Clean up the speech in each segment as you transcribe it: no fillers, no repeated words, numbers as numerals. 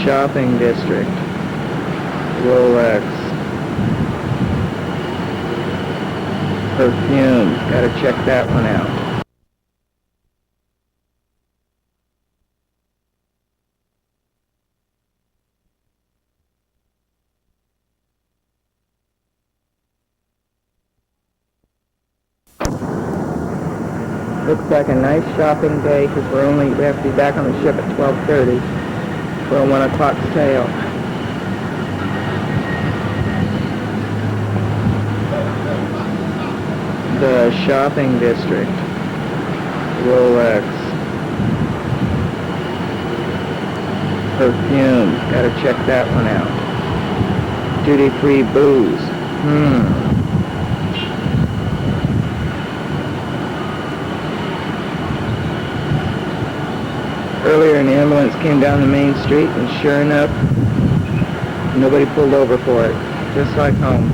shopping district. Rolex. Perfumes. Gotta check that one out. Looks like a nice shopping day because we have to be back on the ship at 12:30 for a 1 o'clock sail. The shopping district. Rolex. Perfumes. Gotta check that one out. Duty-free booze. Earlier an ambulance came down the main street and sure enough, nobody pulled over for it. Just like home.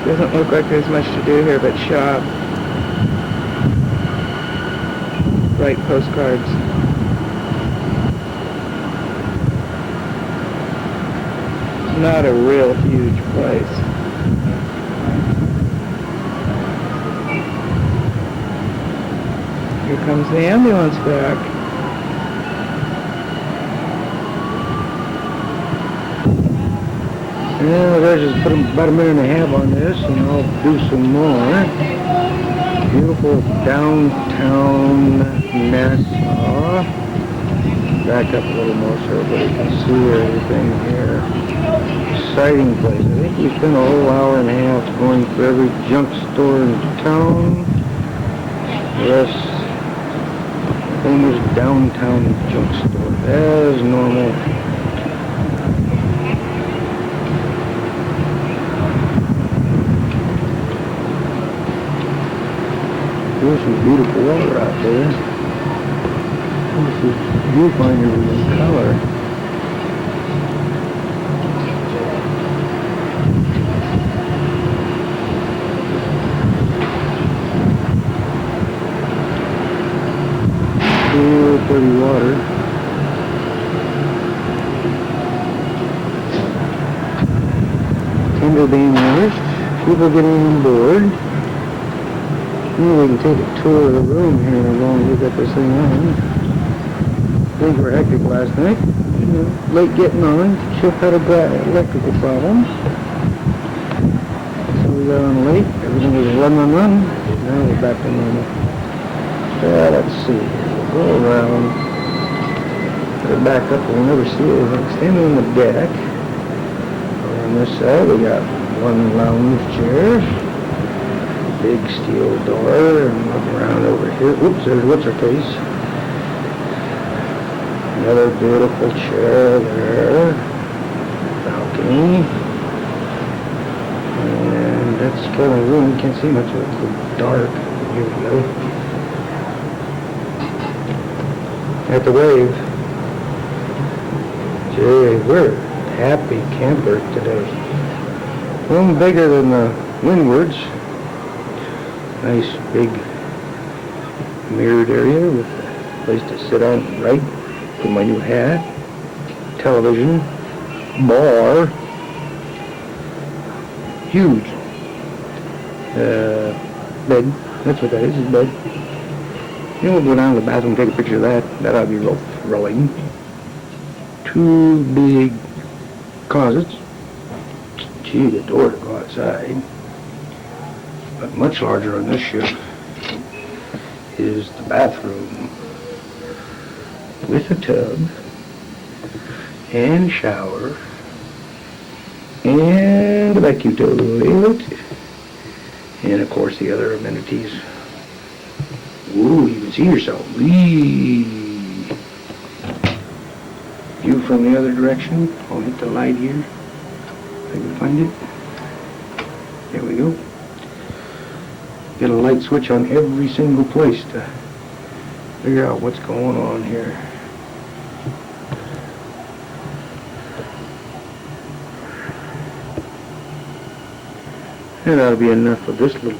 Doesn't look like there's much to do here but shop. Write postcards. Not a real huge place. Here comes the ambulance back. Yeah, I just put about a minute and a half on this, and I'll do some more. Beautiful downtown Nassau. Back up a little more so everybody can see everything here. Exciting place. I think we spent a whole hour and a half going through every junk store in town. The rest, famous downtown junk store, as normal. There's some beautiful water out there. This is viewfinder in color. Cool, pretty water. Tender being washed. People getting on board. Maybe we can take a tour of the room here as long as we got this thing on. Things were hectic last night. Late getting on. Ship had a electrical problem. So we got on late. Everything was run. Now we're back to normal. Let's see. We'll go around. Put it back up. We'll never see anything. Standing on the deck. On this side we got one lounge chair. Big steel door, and look around over here. Oops, there's what's-her-face. Another beautiful chair there. Balcony. And that's kind of a room. You can't see much of it. It's dark. Here we go. At the wave. Gee, we're happy campers today. A little bigger than the windwards. Nice big mirrored area with a place to sit on and write. Put my new hat. Television. Bar. Huge. Bed. That's what that is bed. We'll go down to the bathroom and take a picture of that. That ought to be real thrilling. 2 big closets. Gee, the door to go outside. But much larger on this ship is the bathroom with a tub and shower and a vacuum toilet and of course the other amenities. Ooh, you can see yourself. Whee! View from the other direction. I'll hit the light here if I can find it. There we go. Get a light switch on every single place to figure out what's going on here. That ought to be enough of this little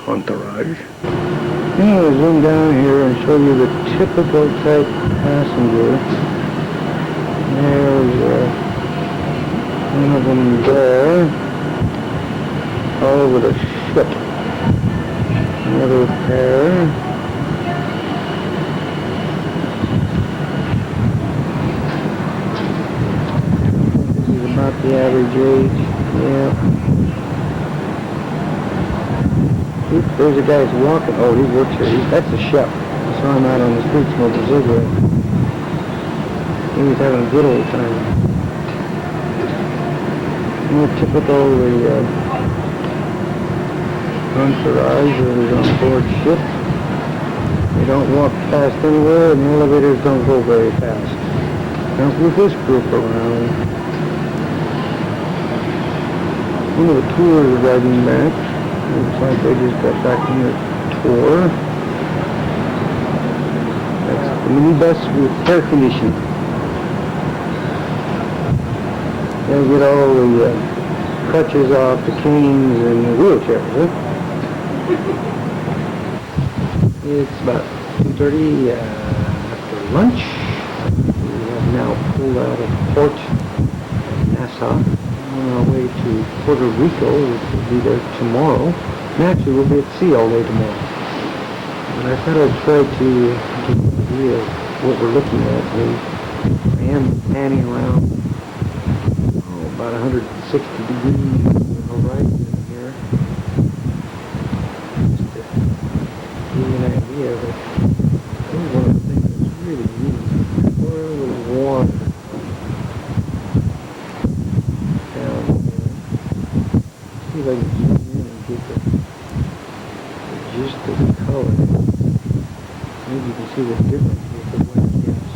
entourage. I'm going to zoom down here and show you the typical type passenger. There's one of them there, all over the ship. Another pair. This is about the average age. Yeah. Oop, there's a guy who's walking. Oh, he works here. That's the chef. I saw him out on the street smoking a cigarette. He was having a good old time. More typical the entourage that is on board ship. They don't walk fast anywhere, and the elevators don't go very fast. Not with this group around. One of the tours are riding back. Looks like they just got back from their tour. That's the minibus with air conditioning. They get all the crutches off, the canes, and the wheelchairs, huh? It's about 2:30 after lunch. We have now pulled out of port Nassau on our way to Puerto Rico, which will be there tomorrow. And actually, we'll be at sea all day tomorrow. And I thought I'd try to get an idea of what we're looking at. I am panning around about 160 degrees on the horizon here. Just to give you an idea of it. This is one of the things that's really neat. Where was water down here? See if I can zoom in and get the gist of the color. Maybe you can see the difference with the wet caps.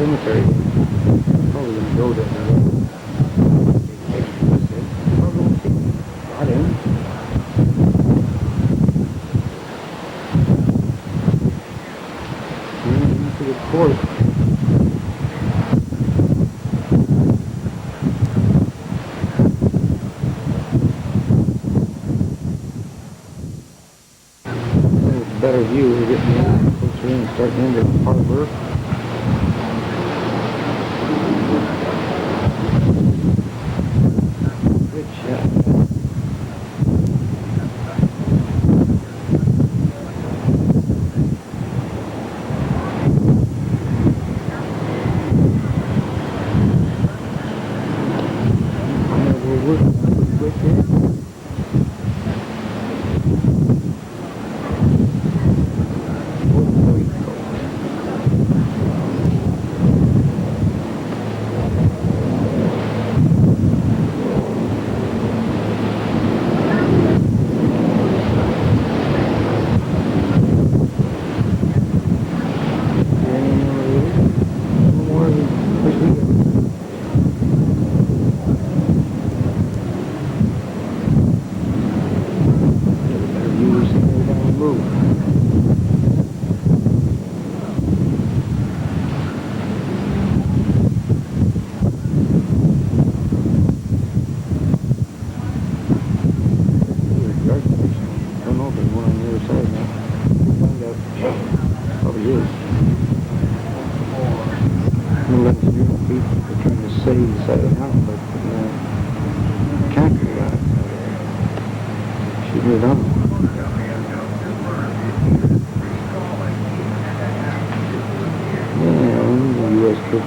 cemetery. Probably gonna go there. Got him. Into the court. Better view. We're getting closer in and starting into the harbor. Good shot. We're working pretty quick here.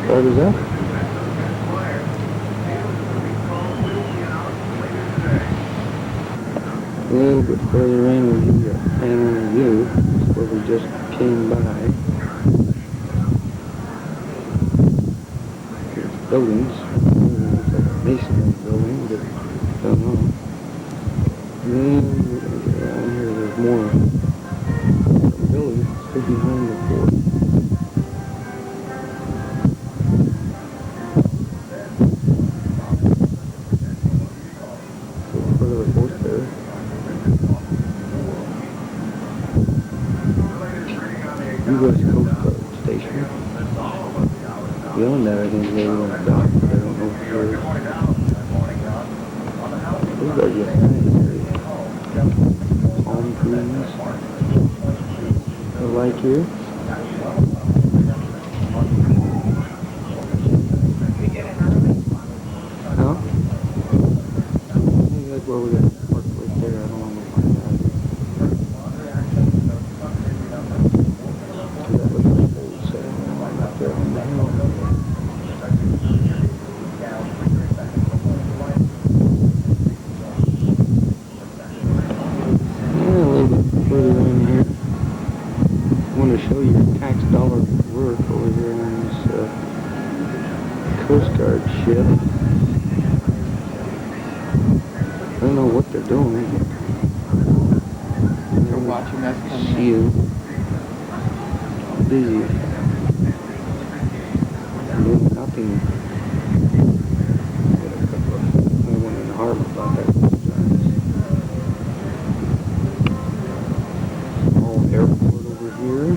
What is that? A little bit further in, we get a Panama view. That's where we just came by. There's buildings. It's like a masonry building, but I don't know. And then we're going to get around here. There's more buildings still behind the fort. U.S. Coast Guard Station. Beyond that, I think they were dock, but I don't know if they're... Those are just nice area. Palm trees. I like here. Huh? I think that's where we're going to park right there. I don't want to find that. Coast Guard ship. I don't know what they're doing. They're watching us come in. You. Busy. Doing nothing. I went in the harbor about that. Small airport over here.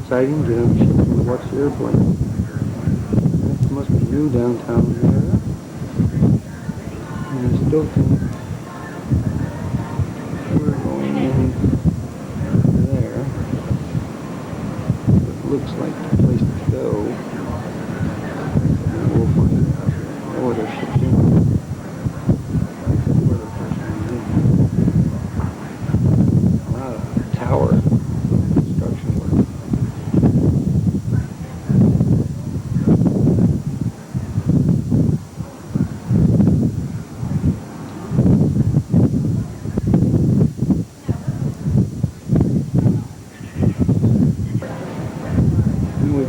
Exciting, get on the ship and watch the airplane. That must be new downtown there. And I still think we're going in there. It looks like the place to go. And we'll find out. Oh, there's ships in. Where the first one is. Wow, tower.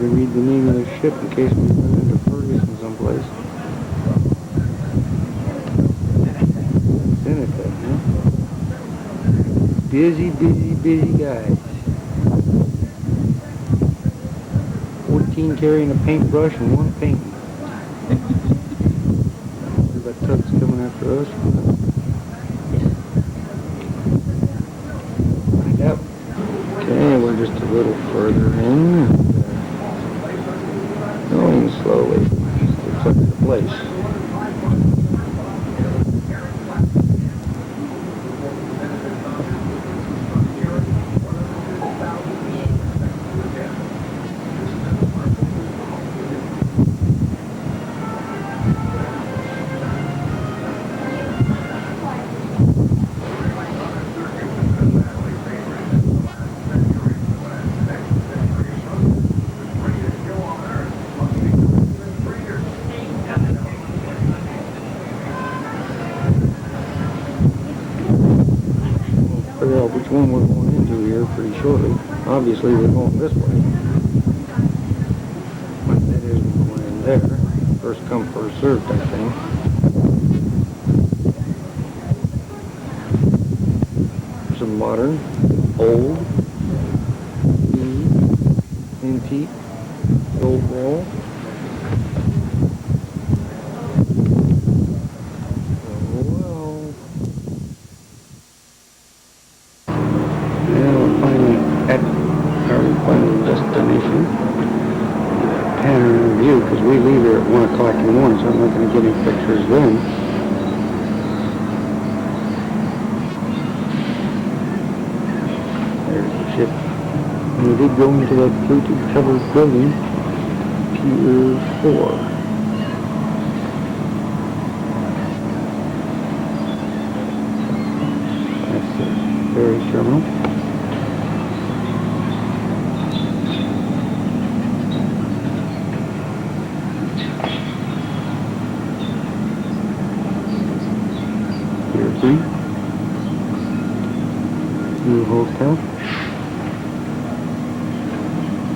Read the name of the ship in case we run into Ferguson someplace. Seneca, huh? Busy, busy, busy guys. 14 carrying a paintbrush and 1 painting. We've got tugs coming after us. Yep. Okay, we're just a little further in. Going slowly. Looks like the place. Figure out which one we're going into here pretty shortly. Obviously we're going this way. But that is we're going in there. First come, first served, I think. Some modern, old, new, antique, old wall. Destination. Panorama view, because we leave here at 1 o'clock in the morning, so I'm not going to get any pictures then. There's the ship. And we did go into that fluted covered building, Pier 4. That's the ferry terminal. New hotel.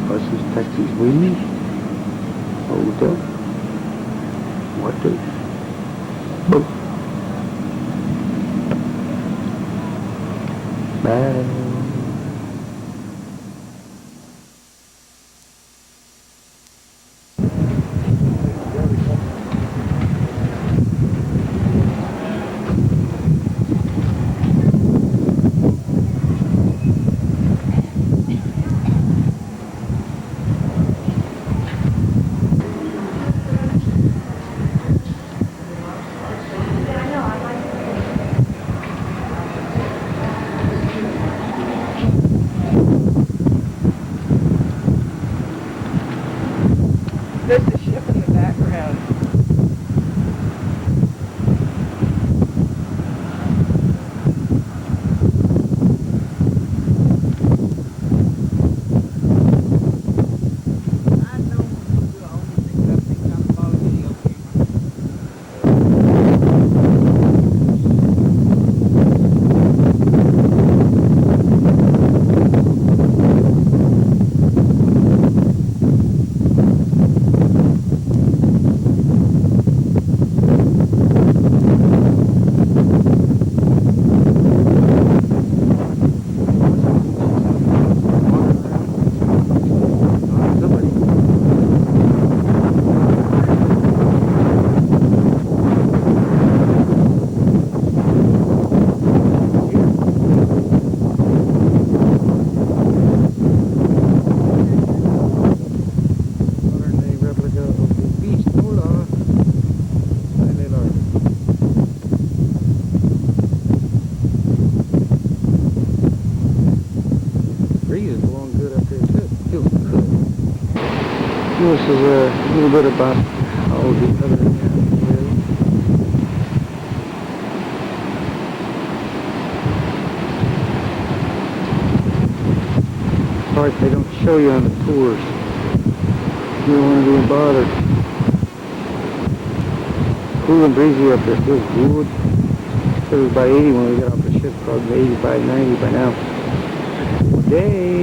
Buses, taxis waiting. Hotel. Water. Boat. Bye. There's the ship in the background. This is a little bit about how the other end is. Sorry if they don't show you on the tours. You don't want to be bothered. Cool and breezy up there, feels good. It was by 80 when we got off the ship, probably 85, 90 by now. Days.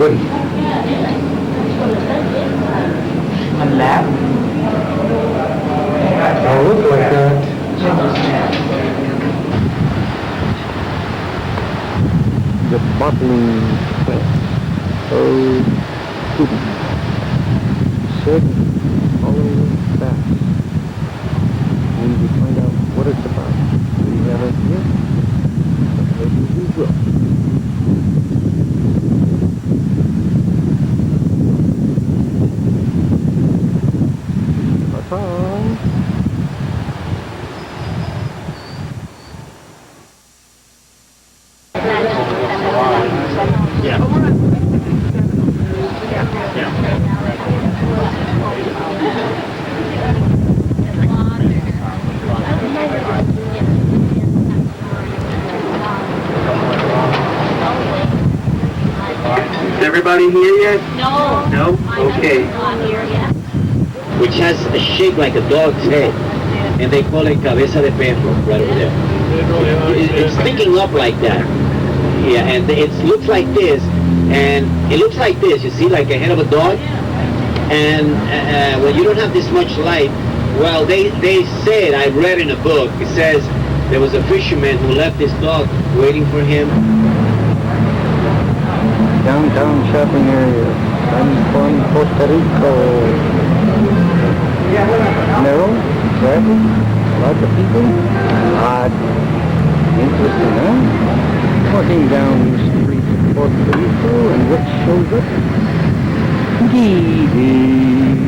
goody. A map? Don't look like that. The bottling plant. Oh, poop. Said following fast. We need to find out what it's about. Do you have it here? Maybe we will. Ta-ta. Is everybody here yet? No. No? Okay. Which has a shape like a dog's head, and they call it cabeza de perro right over there. It's sticking up like that. Yeah, and it looks like this, and it looks like this, you see, like a head of a dog. And when you don't have this much light, well, they said, I read in a book, it says there was a fisherman who left his dog waiting for him. Downtown shopping area. San Juan, Costa Rica. Narrow, traffic, lots of people. Odd. Interesting, huh? Walking down the street of Puerto Rico, and what shows up? Geezies.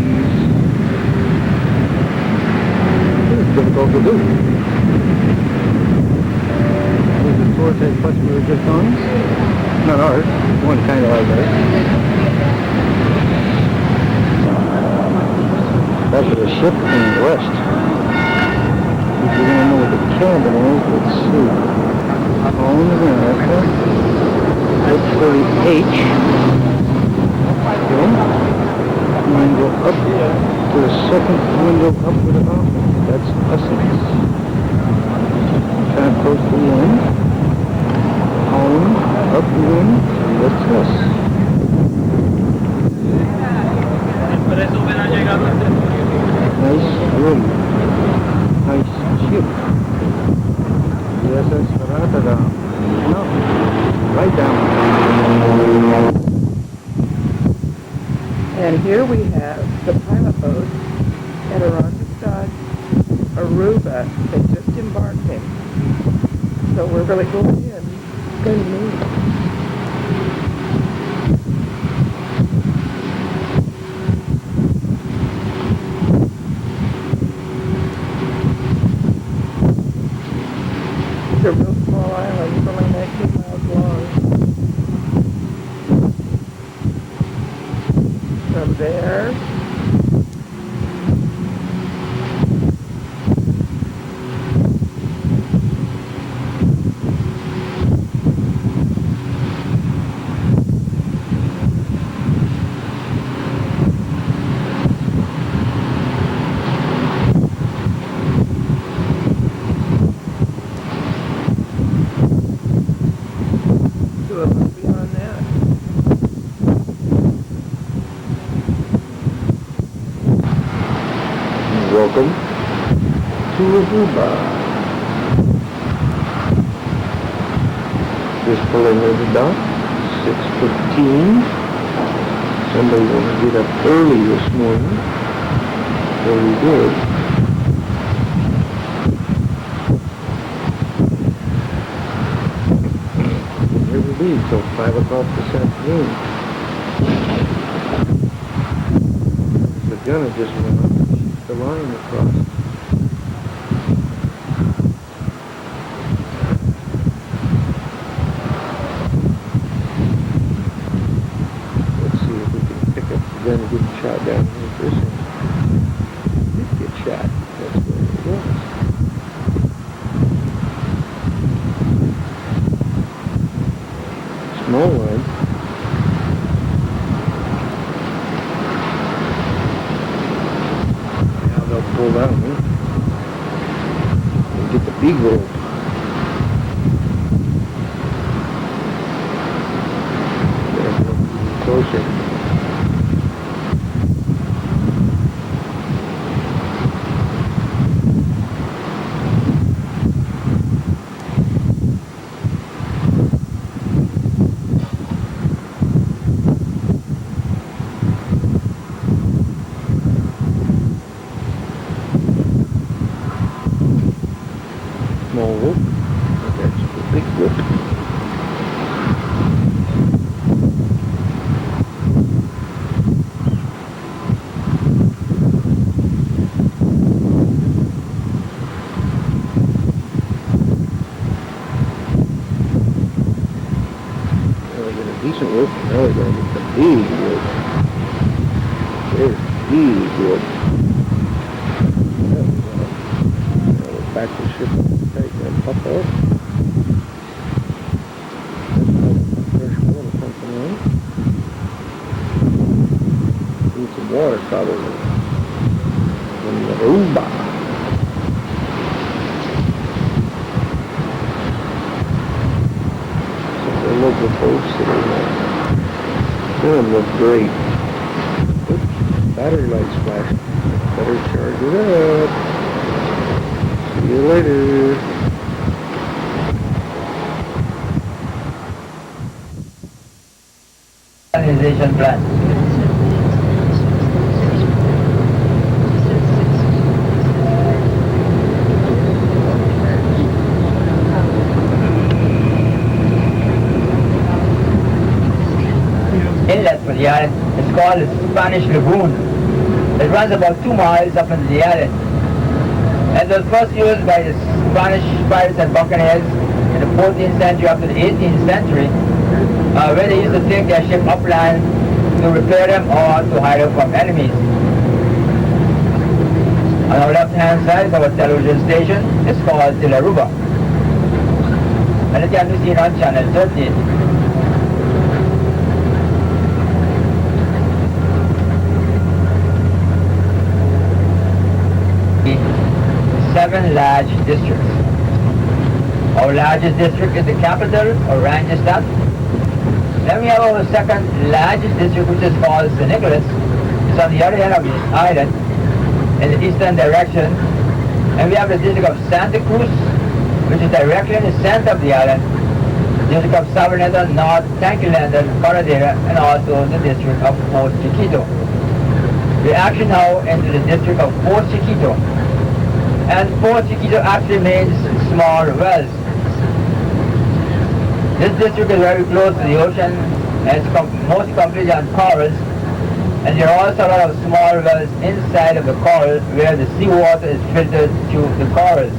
It's difficult to do. There's the Torres bus we were just on. Not ours. One kind of like ours. Back to the ship and the rest. If you want to know what the cabin is, let's see. All in America. Look for the H. Okay. And go up to the second window up with the mountain. That's Essence. Kind of close to the end. Home. Up the wind, that's us. Nice room. Nice ship. Yes, that's Rotterdam. No, right down. And here we have the pilot boat at Arandastad, Aruba. They just embarked in. So we're really going in. It's going to move. It's a real small island. It's only 19 miles long. From there, beyond that. Welcome to Aruba. Just pulling in the dock, 6:15. Somebody wanted to get up early this morning, so we did. Here we be till 5 o'clock this afternoon. The gunner just went up. The line across. Let's see if we can pick up the gun and get shot down here this one. Did get shot. That's where it was. Small line. Pull down, huh? closer. Small whoop. That's the big whoop. Decent whoop. Now we're going to get the big whoop. There's big whoop. Now we're back to ship take that pup off. Fresh water pumping in. Need some water probably. In the Aruba. Local folks that look great. Oops, battery light's flashing. Better charge it up. See you later. Organization plan. Inlet for the island. It's called the Spanish Lagoon. It runs about 2 miles up into the island. And it was first used by the Spanish pirates and buccaneers in the 14th century up to the 18th century, where they used to take their ship upland to repair them or to hide them from enemies. On our left-hand side is our television station. It's called the Aruba. And it can be seen on channel 13. Seven large districts. Our largest district is the capital, Oranjestad. Then we have our second largest district, which is called St. Nicholas. It's on the other end of the island, in the eastern direction. And we have the district of Santa Cruz, which is directly in the center of the island. The district of Sabaneta, North Tanquilander, Corradera, and also the district of Fort Chiquito. We're actually now into the district of Fort Chiquito. And Fort Chiquito actually means small wells. This district is very close to the ocean, and it's mostly completely on corals, and there are also a lot of small wells inside of the coral where the seawater is filtered through the corals.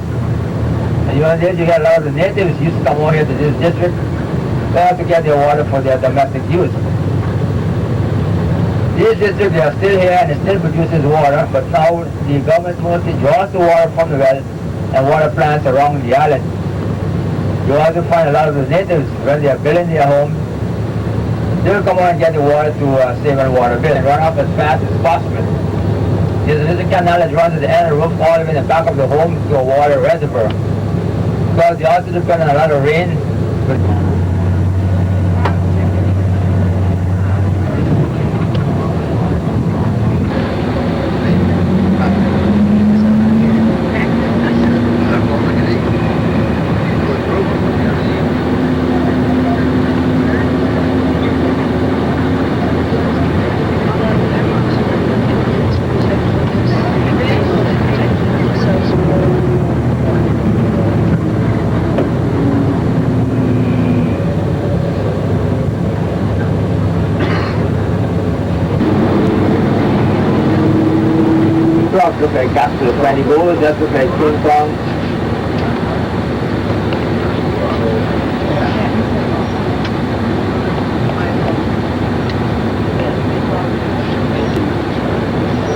And you get a lot of the natives used to come over here to this district to get their water for their domestic use. This district, they are still here and it still produces water, but now the government mostly draws the water from the well and water plants around the island. You also find a lot of the natives, when they are building their homes, they will come over and get the water to save on water bill and run up as fast as possible. There's a little canal that runs at the end of the roof all the way in the back of the home to a water reservoir. Because they also depend on a lot of rain. Look like Castle of 20 goals, that looks like King Kong.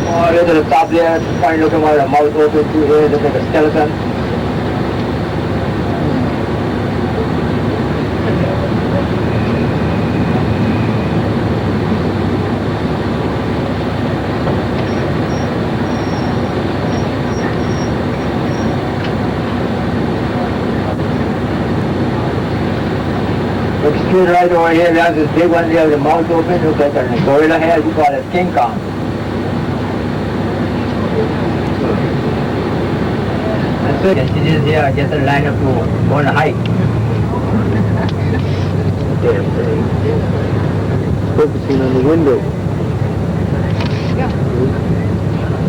Oh, right to the top there, funny looking one with a mouth open, 2 ears, looks like a skeleton. Looks kid right over here, we have this big one there with the mouth open, looks like a gorilla head, we call it King Kong. And so you can see this here, I get the line up to go on a hike. Focusing on the window.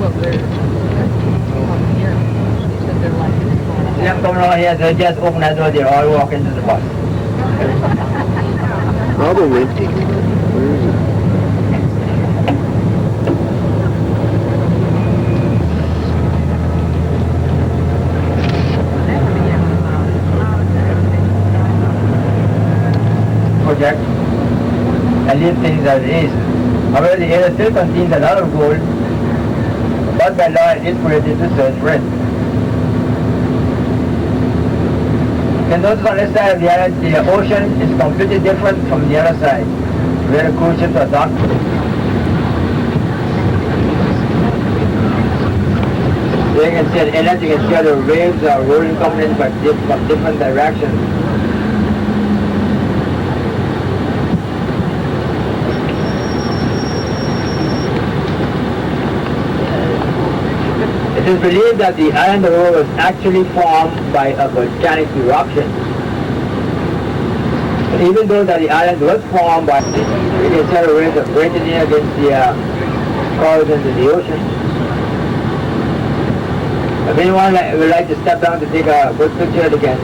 Well, they're here. She said they're like this. See them coming over here, they just open that door, they all walk into the bus. Probably. Where is it? Project and leave things as is. However, the area still contains a lot of gold, but by law it is permitted to search for it. You can notice on this side of the island, the ocean is completely different from the other side, where the cruise ships are docked. So you can see at the inlet, you can see how the waves are rolling coming in from different directions. It is believed that the island of Aurora was actually formed by a volcanic eruption. But even though that the island was formed by, you can see the waves are breaking in against the corals into the ocean. If anyone would like to step down to take a good picture, they can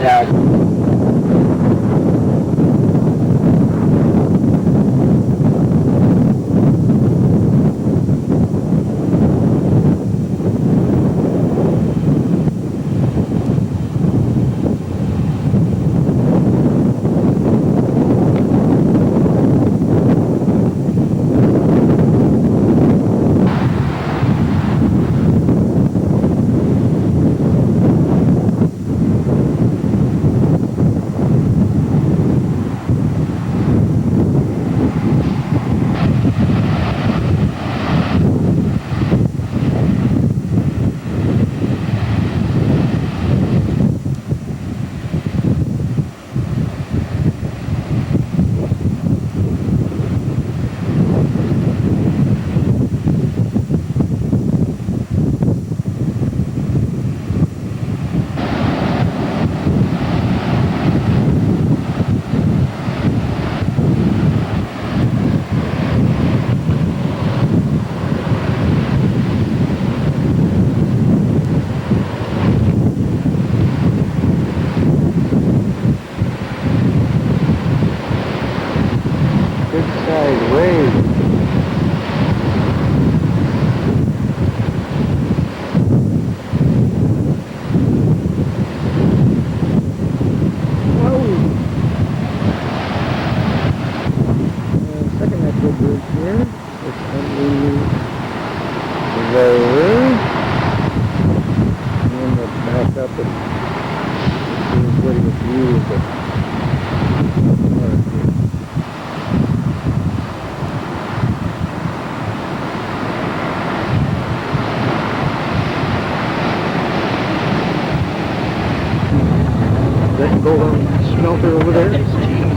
That gold smelter over there?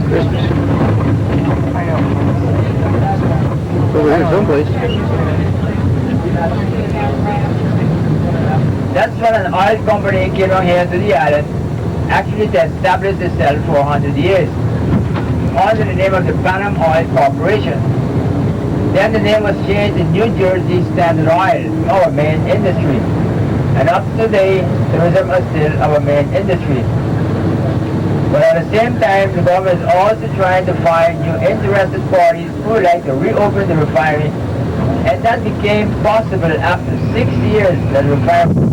Christmas. Over here someplace. That's when an oil company came on here to the island, actually to establish itself for 100 years, under the name of the Panama Oil Corporation. Then the name was changed to New Jersey Standard Oil, our main industry. And up to today, tourism is still our main industry. But at the same time, the government is also trying to find new interested parties who would like to reopen the refinery. And that became possible after 6 years that the refinery.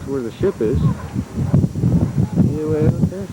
Where the ship is. See way out there?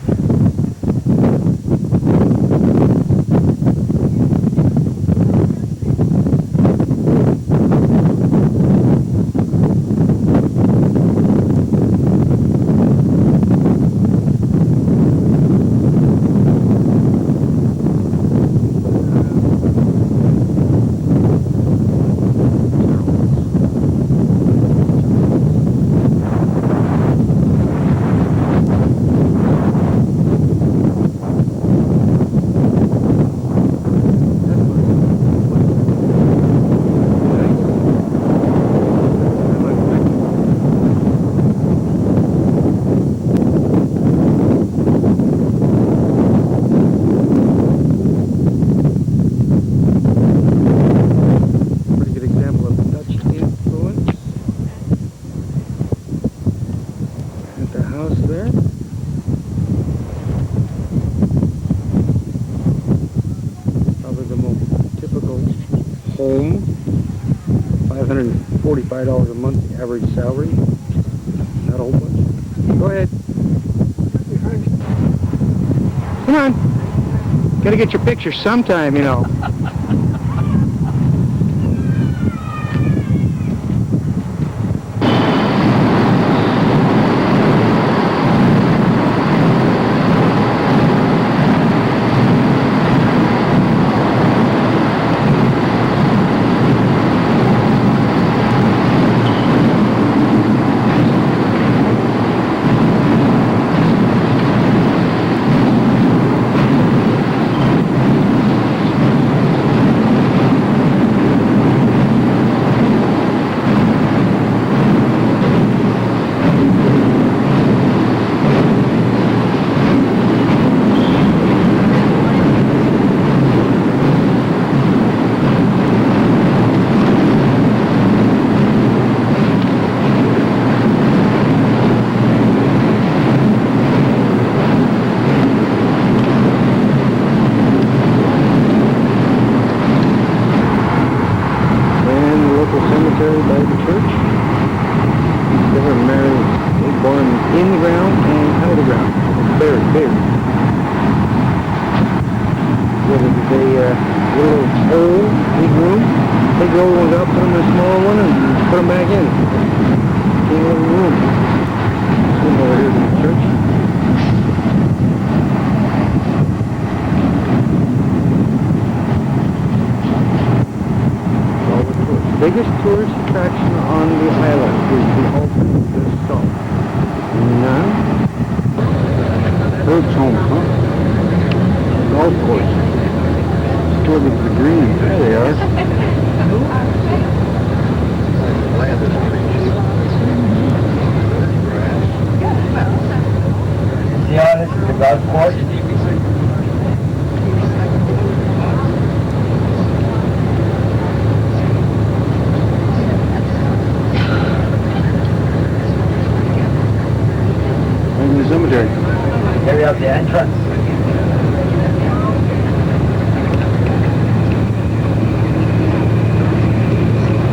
home, $545 a month average salary. Not a whole bunch. Go ahead. Come on. Gotta get your picture sometime, you know. By the church. They were married, they were born in the ground and out of the ground. Buried, buried. Whether they little hole, big room, take the old ones out, put them in a small one, and put them back in. Came little room. This one over here is the church. Biggest tourist attraction on the island is the altar to the south. None. Bird's home, huh? Golf course. Toward the green. There they are. See how this is the golf course? Cemetery. Here we have the entrance.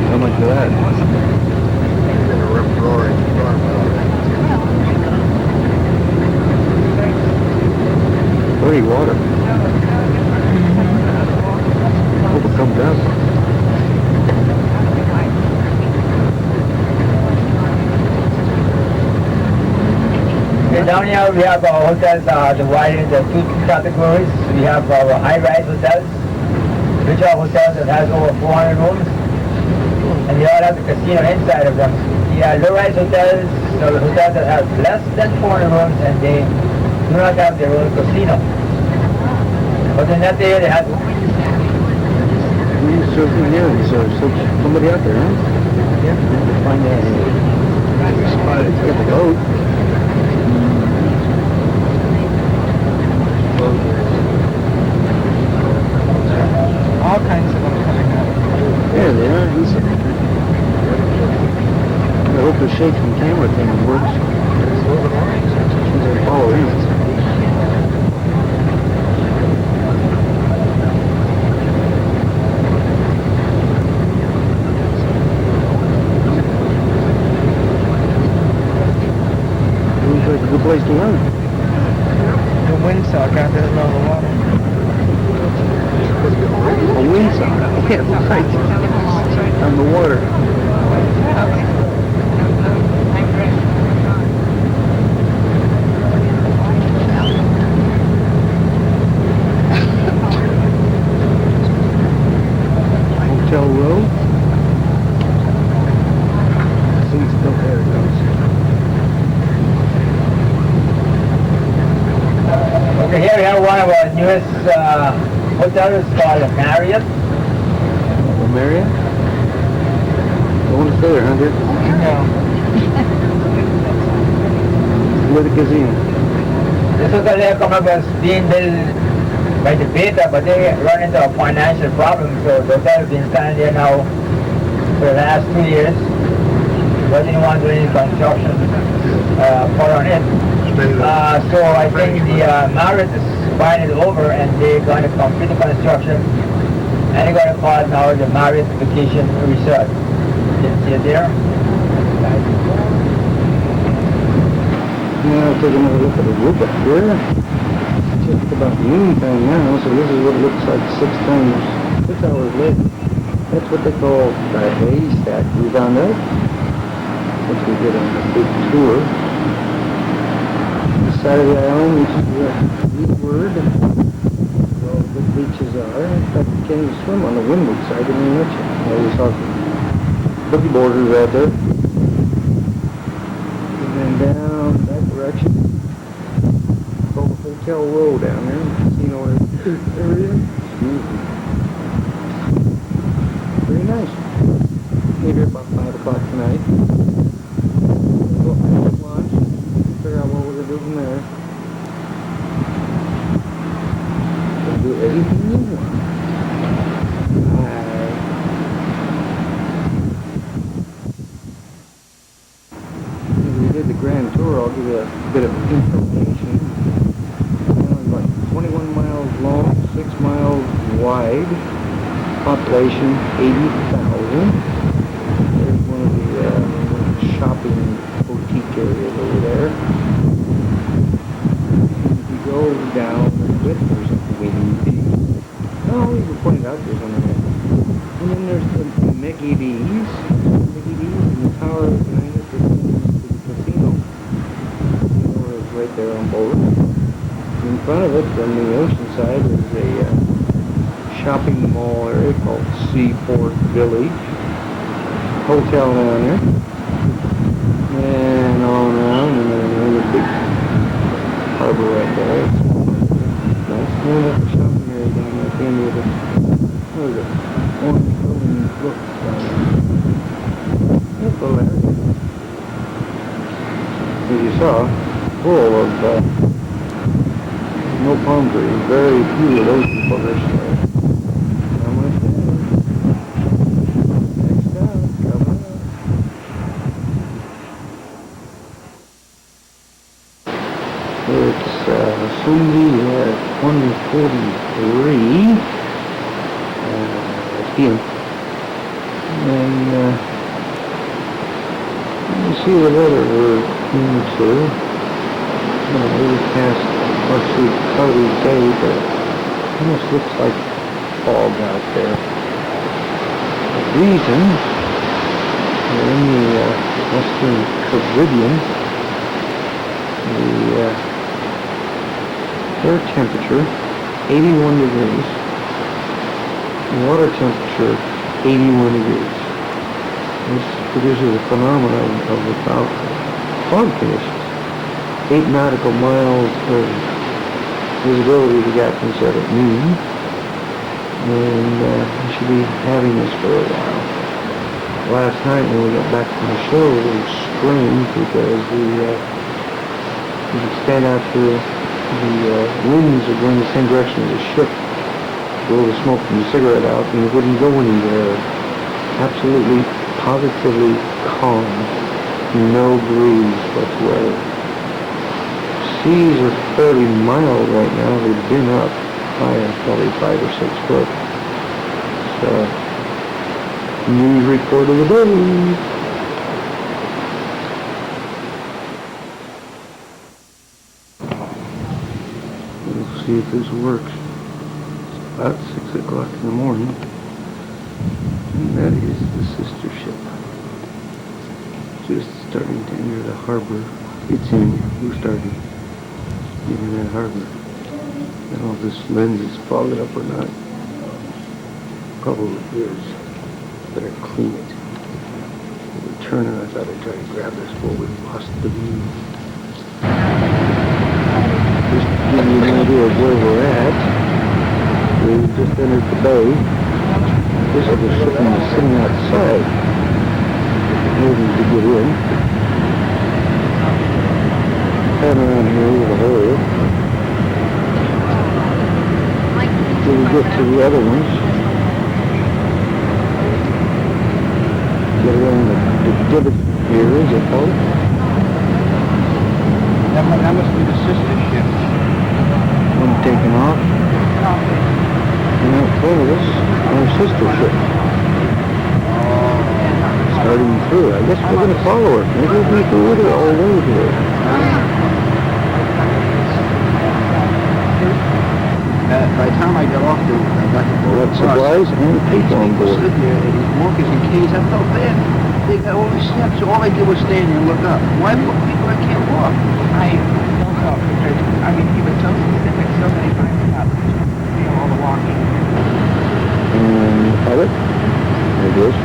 How much for that? Dirty water. Hope it comes out. Down here we have our hotels divided into two categories. We have our high-rise hotels, which are hotels that has over 400 rooms, and they all have the casino inside of them. The low-rise hotels are the hotels that have less than 400 rooms, and they do not have their own casino. But in that area they have... Somebody out there, huh? Yeah. Find that spot. Get the boat. All kinds of them coming up. Yeah, they are. I hope the shake from camera thing works. She's going to follow him. Looks like a good place to learn. The windsock out there below the water. A windsock? Yeah, right. On the water. Hotel Row. See, still there it goes. Okay, here we have one of our newest hotels called Marriott. Marriott? Don't want to stay there, huh, dude? No. Where the casino? This hotel here come up as being built by the Beta, but they run into a financial problem, so the hotel has been standing there now for the last 2 years. But didn't want to do any construction for on it. So I think the Marriott is buying it over, and they're going to complete the construction And you're going to call it now the Marriott Vacation Resort. You can see it there. Now take another look at the roof up here. It's just about noontime now, so this is what it looks like 6 hours later. That's what they call the haystack. We found out once we get on a big tour. This side of the island, which is the leeward, where all the big beaches are. In fact, you can't even swim on the windward side. I didn't let you. Well, we saw some boogie boarders out there. And then down that direction, called the Hotel Row down there. Casino area. Pretty nice. Maybe about 5 o'clock tonight. Go have lunch. Figure out what we're going to do from there. We'll do anything you want. Bye. We did the grand tour. I'll give you a bit of information. It's about 21 miles long, 6 miles wide. Population 80,000. There's one of the shopping boutique areas over there. If you go down a bit, there's a windy. Oh, you can point it out, there's one there. And then there's the Mickey D's. Mickey D's and the tower behind it is the casino. The casino is right there on board. In front of it, on the ocean side, is a shopping mall area called Seaport Village. Hotel down there. And all around, and then another big harbor right there. It's nice. And then there's a shopping area down there at the end of the orange building looks down there. That's hilarious. As you saw, full of no palm trees. Very few of those before this. Sunday at 1:43 p.m. And you see the weather we're into. We're past partially cloudy day, but it almost looks like fog out there. The reason we're in the Western Caribbean, the air temperature 81 degrees, water temperature 81 degrees. This produces a phenomenon of about fog conditions. 8 nautical miles of visibility we got from set at noon, and we should be having this for a while. Last night when we got back from the show, it was strange because we could stand out here. The winds are going the same direction as the ship. Blow the smoke from the cigarette out and it wouldn't go anywhere. Absolutely, positively calm. No breeze whatsoever. Seas are fairly mild right now. They've been up by probably 5 or 6 foot. So, news report of the day. See if this works. It's about 6 o'clock in the morning, and that is the sister ship. Just starting to enter the harbor. It's in. We're starting into that harbor. I don't know if this lens is fogged up or not. Probably is. Better clean it. We'll turn it. I thought I'd try to grab this before we lost the view. Just to give you an idea of where we're at, we just entered the bay. This is the shipping is sitting outside, waiting to get in. Pan around here with a hurry. Till we get to the other ones. Get around the divot here, is it called? That must be the sister ship. One taking off. And out front of us, our sister ship. Starting through. I guess we're going to follow her. Maybe we'll be through with her all the way here. By the time I got off the We'll have supplies and people on people board. stood there and these walkers and caves. I felt bad. They got all these steps, so all I did was stand there and look up. Why put people that can't walk? I don't know, because, I mean, he was so specific so many times about, you know, all the walking. And the pilot? There it is.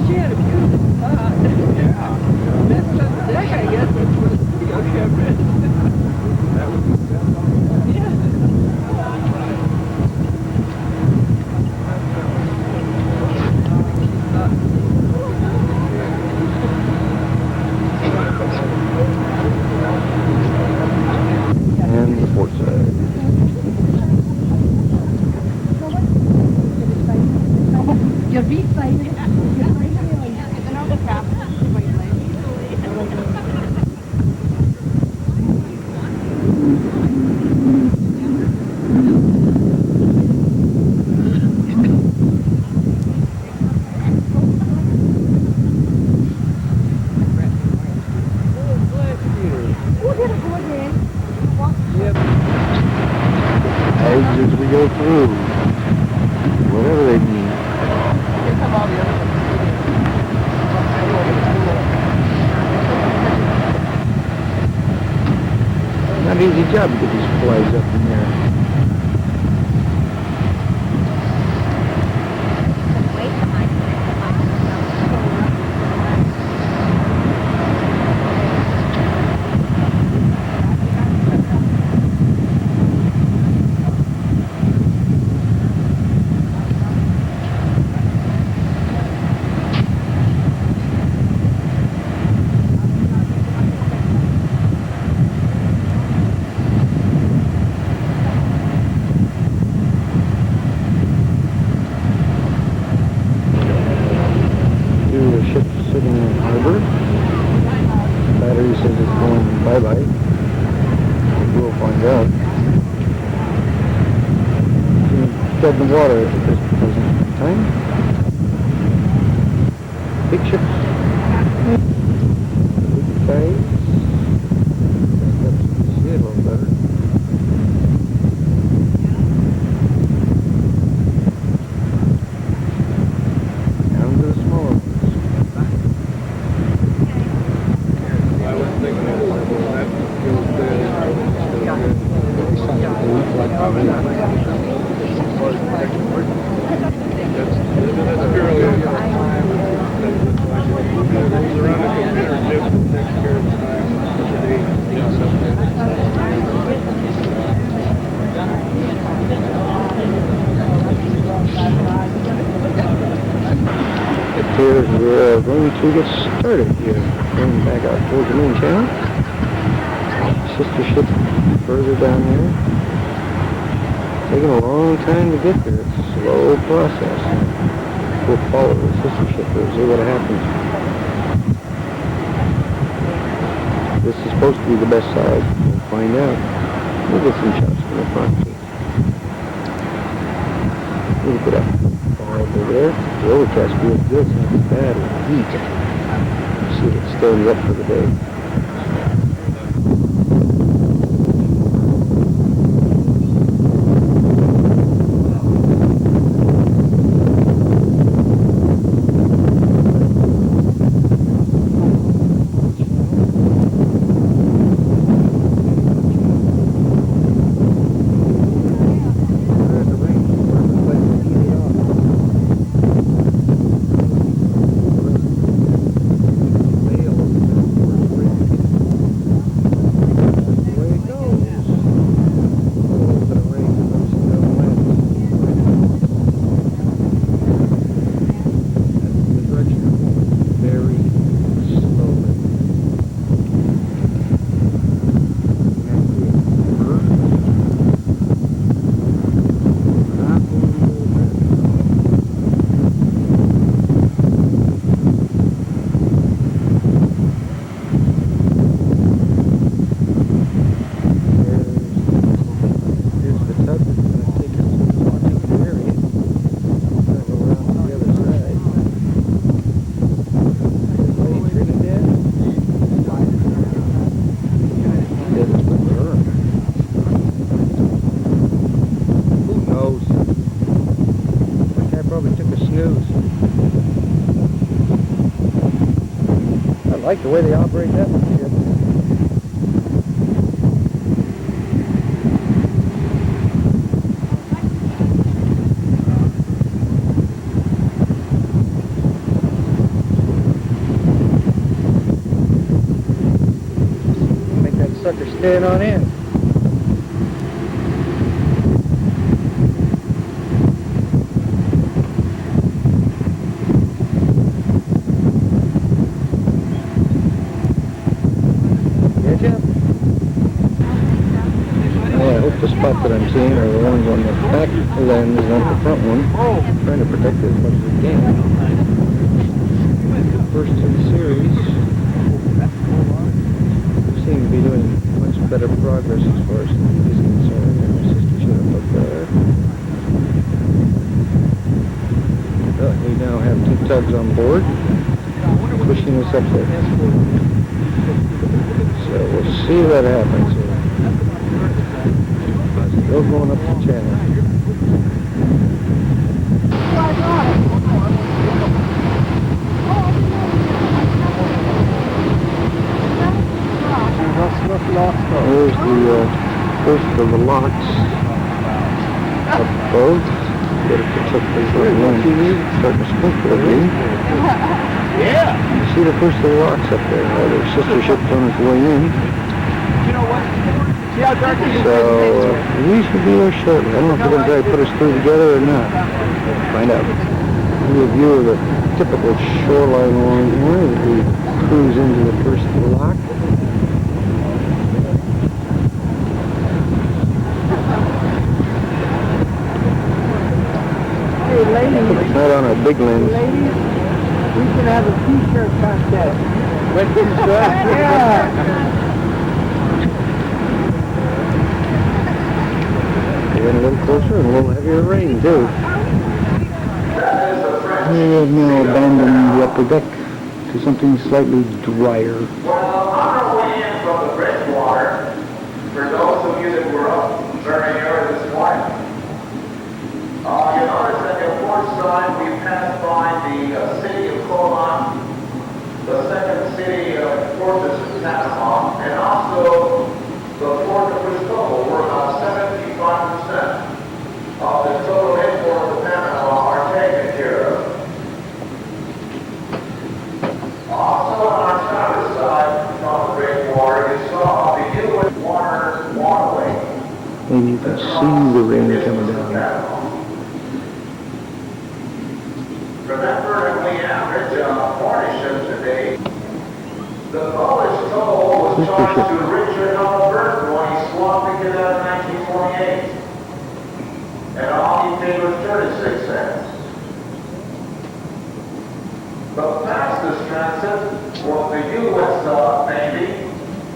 She had a beautiful spot. Yeah. This was the deck, I guess, that's where the video camera is. That would be And the port side. Your beach side. As we go through, whatever they mean. Not an easy job to get these flies up in there. Sitting in harbor. Battery says it's going bye-bye. We'll find out. Dead in the water at this present time. Big ships. Big size. See it a little better. Down to the smaller ones. Appears we're going to get started here. Going back out towards the main channel. Sister ship further down there. Taking a long time to get there. It's a slow process. We'll follow the sister ship and see what happens. This is supposed to be the best side. We'll find out. We'll get some shots from the front too. Look at that. Over there, the overcast feels good, it's not bad with heat. See if it's still up for the day. like the way they operate that ship. Make that sucker stand on end. The spot that I'm seeing are the ones on the back lens, not the front one. I'm trying to protect it as much as we can. The first in the series seem to be doing much better progress as far as speed is concerned. And my sister should have looked there. But we now have 2 tugs on board, pushing us up there. So we'll see what happens here. Still going up the channel. Here's the first of the locks above. Better catch up with the wind. Starting to sprinkle again. Yeah. You see the first of the locks up there. Their sister ship's on its way in. You know what? See how dark it is? So we should be there shortly. I don't know if they're going to try to put us through together or not. We'll find out. Give you a view of the typical shoreline along here as we cruise into the first lock. Hey, ladies. It's not on a big lens. Ladies, we can have a t-shirt contest. What t-shirt? Yeah. Getting a little closer and a little heavier rain too. We have now abandoned the upper deck to something slightly drier. Well, on our way in from the breakwater, for those of you that were up very early this morning, you notice that your port side we passed by the city of Colon, the second city fortress of Panama, and also the port of Cristobal. We're about 75% of the total imports of Panama are taken care of. Also on our starboard side from the breakwater, you saw the inlet waterway. And you can see the rain coming down. Remember that we average 40 ships a day. The Polish toll was charged to Richard Albert when he swapped the Canal in 1928. And all he paid was 36 cents. The fastest transit was the U.S. Navy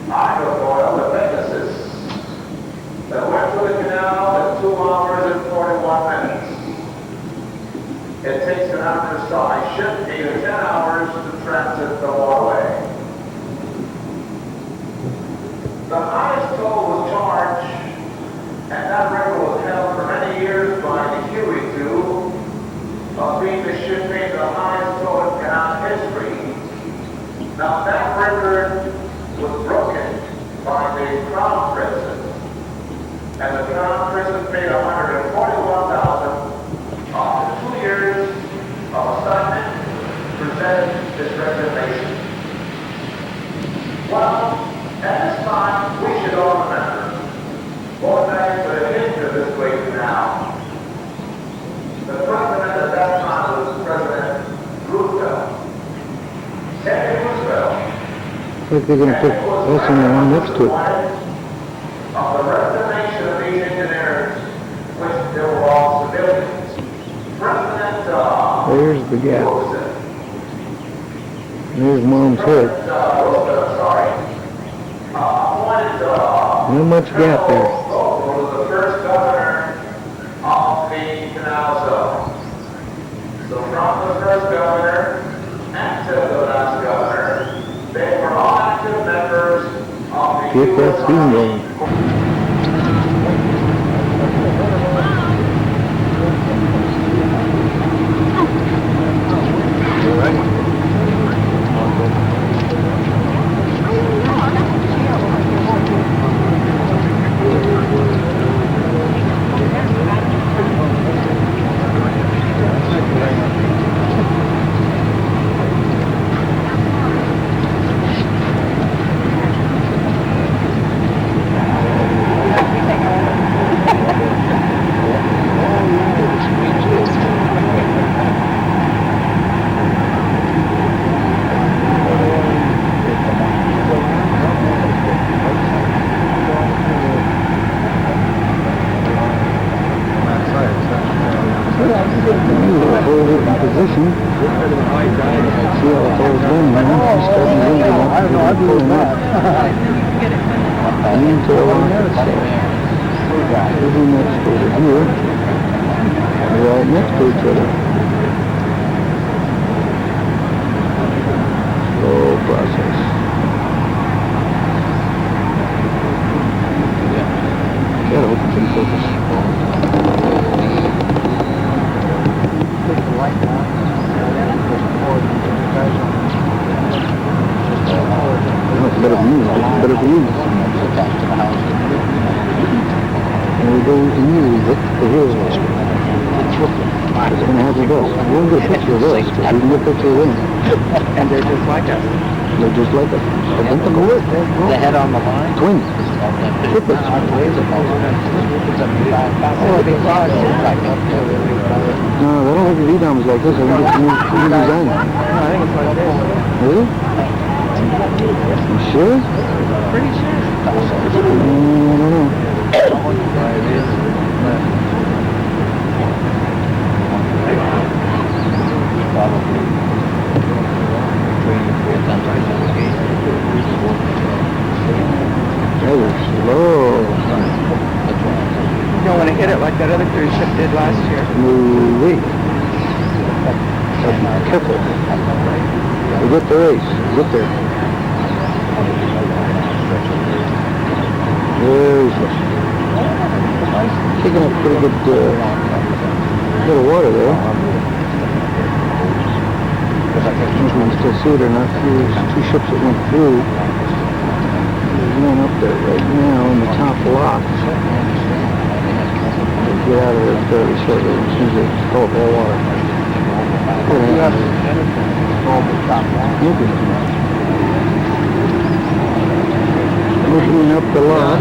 hydrofoil, the Pegasus, that went to the canal in 2 hours and 41 minutes. It takes an average-sized ship 8 or 10 hours to transit the waterway. The highest toll was charged, and that record was held for many years by the Huey Two, of being the ship made the highest toll in Canal history. Now that record was broken by the Crown Prison, and the Crown Prison paid $141,000 after 2 years of assignment, presented this resignation. Well, at this time, we should all remember, going back to the history of this great canal, the president at that time was President Roosevelt. Teddy Roosevelt. Look, they're going to put us in the one next to it. Of the resignation of these engineers, which they were all civilians. President There's the gap. Wilson. There's Mom's head. Not much gap there. Was the first governor of the canal zone. So from the first governor and to the last governor, they were all active members of the Get that steam going. See how it's always been, man. It's starting to wind up. I don't know, I believe that. Into the rockets. Moving next over here. Right next to each other. Slow process. Gotta hope it's in focus. That's better for you. That's better for you. And we go immediately hit the hills. It's going to have the dust. We won't get a picture of us, but we can get a picture of them. And they're just like us. They're just like us. Identical. The head on the line? Twins. Triplets. Oh, because No, they don't have the V-doms like this. I think it's new design. I think it's like this. Really? You sure? Pretty sure. I don't know. That was slow. You don't want to hit it like that other cruise ship did last year. Movie. Careful. We'll get the race. Get there. Very slow. Taking up pretty good bit of water there. I don't know if you can still see it or not. There's two ships that went through. There's one up there right now in the top lock. We'll get out of there fairly shortly as soon as they fill up all water. Interesting. Opening up the lock.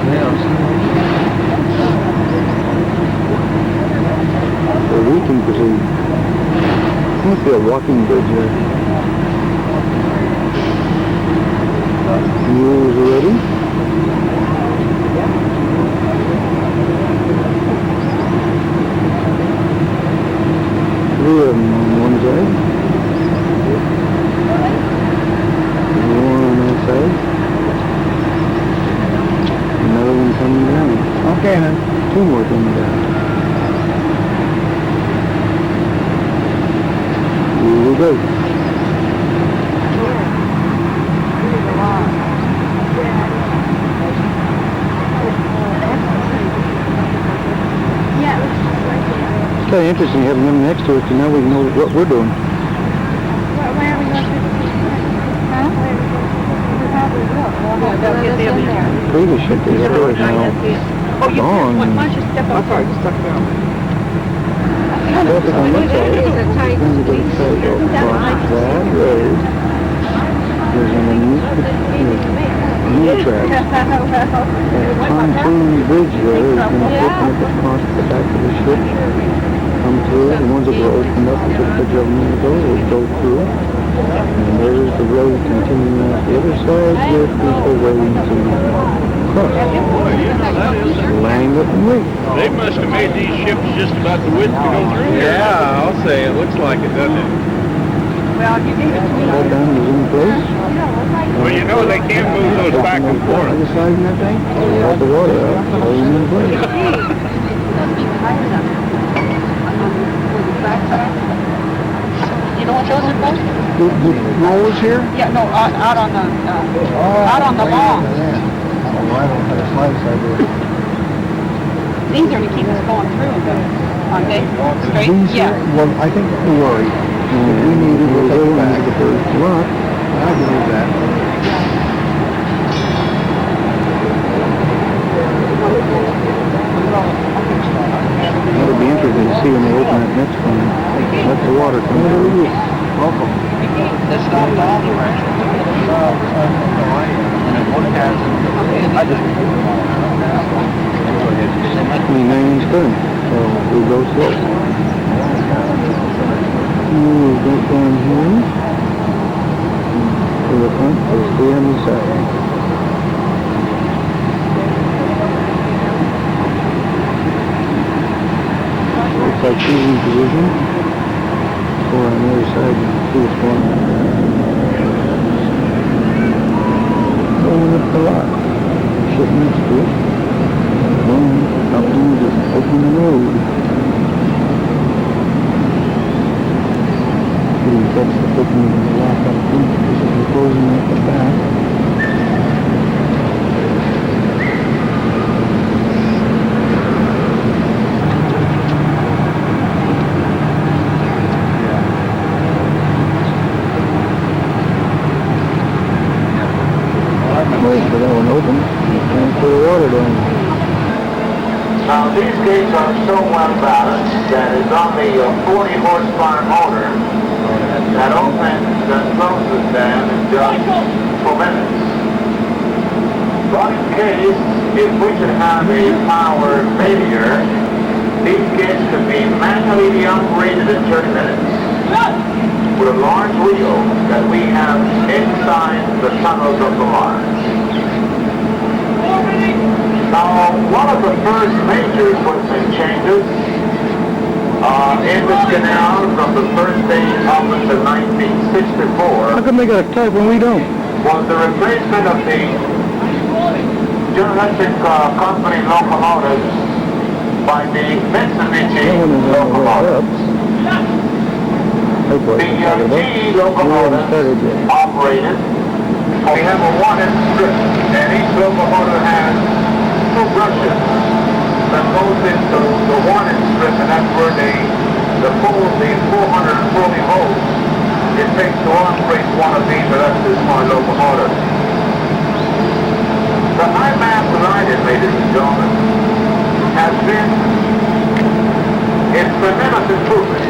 So we can proceed. Must be a walking bridge here. Mules ready? Three of them on one side. One on that side. Another one coming down. Okay, man. Two more coming down. Here we go. It's kind of interesting having them next to us, and now we know what we're doing. Where are we going to? Huh? We probably will. Well, they'll get the other there. Previous ship is yours now. Oh, you Gone. can't. Why don't you step up? Okay, stuck down. Traffic on this side. It's a tight Then we go across that road. There's an new track. That pontoon bridge there is going to open up across the back of the ship. Come through. The ones that were opened up, we took a picture of them a minute ago, will go through. And there's the road continuing out the other side with people waiting to cross. Line up and wait. They must have made these ships just about the width to go through here. Yeah, I'll say, it looks like it, doesn't it? Well, you gave it to me. That down is in place. Well, you know they can't move those back and forth. Other side of that thing? Let the water out. Hold them in place. You know what those are called? The rollers here? Yeah, no, out on the lawn. Oh, I don't have a slice idea. These are to keep us going through, aren't they? Straight? These Yeah. here, well, I think we worry. If we need it, we'll take it back. The first lock. I believe that. It'll be interesting to see when they open that next one. Let the water come through. Welcome. They stopped all the rest. I just... 29-inch gun. So we go slow. We'll go down here. To the front, there's three on the side. Looks like she's in position. Four on the other side. see what's going on. Going up the lot. Ship next to it. Company just open the road. That's the opening of the lock, I think. This is the closing at the back. Wait for that one open. And put the water down. Now these gates are so well balanced that it's only a 40 horsepower motor that opens and closes them in just 4 minutes. But in case if we should have a power failure, these gates could be manually operated in 30 minutes with a large wheel that we have inside the tunnels of the Mars. Now, one of the first major equipment changes in this canal from the first days up until 1964 How come they got a type when we don't? was the replacement of the General Electric Company locomotives by the Mitsubishi That one is on the way up. locomotives. That's what The I'm talking about. GE We haven't locomotives started yet. operated. We have a 1-inch strip, and each locomotive has 2 brushes that goes into the 1-inch strip, and that's where the 440 volts it takes to operate one of these electric smart locomotives. The high mass riding, ladies and gentlemen, has been a tremendous improvement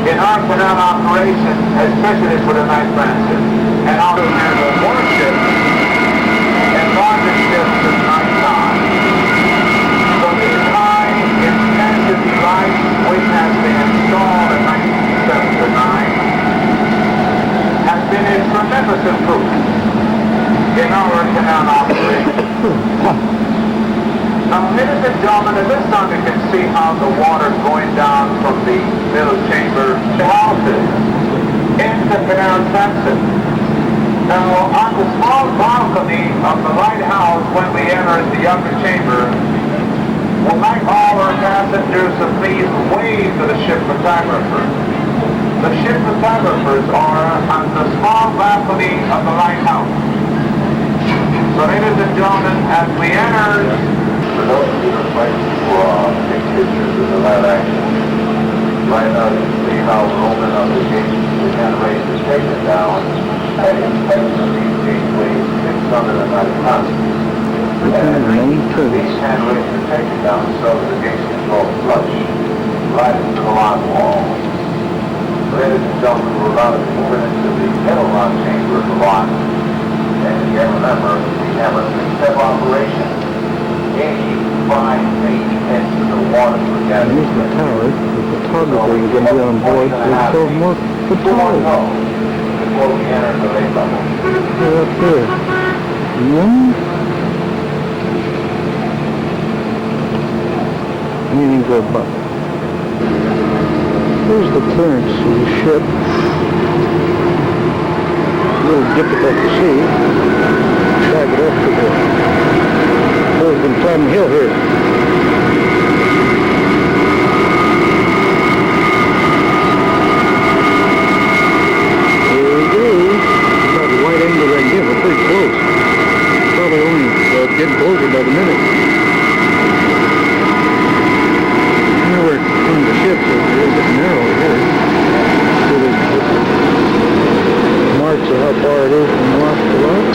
in our canal operation, especially for the night transit. And also handle more ships and larger ships at night time. So these high intensity lights, which has been installed in 1979, has been a tremendous improvement in our canal operation. Now, ladies and gentlemen, at this time you can see how the water is going down from the middle chamber to houses in the canal transit. Now, on the small balcony of the lighthouse when we enter the upper chamber, we'd like all our passengers to please wave to the ship photographers. The ship photographers are on the small balcony of the lighthouse. So, ladies and gentlemen, as we enter, for those of you who are playing take pictures of the light action, right now you can see how we're opening up the gates. The hand race is taken down, and in place of these gateways, 690 tons. These hand races are taken down so that the gates can go flush right into the lock wall. Ladies and gentlemen, we're about to move into the middle lock chamber of the lock. And again, remember, we have a 3-step operation. 85 feet into the water for gathering. Here's the tower. The photographer is going to be on board. There's still more photographers. Before we enter the lake level. They're up there. Anything for a buck. Here's the clearance of the ship. A little difficult to see. Drag it up to the... There's been Plum Hill here. Here we go. About the wide angle I can get. We're pretty close. Probably only getting closer by the minute. Now we're on the ship, so it's a little bit narrow here. So there's marks of how far it is from lock to lock.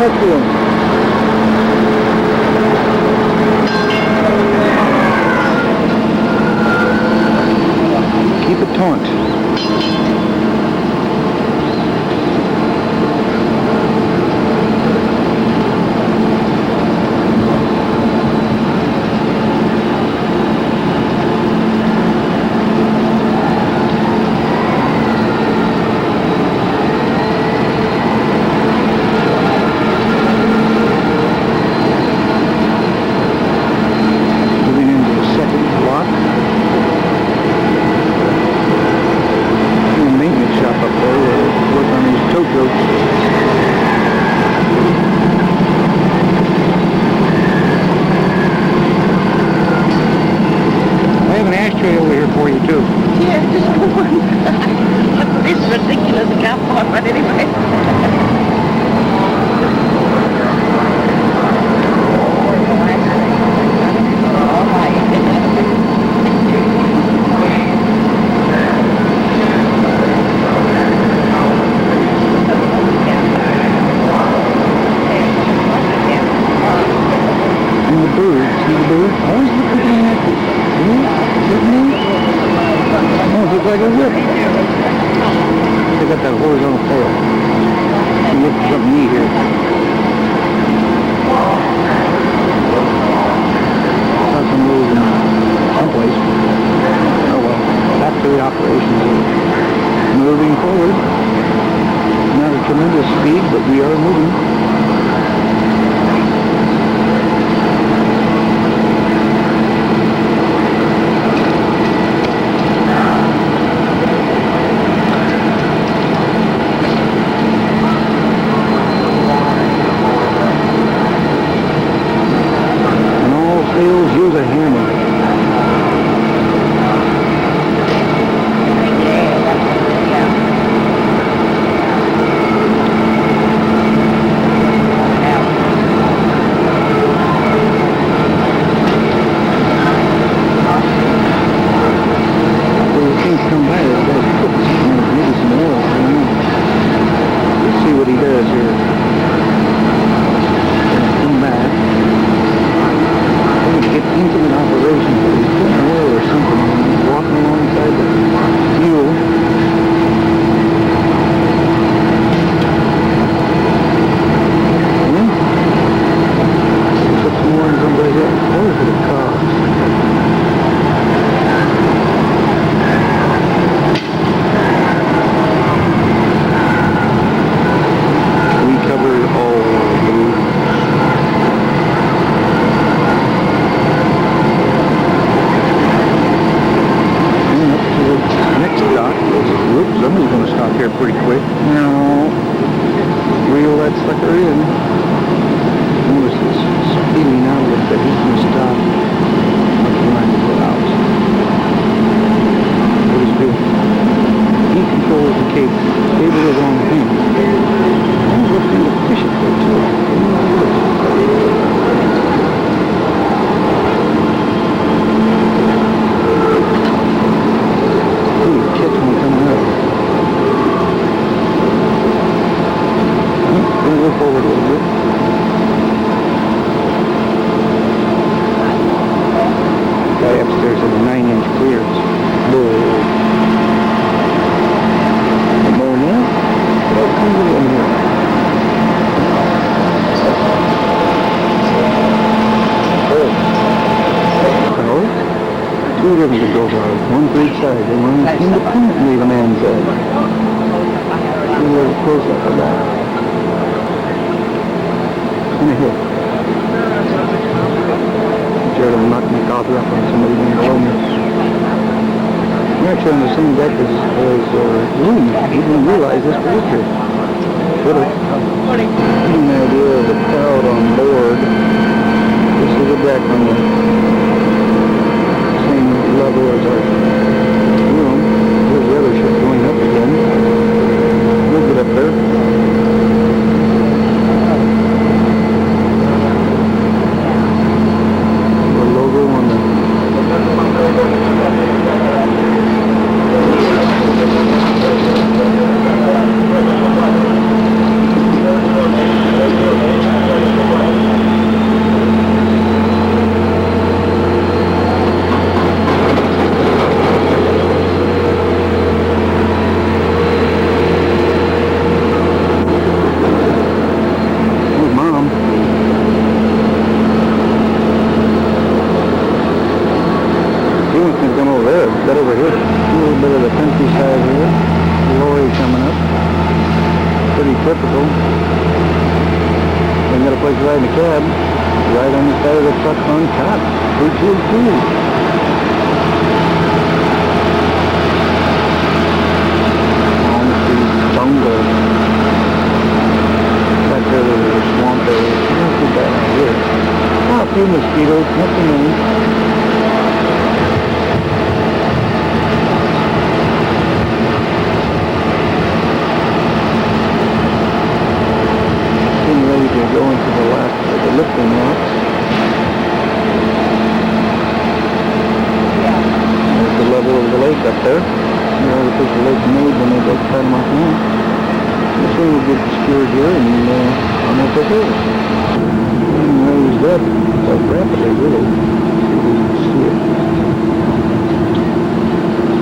Next one. Keep it taut. trade over here for you too. Yeah, just one. This is ridiculous, I can't afford, but anyway. And the bird, see the bird? Always look at that. See? Oh, it looks like a whip. They got that horizontal tail. You look for something neat here. Saw some moves in someplace. Oh well, factory operations are moving forward. Not at tremendous speed, but we are moving. Use a hammer. Well, things come by, there's got to cook maybe some oil. I don't know. Let's see what he does here. Come back. Get intimate operations, but he's putting oil or something on. He's walking alongside the fuel. Put some more in somebody else. What is it a cost? We covered all the roofs. Next stop, whoops, somebody's going to stop here pretty quick. No, reel that sucker in. Notice it's speeding out a little bit. He's going to stop. What's the line to go out? What he's doing? He controls the cable. Cable is on him. He's looking at the fishing for too. Catch one coming up. Gonna go forward a little bit. Guy upstairs has a 9-inch clearance. Whoa. More now? What comes in here? Two rivers that go by, one for each side. They run independently, the man said. See a little close up of that. And a hit. Jared, I'm knocking the coffee up on somebody down below me. We're actually on the same deck as Louis. He didn't realize this was here. Should have. Getting the idea of the crowd on board. This is a deck on the level as our room. There's the other ship going up again. We'll get up there. The logo on the over here. A little bit of the countryside here. Lorry coming up. Pretty typical. They got a place to ride in a cab. Right on the side of the truck on top. Pretty cool. Honestly, bungle. Back there was a swamp area. Not too bad out here. Oh, a few mosquitoes, nothing many. up there. The artificial lake made when they built Panama Canal. This one will get secured here and I'm going to take over. And raised up quite rapidly, really. You can see it.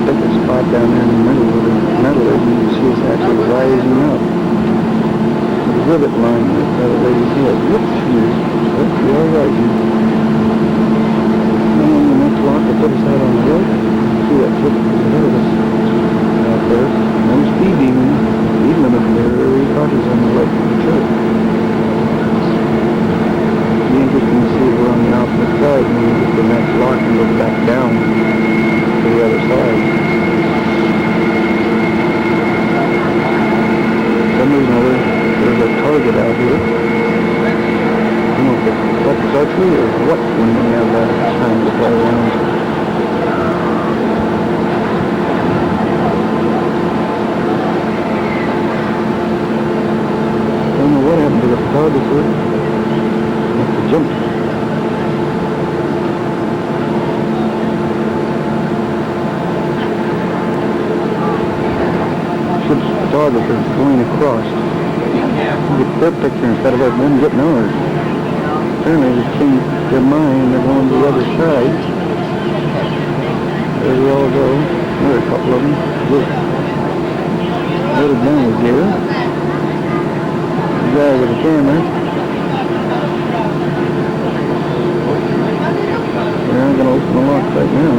Take a spot down there in the middle where the metal is, and you can see it's actually rising up. The rivet line right by the lady's head. Whoops, we are rising. And then the next lock will put us out on the road. See that flip ahead of us out there. No speed limit there. Very cautious on the right from the church. It'll be interesting to see if we're on the opposite side when we get the next lock and look back down to the other side. For some reason or other, there's a target out here. I don't know if it's buttons archery or what when they have time to play around. I don't know what happened to the photographer. Must have jumped. Ship's photographer is going across. Get their picture instead of them getting ours. Apparently they changed their mind, they're going to the other side. There we all go. Another couple of them. Look. Loaded down with gear. The guy with the camera. We're not going to open the lock right now.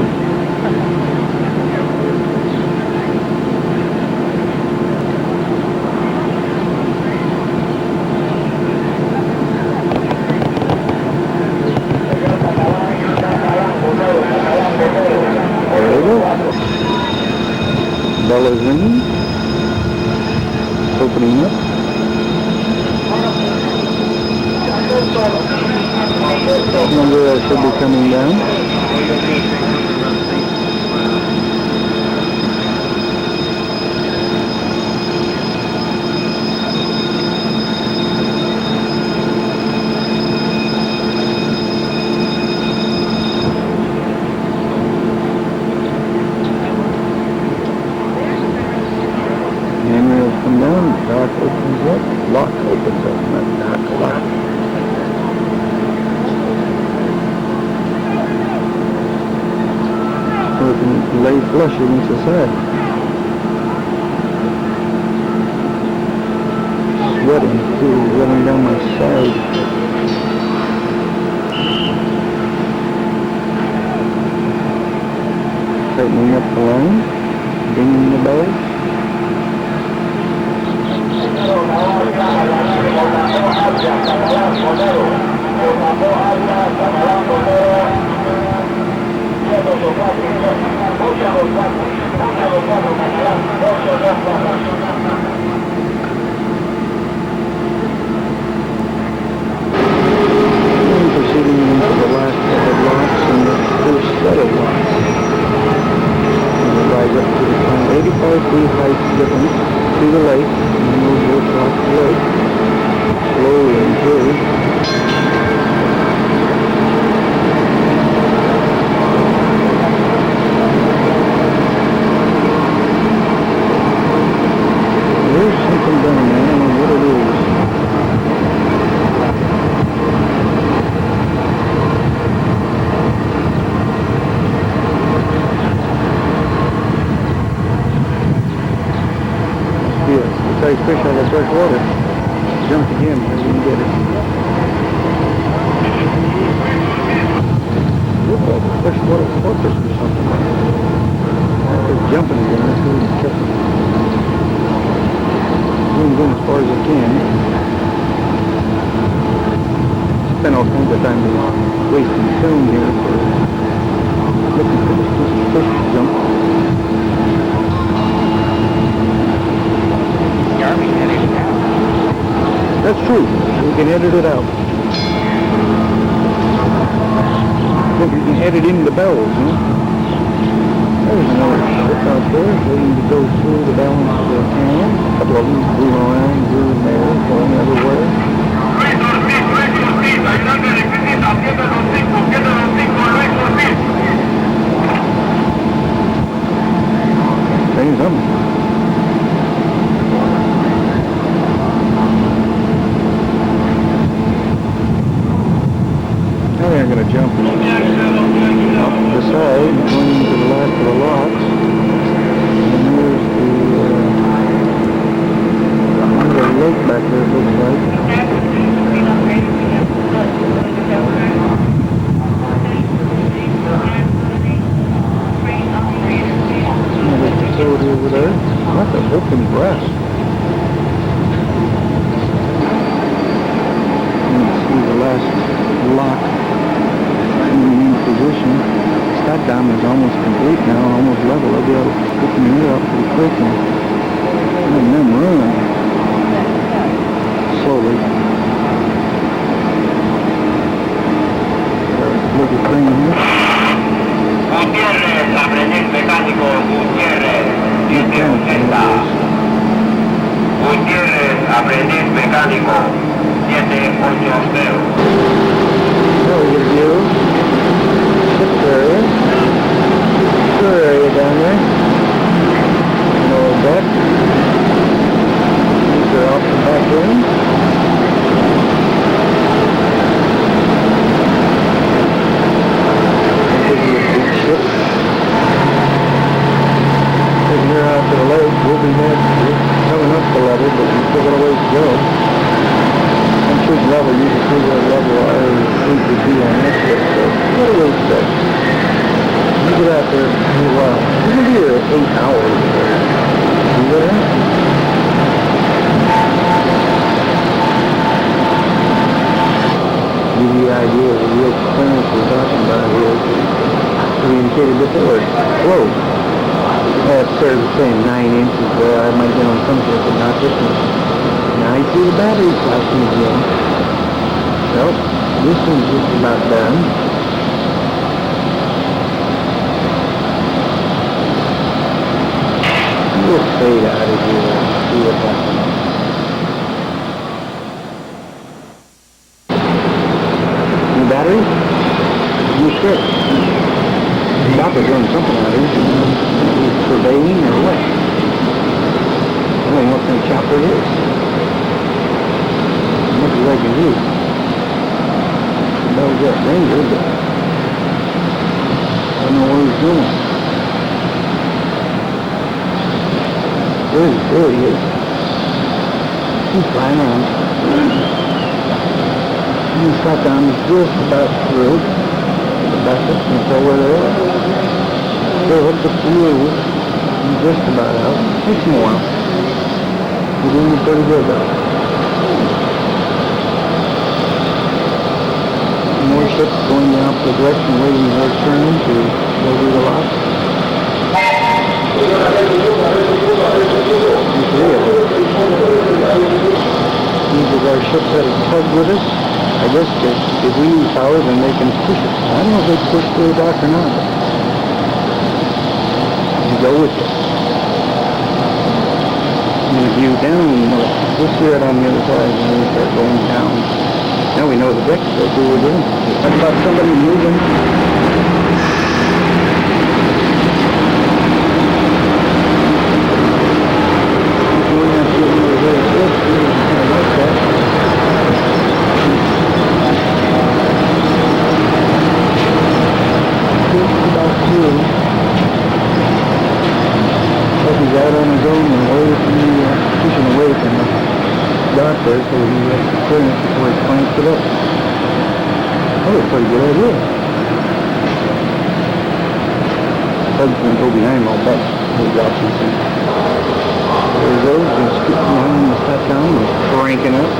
Bell is ringing. It's opening up. Number should be coming down. Dock opens up, lock opens up, not dock, lock. So we can lay flush against the side. Sweating too, running down my side. Tightening up the line, dinging the bells. Proceeding into the last set of locks and the first set of locks. And we'll rise up to the 85 feet height difference to the lake, and then we'll go across the lake, slowly and slowly. There's something down there, I don't know what it is. Size fish out of fresh water. Jumped again, but we didn't get it. Looked like a freshwater porpoise or something. After jumping again, that's where we kept it. Zoomed in as far as I can. Spent all kinds of time wasting film here for looking for this fish to jump. That's true. We can edit it out. I think we can edit in the bells, huh? There's another ship out there waiting to go through the balance of the canal. A couple of them zoom around, zoom there, going everywhere. elevation. That dam is almost complete now, almost level. I'll be able to scoop them here up pretty quick and them run slowly. Little thing here. Gutiérrez, aprendiz mecánico, Gutiérrez, You can 780. Gutiérrez, aprendiz mecánico, 780. There we get a view. Ship area. Tour area down there. Lower deck. These are off the back end. This is a big ship. Taking her out to the lake. We'll be there. We're coming up the level, but we still got a ways to go. I'm sure the level, you can see what level I think would be on this ship, so what a ways to go. You get out there in a while. You're going to be here 8 hours. You get it? Give you the idea of the real clearance we're talking about here. We indicated before, it's close. That's fair to say 9 inches there. I might have been on some ship, but not this one. Now you see the battery flashing again. Well, this one's just about done. We'll fade out of here and see what happens. New battery? New ship. Chopper's doing something out here. He's surveying or what? I don't know what kind of chopper it is. Much as I can do. That was that danger, but I don't know where he's going. There he is. He's flying on. He's got down just about through. Back up and so where they are. They're hooked up to you. Just about out. Takes them a while. You're doing pretty good though. More ships going the opposite direction, waiting for their turn to go do the lock. These are our ships that are plugged with us. I guess if we use power, then they can push it. I don't know if they push through the dock or not. You go with it. And if you down, we'll see it on the other side when we start going down. Now we know the deck is what we're doing. Talk about somebody moving. He's out on his own and away from the, pushing away from the dock there, so he has the clearance before he clamps it up. That was a pretty good idea. Bugs going to go behind him, I'll bet. He'll watch this thing. There he goes, he's scooping behind the flat down and cranking up.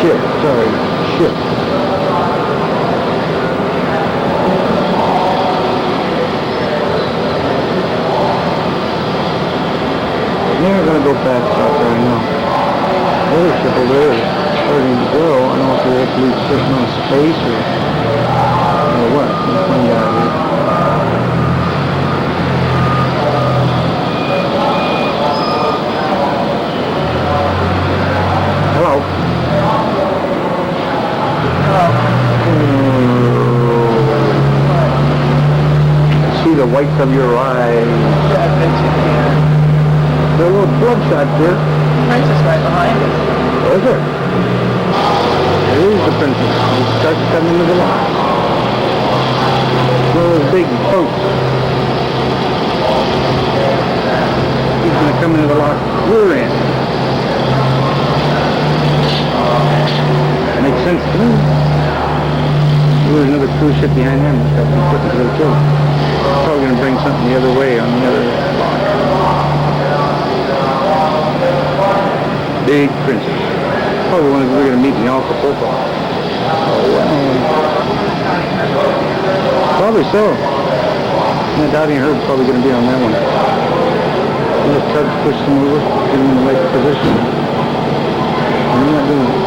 Ship. They're going to go fast out there, I know. The other ship over there is starting to go. I don't know if they have to leave a certain amount of space or what. Let's find out here. Hello. See the whites of your eyes. Yeah, I bet you can. There are little bloodshot there. Princess right behind us. Oh, is there? There is the princess. He starts coming into the lock. One of those big boats. He's going to come into the lock. We're in. Makes sense to me. There's another cruise ship behind him. It's got to be put together too. Probably going to bring something the other way on the other lot. Big princess. Probably the ones we're going to meet in the Acapulco. Oh, wow. Probably so. I doubt her's probably going to be on that one. Let's try to push them over, get them in the right position. I'm not doing it.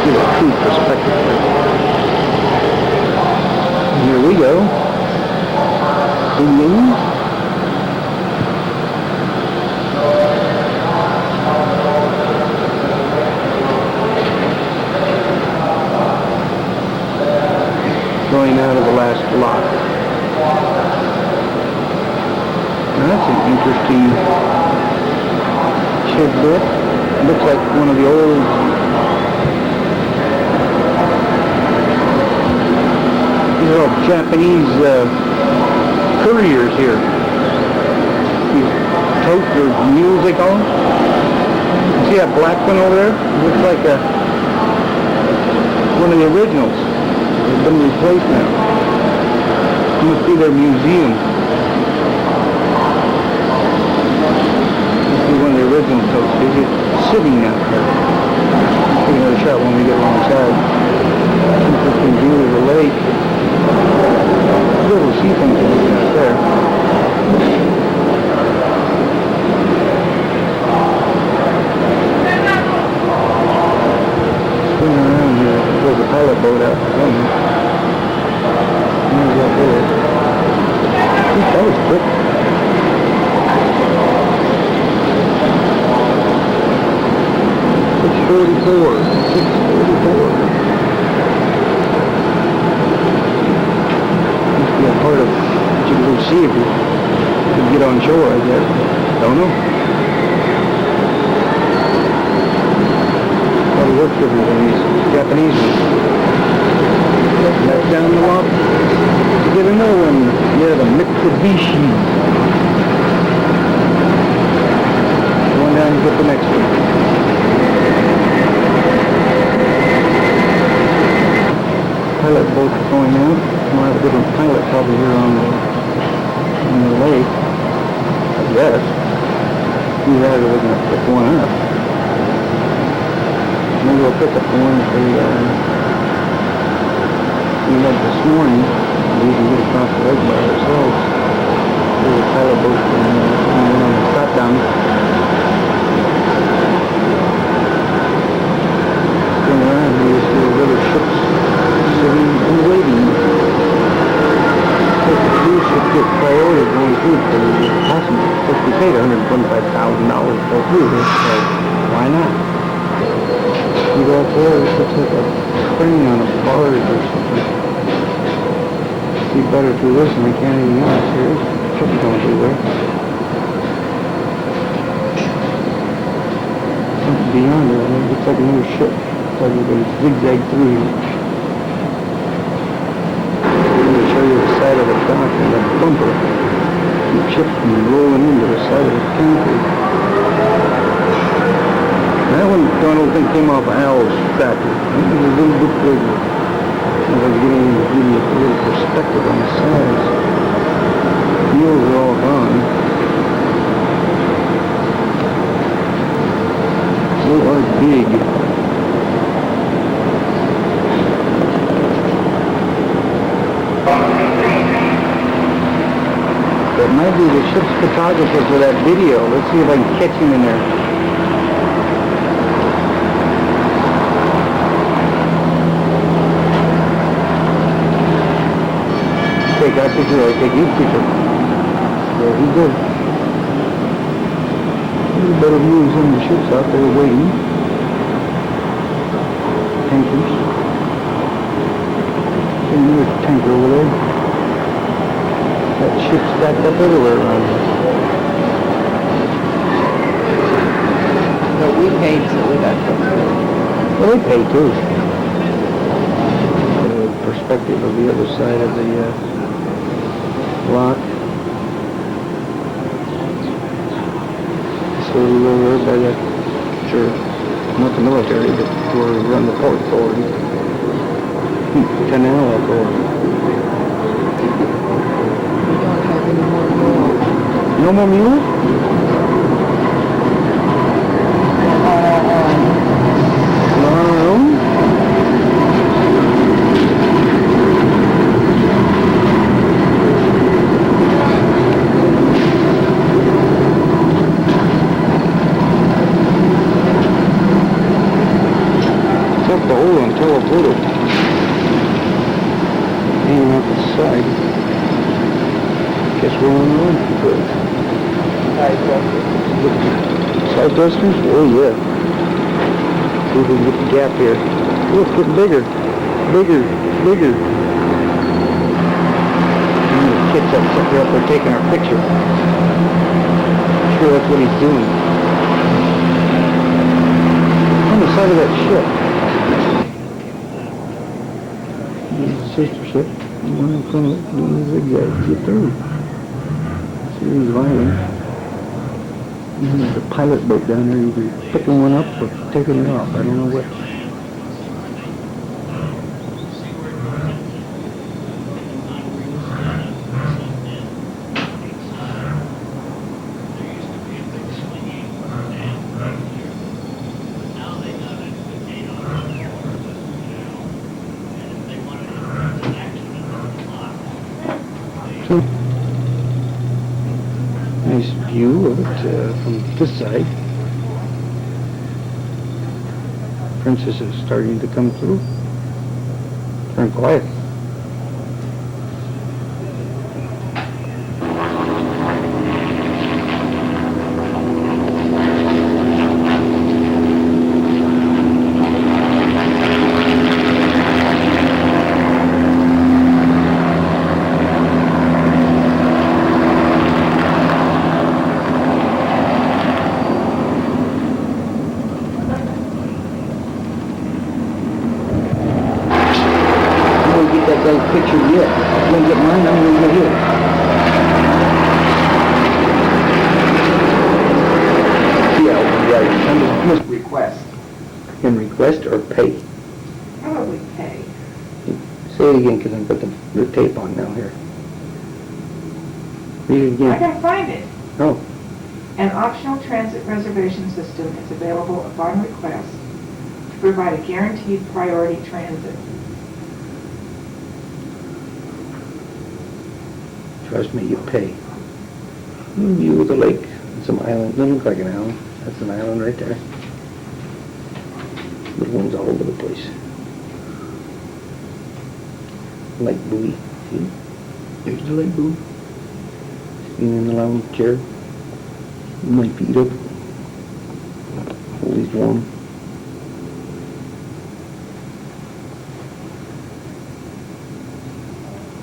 Give a true perspective there. Here we go. Indian. Going out of the last block. Now that's an interesting tidbit. Looks like one of the old these are all Japanese couriers here. These totes or mules they call them. See that black one over there? Looks like one of the originals. They've been replaced now. It must be their museum. This is one of the original totes. They're just sitting out there. Take another shot when we get alongside. Interesting view of the lake. Little sea things are looking out there. Spinning around here. There's a pilot boat out somewhere. There's that there. I think that was quick. 6:44. 6:44. Must be a part of what you can go see if you can get on shore, I guess. Don't know. Probably works with these Japanese ones. That's down the lot. You get another one. Yeah, the Mitsubishi. Going down and get the next one. Pilot boat going out. We'll have a different pilot probably here on the lake. I guess. Either that or we're going to pick one up. Maybe we'll pick up the one that we had this morning. We can get across the lake by ourselves. There's a pilot boat coming on the stop down. Going around here, you see the little ships sitting and waiting. The cruise ship gets priority going through for the passengers. Of course, we paid $125,000 to go through this, so why not? You go up there, it looks like a crane on a barge or something. See better through this than I can anything else here. Ships going everywhere. Something beyond it, it looks like another ship. It's like they zigzag through here. I'm going to show you the side of the dock and the bumper. The ships rolling into the side of the tanker. That one, I don't think came off Al's factory. It was a little bit bigger. I was getting a little perspective on the size. The wheels are all gone. They are big. That might be the ship's photographer for that video. Let's see if I can catch him in there. Take that picture, I'll take his picture. There he goes. There's a better view of some of the ships out there waiting. Tankers. See another tanker over there. That ship stacked up everywhere around here. But we paid, so we got to. Well, they pay too. The perspective of the other side of the lock. So we were over by that Sure. Not the military, but we run the port authority. Canal authority. We don't have any more mules. No more mules? No. Except the hole on Teleporto. Hanging off the side. Guess we're on the run. Southwesters? Oh yeah. See if we can get the gap here. Oh, it's getting bigger. Bigger. Bigger. And the kid's up there taking our picture. I'm sure that's what he's doing. On the side of that ship. There's a sister ship. One in front of it doing the zigzags to get through. Series of islands. And then there's a pilot boat down there. You'll be picking one up or taking it off. I don't know which. So, nice view of it from this side. Princess is starting to come through. Turn quiet. That guy's picture yet. I'm gonna get mine, I'm gonna get his. Yeah, right. Must request. Can request or pay? Probably pay. Say it again, because I'm putting the tape on now here. Read it I again. can find it. Oh, An optional transit reservation system is available upon request to provide a guaranteed priority transit. trust me, you pay. View of the lake, and some island, doesn't look like an island. That's an island right there. Little ones all over the place. Lake buoy, see? There's the lake buoy. Sitting in the lounge chair. My feet up. Always warm.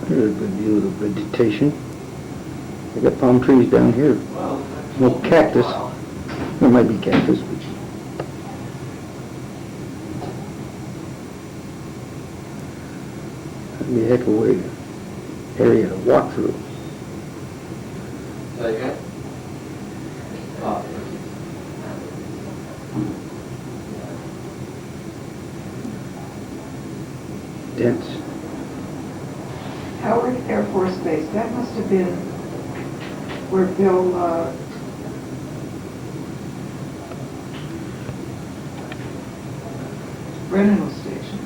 There's a good view of the vegetation. I got palm trees down here. No cactus. There might be cactus. That'd be a heck of a way, area to walk through. Dense. Howard Air Force Base, that must have been where Bill, Brennan was stationed.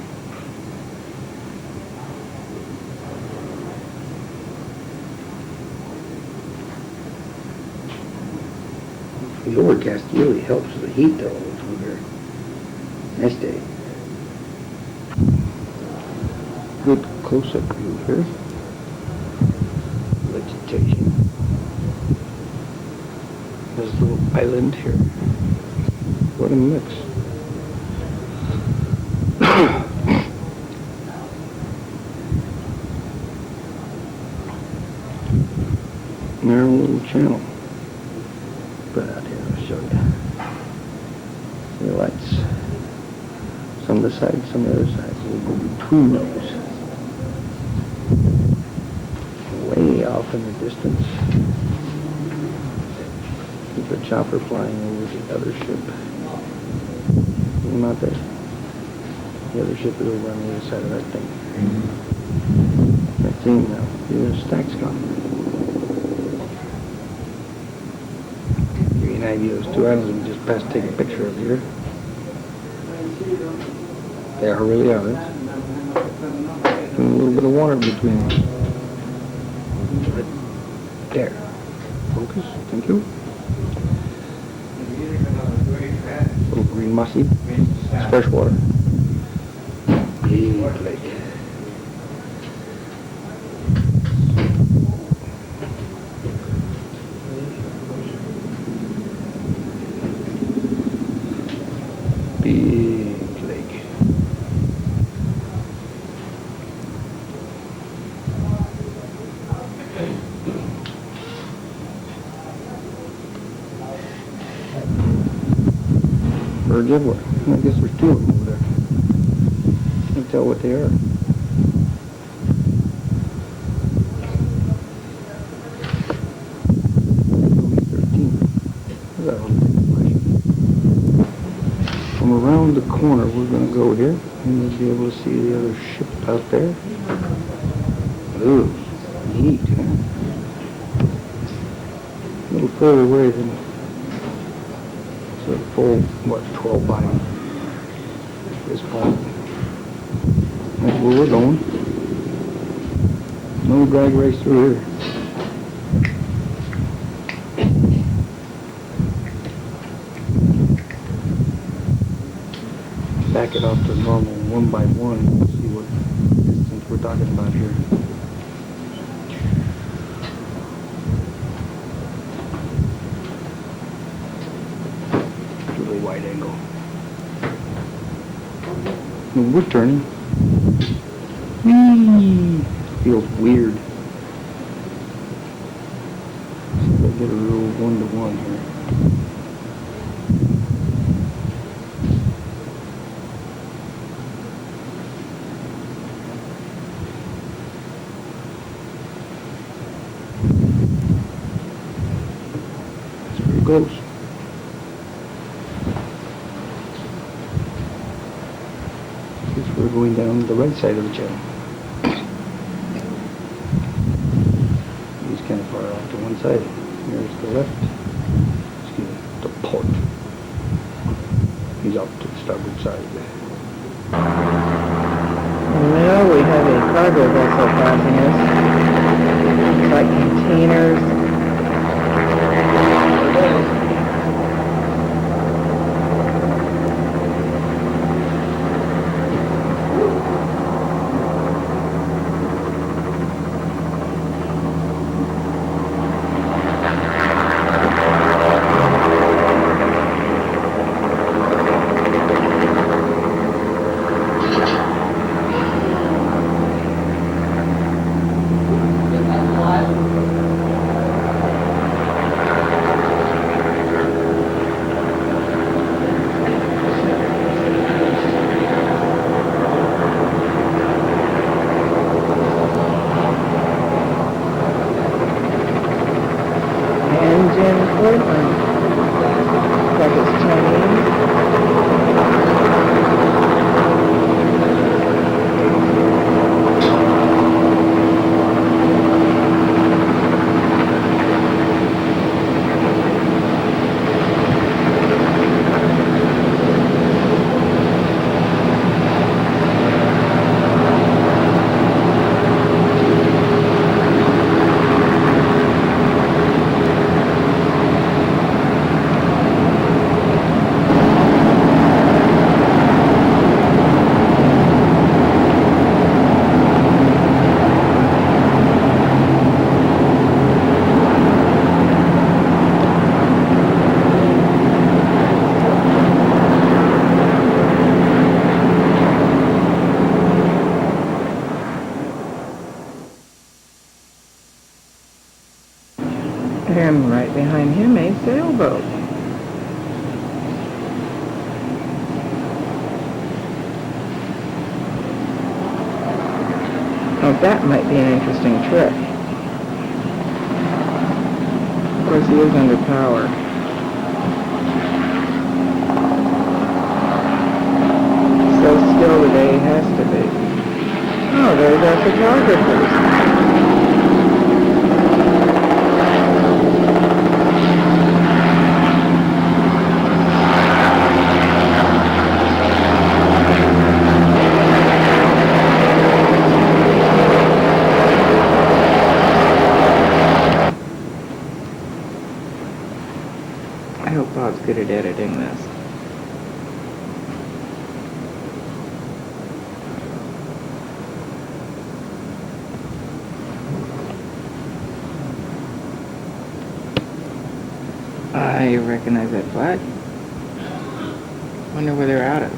The overcast really helps with the heat though from here. Nice day. Good close-up view here. Vegetation. There's a little island here. What a mix. Narrow little channel. Put out here, I'll show you. The lights. Some of the sides, some of the other sides. We'll go between those. Way off in the distance. Keep a chopper flying over the other ship. him out there. The other ship is over on the other side of that thing. That's him now. Here's Stacks gone. Give you an idea of those two islands we just passed to take a picture of here. They are really islands. And a little bit of water between them. Right there. Focus, thank you. Little green mossy. It's fresh water. Big lake. Big lake. Birds everywhere. I guess there's two of them over there. Can't tell what they are. From around the corner, we're going to go here, and we'll be able to see the other ship out there. Ooh, neat, huh? A little further away than the full, 12 body. This point. That's where we're going. No drag race through here. Back it up to normal 1 by 1 and see what distance we're talking about here. It's a really wide angle. And we're turning. Whee! Feels weird. See if I get a real 1-to-1 here. Goes. Guess we're going down the right side of the channel. He's kind of far off to one side. Here's the left. Excuse me, the port. He's off to the starboard side. And now we have a cargo vessel passing us. It's like containers. And right behind him, a sailboat. Oh, that might be an interesting trip. Of course, he is under power. there's our photographers. I hope Bob's good at editing this. I recognize that flag. Wonder where they're out of.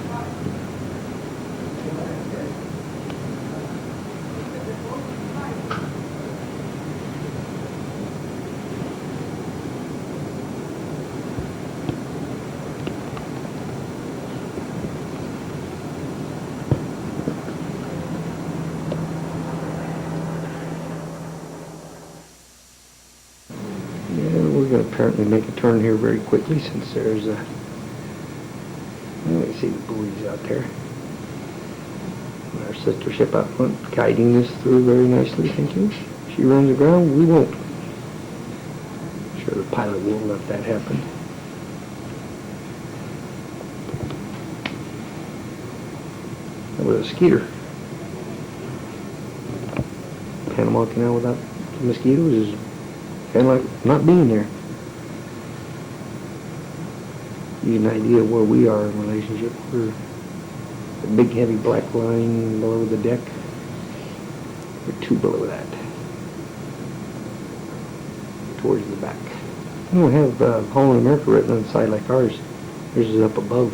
We're going to apparently make a turn here very quickly since there's a... Well, you see the buoys out there. And our sister ship out front guiding us through very nicely, thank you. She runs aground, we won't. I'm sure the pilot won't let that happen. That was a skeeter. Panama Canal without the mosquitoes is kind of like not being there. Give you an idea of where we are in relationship. We're a big heavy black line below the deck. We're 2 below that. Towards the back. We don't have Holland America written on the side like ours. Ours is up above.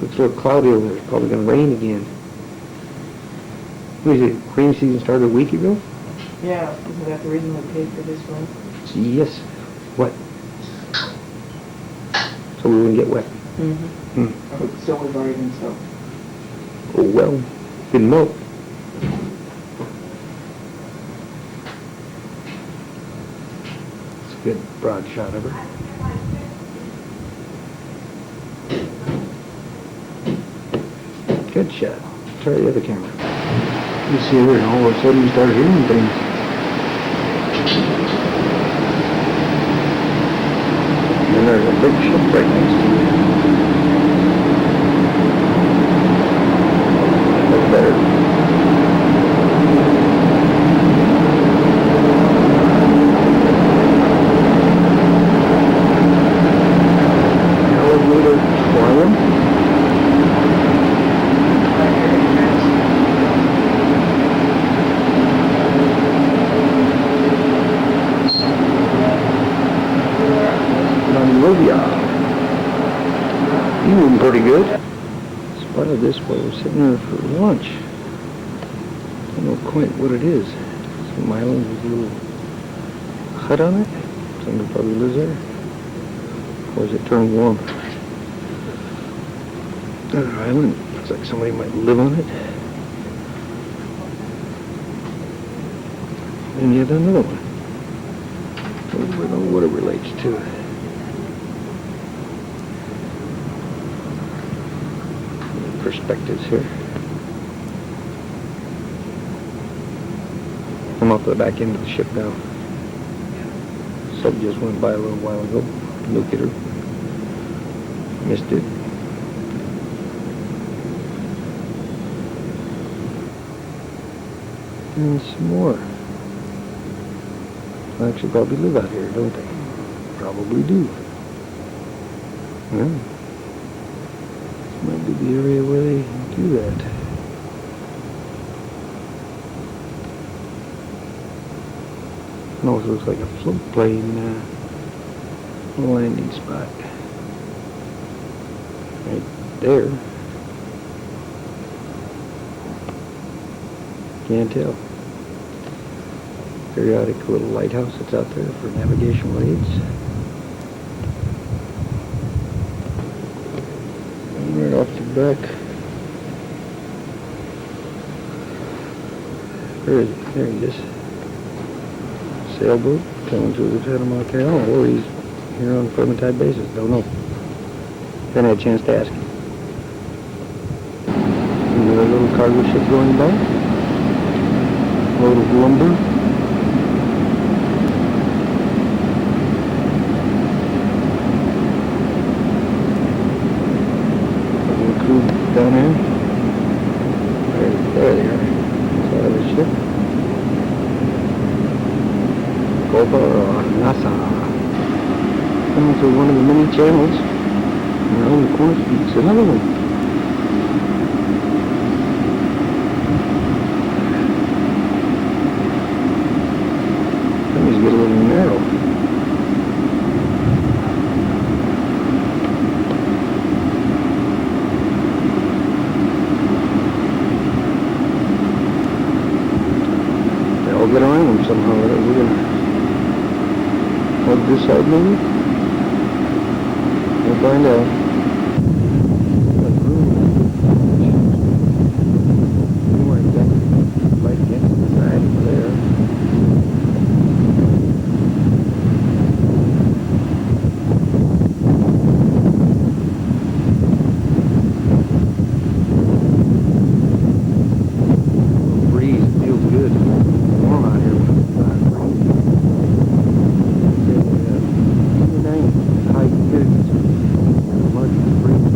Looks a little cloudy over there. It's probably going to rain again. What is it? Rain season started a week ago? Yeah, isn't that the reason we paid for this one? Yes. What? So we wouldn't get wet. Mm-hmm. But still, we've already been soaked. Oh well, didn't melt. It's a good broad shot of her. Good shot. Try the other camera. You see her, and all of a sudden you start hearing things. And there's a big ship right next to you. Look better. Alligator Triumph. You doing pretty good. Spotted this while we're sitting there for lunch. I don't know quite what it is. Some island with a little hut on it. Somebody probably lives there. Or is it turned warm? Another island. Looks like somebody might live on it. And yet another one. I don't know what it relates to. Perspectives here. I'm off the back end of the ship now. Sub just went by a little while ago. Look at her. Missed it. And some more. They actually probably live out here, don't they? Probably do. Yeah. Might be the area where they do that. No, it looks like a floatplane landing spot. Right there. Can't tell. Periodic little lighthouse that's out there for navigational aids. Right off the back. Where is it? There he is. Sailboat coming through the Panama Canal, or he's here on a permanent basis. Don't know. Haven't had a chance to ask him. cargo ship going by. Load of lumber. Little crew down there. There they are. Side of the ship. Goba Nasa. Coming through one of the many channels. And around the corner speaks another one. Things get a little narrow. They all get around them somehow. We're gonna hold this side maybe? We'll find out. More exactly right against the side over there. Little breeze, feels good. Warm out here. High humidity. Much breeze.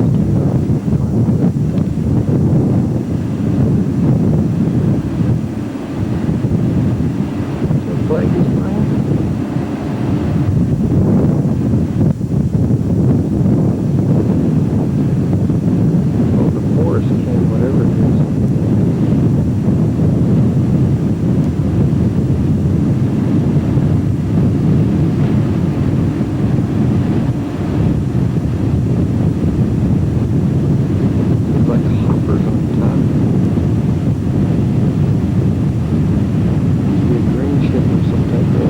Flag is flying. Oh, the forest came, whatever it is. It's like hoppers on top. Be a green ship of some type of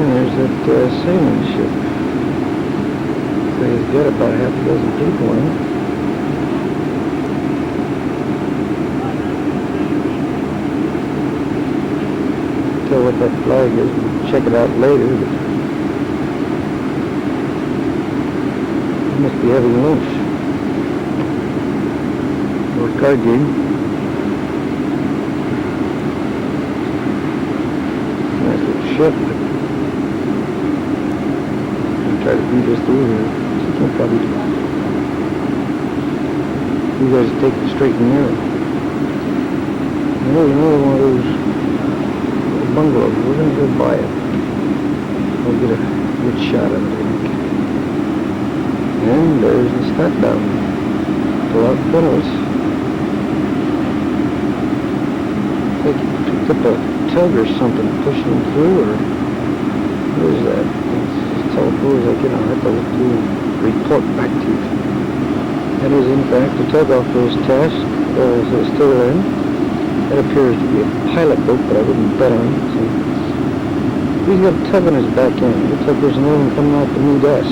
there's that sailing ship. So he's got about half a dozen people on it. Tell what that flag is. We'll check it out later. But must be having lunch. Or a card game. Nice little ship. I'll try to beat us through here. She can't probably do it. You guys take it straight and narrow. There's another one of those little bungalows. We're going to go buy it. We'll get a good shot of it, I think. And there's the stunt down. Go out in front of us. I think he picked up a tug or something pushing through, or what is that? It's all cool as I can. I'll have to look through and report back to you. That is in fact the tug off those tasks is still in. That appears to be a pilot boat, but I wouldn't bet on it. So he's got a tug on his back end. Looks like there's another one coming out to meet us.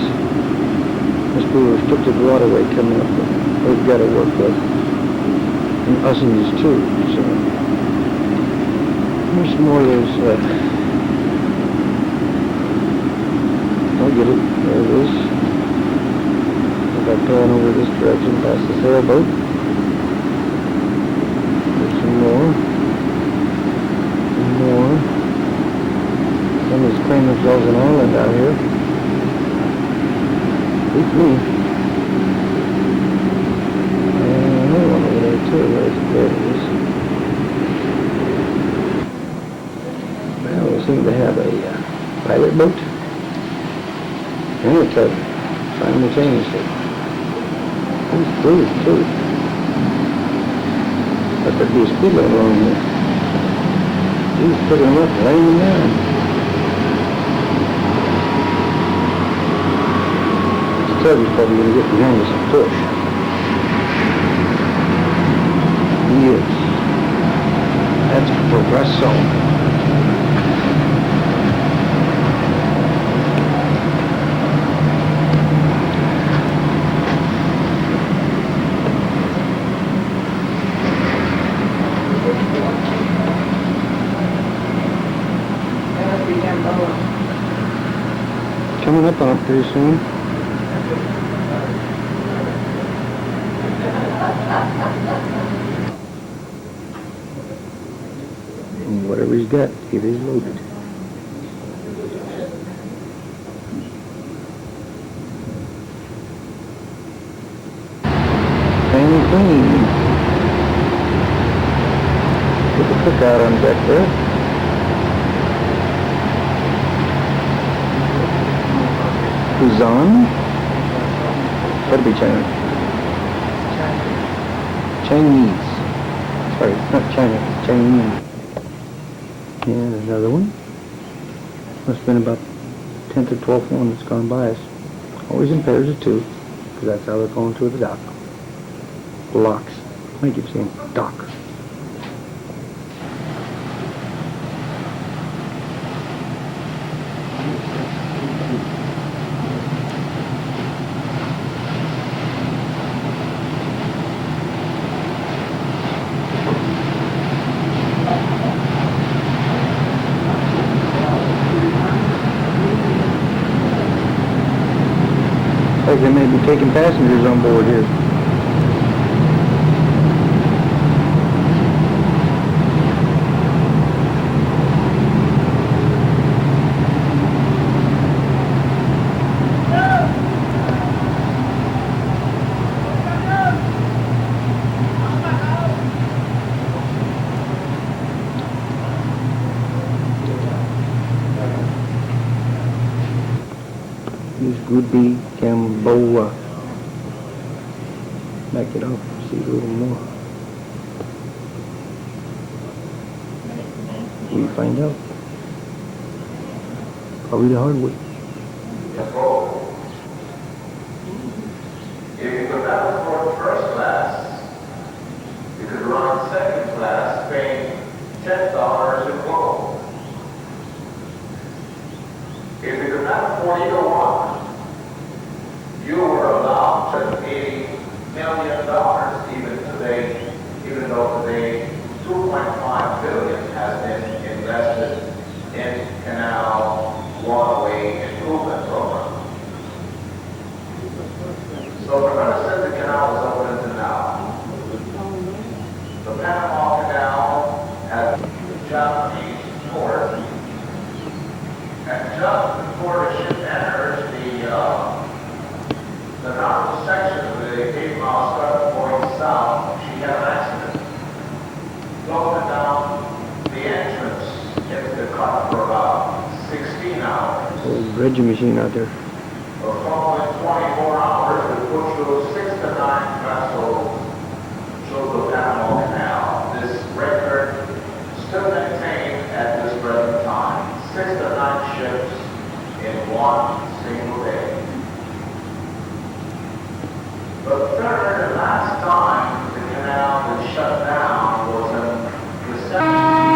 Must be a restricted waterway coming up that we've got to work with. And us and these too. So here's some more of those. I'll get it. There it is. If I pan over this direction past the sailboat. There's some more. Some more. Somebody's claiming themselves an island out here. Beats me. And another one over there too. There it is. Well, we seem to have a pilot boat and a tug simultaneously. These three too. But there'd be a speed limit along here. He's picking them up and laying them down. This tug is probably going to get behind us and push. He is. That's Progresso. coming up on it pretty soon. And whatever he's got, it is loaded. And clean. With the cookout on deck there. Luzon? Gotta be China. Chinese. Sorry, it's not China, it's Chinese. And another one. Must have been about 10th or 12th one that's gone by us. Always in pairs of two, because that's how they're going to the dock. Locks. I keep saying dock. Like they may be taking passengers on board here. This would be Gamboa. Back it up, see a little more. We find out. Probably the hard way. If you could not afford first class, you could run second class paying $10 in gold. If you could not afford either one, you were allowed to pay $1 million even though today $2.5 billion has been invested in Canal waterway improvement program. So remember, since the canal was open until now, the Panama Canal has a Japanese port, and just before the ship enters the north section of the 8-mile strip going south, she had an accident. Going down the entrance into the cut for about 16 hours. Old dredging machine out there. The following 24 hours, we put through 6 to 9 vessels through the Panama Canal. This record still maintained at this present time. 6 to 9 ships in one single day. The third and last time the canal was shut down was in December.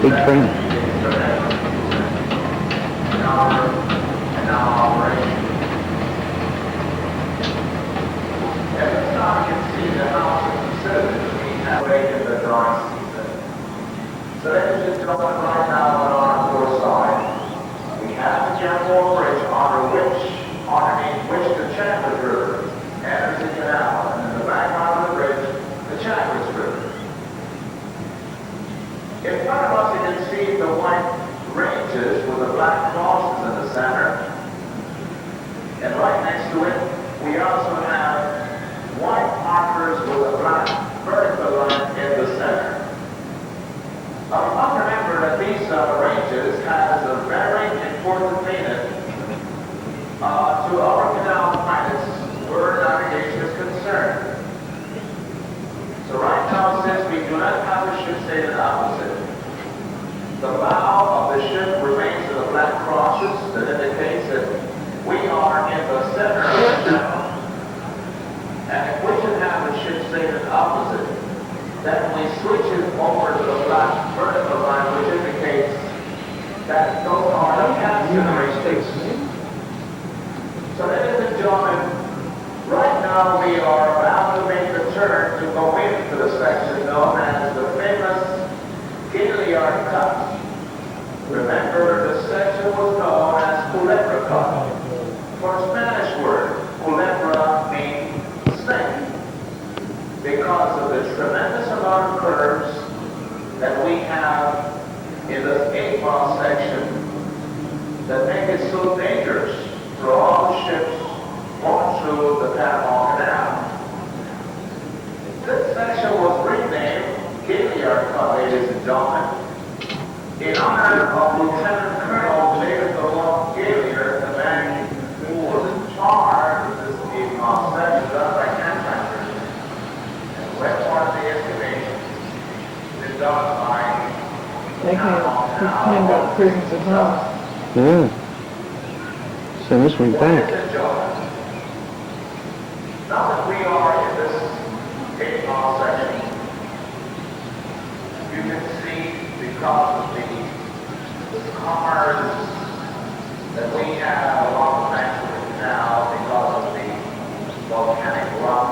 Big train. So let me just go right now on our fourth side. We have the Canal Bridge underneath which the Chambliss River enters the canal, and in the background of the bridge, the Chambliss River. In front of us you can see the white ranges with the black crosses in the center. And right next to it, we also have white markers with a black vertical line in the center. Now, remember that these do not have the ship stated opposite. The bow of the ship remains in the black crosses that indicates that we are in the center of the channel. And if we should have the ship stated opposite, then we switch it over to the black vertical line, which indicates that those are the catenary stations. So ladies and gentlemen, right now we are about to make the turn to go into the section known as the famous Gilliard Cut. Remember, the section was known as Culebra Cut. For a Spanish word, culebra means snake, because of the tremendous amount of curves that we have in this 8-mile section that make it so dangerous for all the ships going through the Panama Canal. This section was renamed Gilliard Cut, ladies and gentlemen, in honor of Lieutenant Colonel David Gilliard, the man who was in charge of this 8-mile section done by contractors. And when part of the excavation is done by They cleaned up prisons as well. Yeah. Send this one back. Now that we are in this 8-mile section, you can see because of the cars that we have along the banks of the canal because of the volcanic rock.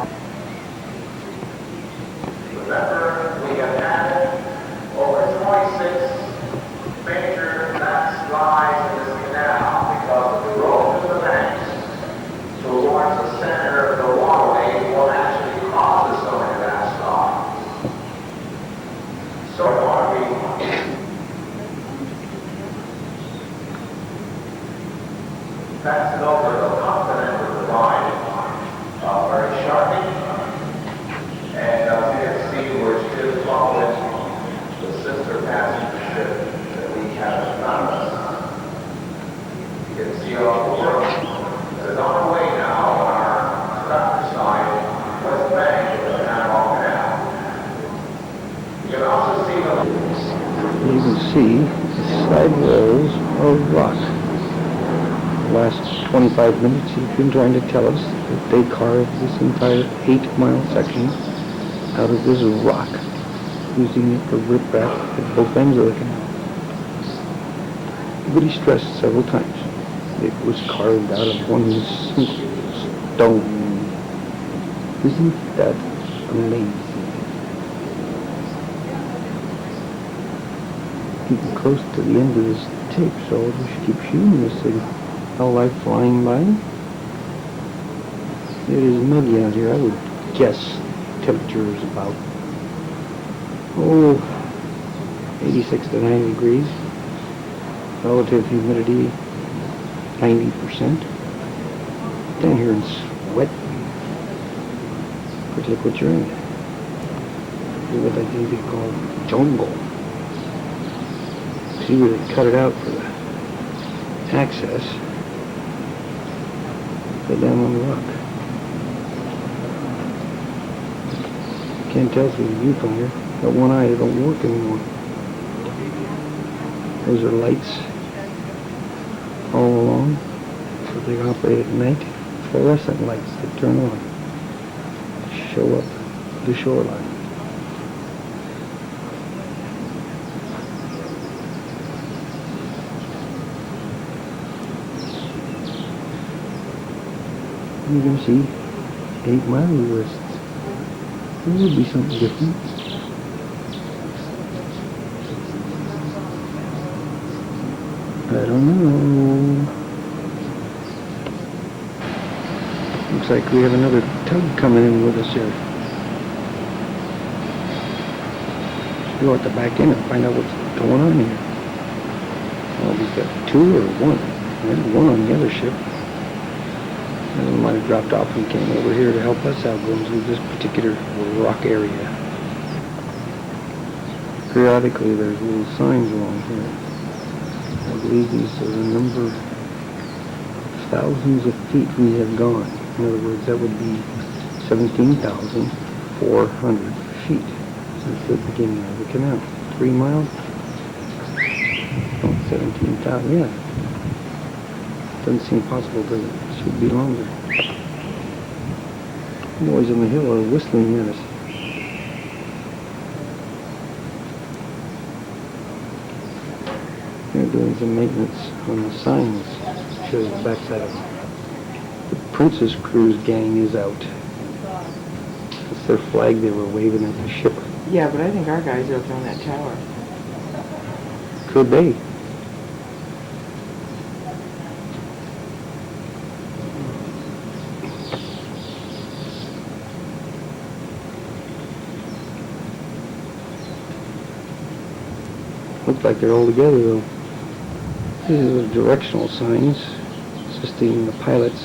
Remember, we have added over 26 major landslides in this canal because of the erosion of the banks towards the center of the waterway will actually cause the sodium landslide. So I want to be pass it over the continental divide, very sharply, and you can see where she is following the sister passenger ship that we have in front of us. You can see all the world. It's on the way now on our starboard side, west bank of the Canal Canal. You can also see You can see the side walls of rock. The last 25 minutes he's been trying to tell us that they carved this entire 8-mile section out of this rock, using it for riprap at both ends of the canal. But he stressed several times it was carved out of one single stone. Isn't that amazing? Getting close to the end of this tape, so I'll just keep shooting this thing. All life flying by. It is muggy out here. I would guess temperature is about 86 to 90 degrees. Relative humidity 90%. Down here in sweat. But look what you're in. Look what I think they call jungle. See where they cut it out for the access. Put down on the rock. Can't tell through the viewfinder. Got one eye that don't work anymore. Those are lights all along. So they operate at night. Fluorescent lights that turn on. Show up the shoreline. You can see 8-mile lists. There would be something different. I don't know. Looks like we have another tug coming in with us here. Let's go at the back end and find out what's going on here. Well, we've got 2 or 1. There's 1 on the other ship. And we might have dropped off and came over here to help us out going through this particular rock area. Periodically there's little signs along here. I believe these are the number of thousands of feet we have gone. In other words, that would be 17,400 feet. since the beginning of the canal. 3 miles? Oh, 17,000, yeah. Doesn't seem possible, does it? It should be longer. The boys on the hill are whistling at us. They're doing some maintenance on the signs. Shows the backside of them. The Princess Cruise gang is out. That's their flag they were waving at the ship. Yeah, but I think our guys are up on that tower. Could be. Looks like they're all together though. These are the directional signs assisting the pilots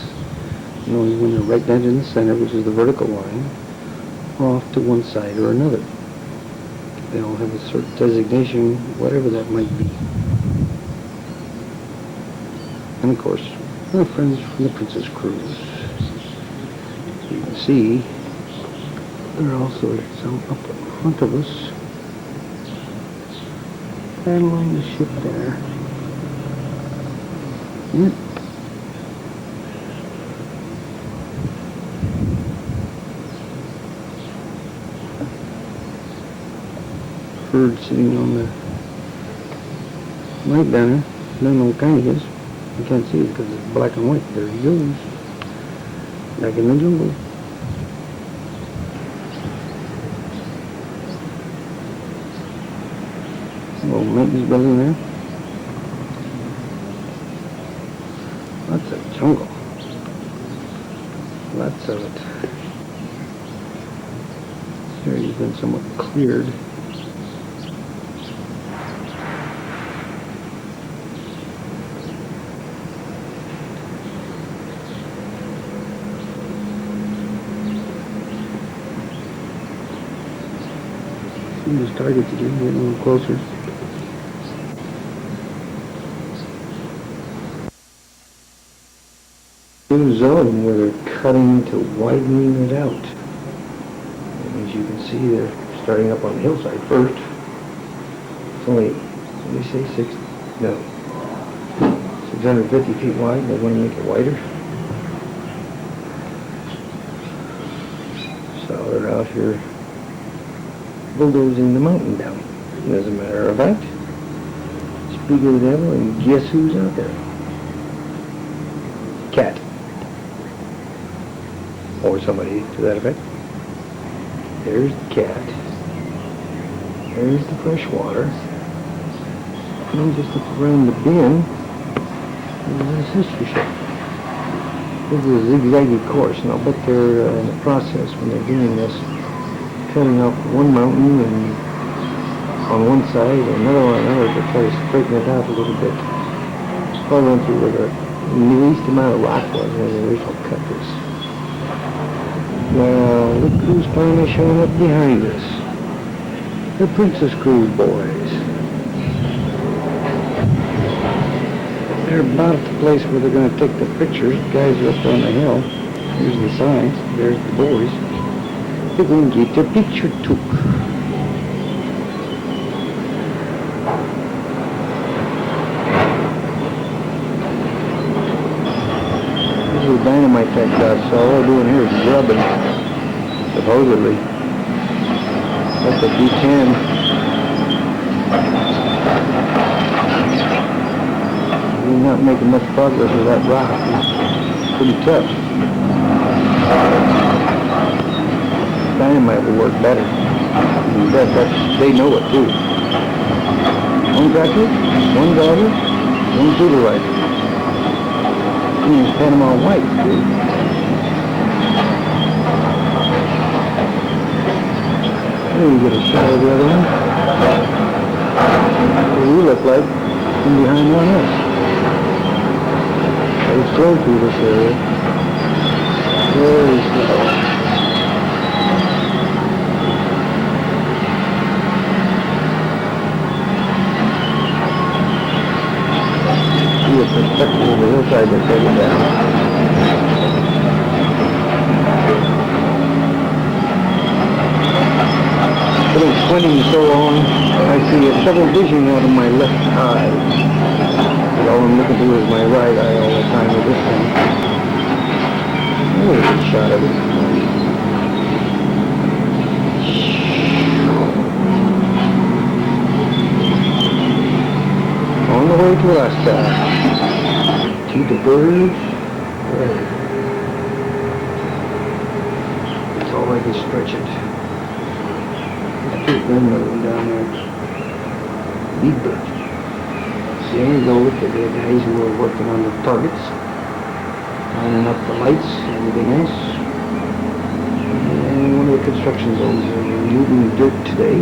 knowing when they're right down in the center, which is the vertical line, or off to one side or another. They all have a certain designation, whatever that might be. And of course, our friends from the Princess Cruise. You can see they're also some up in front of us. Paddling the ship there. Yep. Bird sitting on the light banner. I don't know what kind he is. I can't see it because it's black and white. There he goes. Back in the jungle. Little maintenance building there. Lots of jungle. Lots of it. This area's been somewhat cleared. See those targets again, getting a little closer. New zone where they're cutting to widening it out. And as you can see, they're starting up on the hillside first. It's only, what do they say, 650 feet wide. They want to make it wider. So they're out here bulldozing the mountain down. And as a matter of fact, speak of the devil, and guess who's out there? Cat. Or somebody to that effect. There's the cat. There's the fresh water. And then just look around the bend. There's a sister ship. This is a zigzaggy course, and I'll bet they're in the process when they're doing this, cutting off one mountain and on one side and another on another to try to straighten it out a little bit. Probably went through where the least amount of rock was when they originally cut this. Now, look who's finally showing up behind us. The Princess Cruise boys. They're about at the place where they're going to take the pictures. The guys are up on the hill. Here's the signs. There's the boys. They're going to get their picture took. This is a dynamite type stuff, so all they're doing here is grubbing, supposedly. That's a D10. We're not making much progress with that rock. It's pretty tough. Dynamite will work better. In fact, they know it too. One tractor, one driver, one supervisor. It's Panama white, too. There you get a shot of the other one. What do we look like from behind one else? Very slow through this area. Very slow. See a perspective of the hillside that's headed down. I've been squinting so long, I see a double vision out of my left eye. But all I'm looking through is my right eye all the time with this thing. There's a shot of it. On the way to Alaska. To the birds. That's all I can stretch it. There's another one down there. Big bird. See, there we go with the guys who are working on the targets. Lining up the lights and everything else. And one of the construction zones are moving dirt today.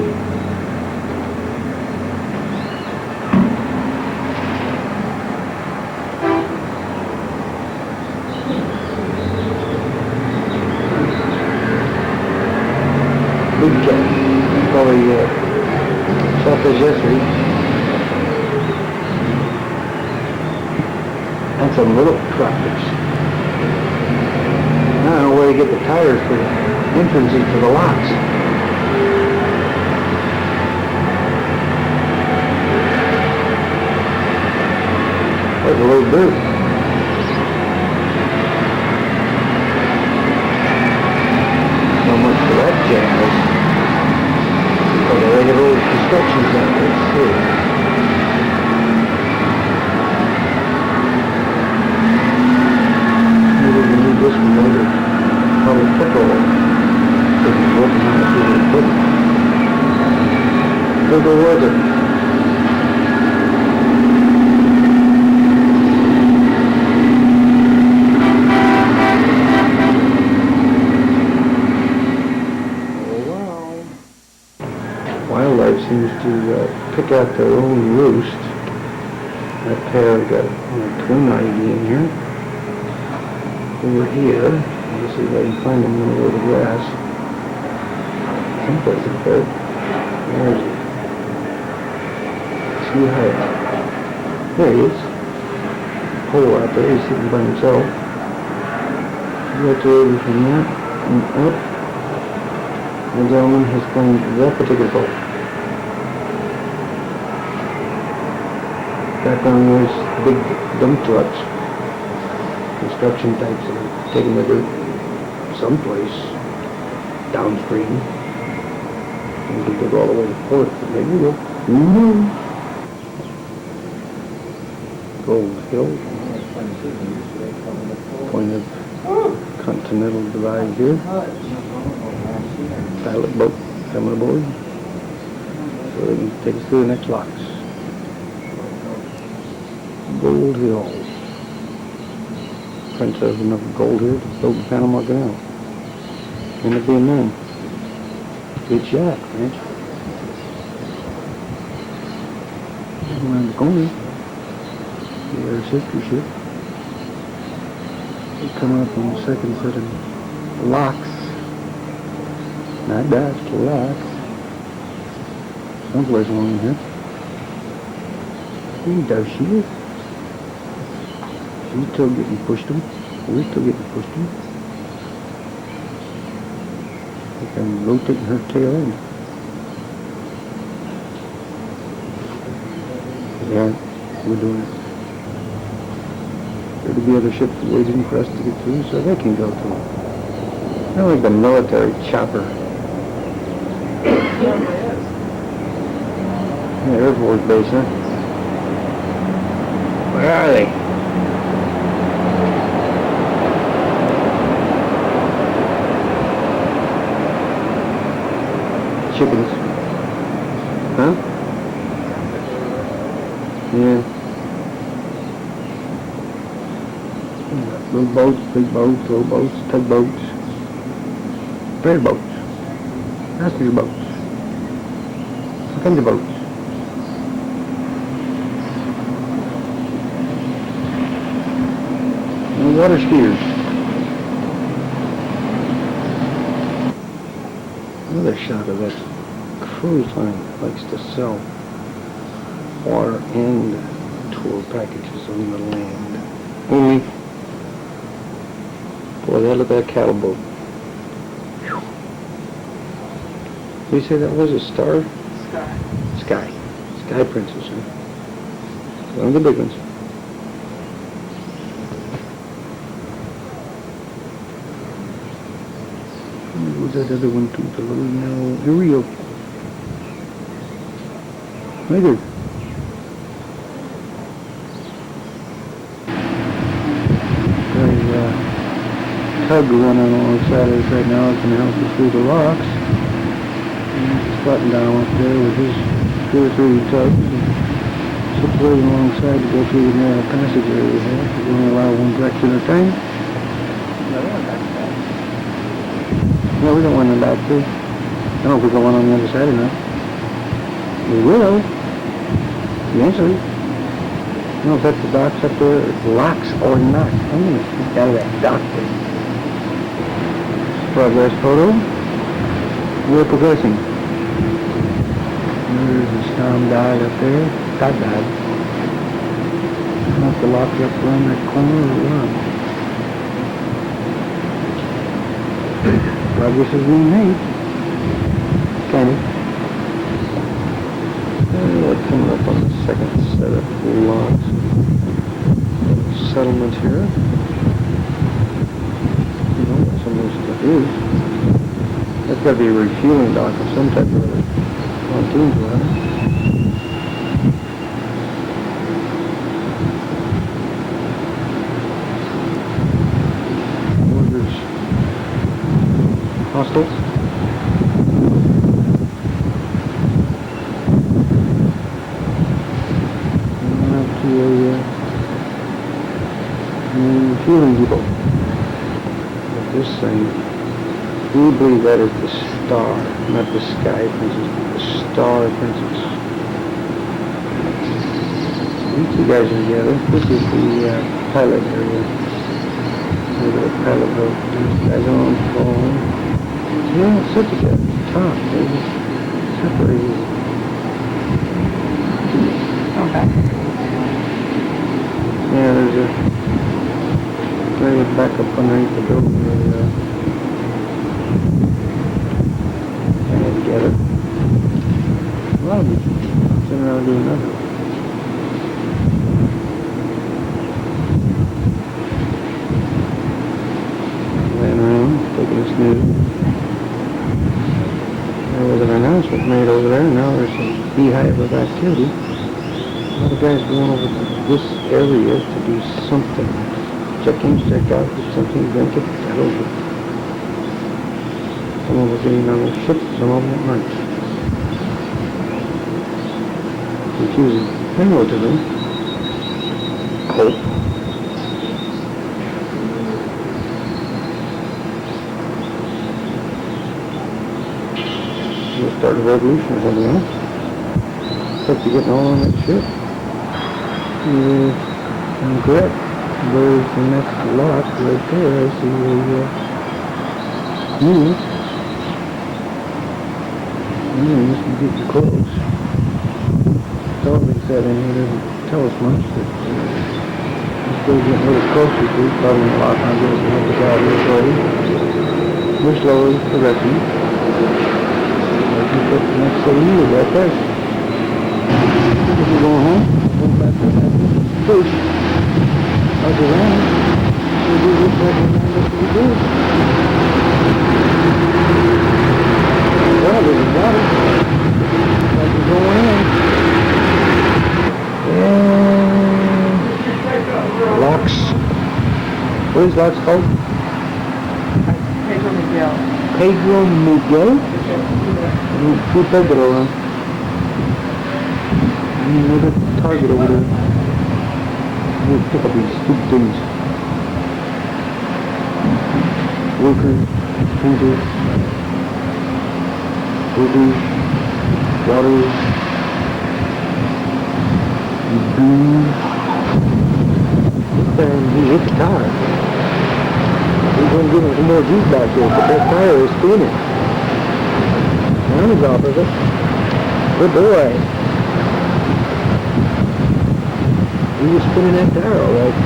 Big cat. Probably shot this yesterday. And some little tractors. I don't know where to get the tires for the entrances to the lots. There's a little dirt. So much for that jazz. For the regular construction zone, let's see. This one later, probably petrol. This is working on it really quick. Good weather. Oh wow. Wildlife seems to pick out their own roost. That pair got a twin ID in here. Over here, let's see if I can find him over the grass. Someplace up there. Where is he? See how? There he is. Pole out there, he's sitting by himself. Right over from that and up. The gentleman has claimed that particular pole. Background there's big dump trucks. Construction types are taking the dirt someplace downstream. And we go all the way to Port, but maybe we'll Gold Hill. Point of Continental Divide here. Pilot boat coming aboard. So they can take us through the next locks. Gold Hill. French has enough gold here to build the Panama Canal. End up being known. Good shot, French. Around the corner. There's history ship. They come up on the second set of locks. Not that's locks. Someplace along here. There she is. She's still getting pushed on. We're still getting pushed on. I think I'm rotating her tail end. Yeah, we're doing it. There'll be other ships waiting for us to get through so they can go through. They're like a military chopper. The Air Force Base, huh? Where are they? Chickens. Huh? Yeah. Little boats, big boats, little boats, tugboats, ferry boats, passenger boats, all kinds of boats. And water skiers. Another shot of that cruise line that likes to sell water and tour packages on the land. Only, boy, that look like a cattle boat. You say that was a star? Sky. Sky. Sky Princess, huh? One of the big ones. What's that other one too? The little narrow Uriel. Right there. There's a tug running alongside us right now. It's going to help us through the rocks. And he's button down up there with his 2 or 3 tugs. Situated alongside to go through the narrow passage area here. We only allow one direction at a time. No, we don't want them back too. I don't know if we go one on the other side or not. We will. Eventually. I don't know if that's the docks up there, locks or not. I'm going to speak out of that dock thing. Progress photo. We're progressing. There's the storm died up there. Got died. Not the lock up around that corner or what? Progress is being made. Kind of. Coming up on the second set of logs. Settlement here. You know what some of this stuff is. That's got to be a refueling dock of some type or other. Pontoons around. There's hostels. Refueling depot. But this thing, we believe that is the Star, not the Sky Princess, but the Star Princess. These 2 guys are together. This is the pilot area. Where the pilot boat. These guys are on phone. Yeah, it's sit together. Top, baby. Separated. Okay. Yeah, there's a area back up underneath the building where kind of together. A lot of them sitting around doing nothing. Laying around, taking a snooze. There was an announcement made over there, and now there's a beehive of activity. A lot of guys going over to this area to do something. Check in, check out, get something, drink it, I don't know. Some of them are getting on the ship, some of them aren't. Confusing. I know what to do. Hope. We'll start a revolution or something, huh? Except you're getting all on that ship. And correct. There's the next lot right there. I see the news. This will get you close. All they said in here doesn't tell us much. But let's go get a little closer to it. Probably a lot on this. We'll look out here slowly. We're slowly progressing. Let's just get the next set of news right there. If we're going home, we'll go back to that first. How's it around? We'll do this like we do. Well, there's water. Like we're going in. And locks. What is locks called? Pedro Miguel. Pedro Miguel? Two Pedro, huh? Another target over there. We'll pick up these stupid things. Workers, painters, builders, water, booze. Look there, he hit the tire. He's going to give him some more juice back there, but that tire is spinning. Now he's off of it. Good boy. He was spinning that tire all right.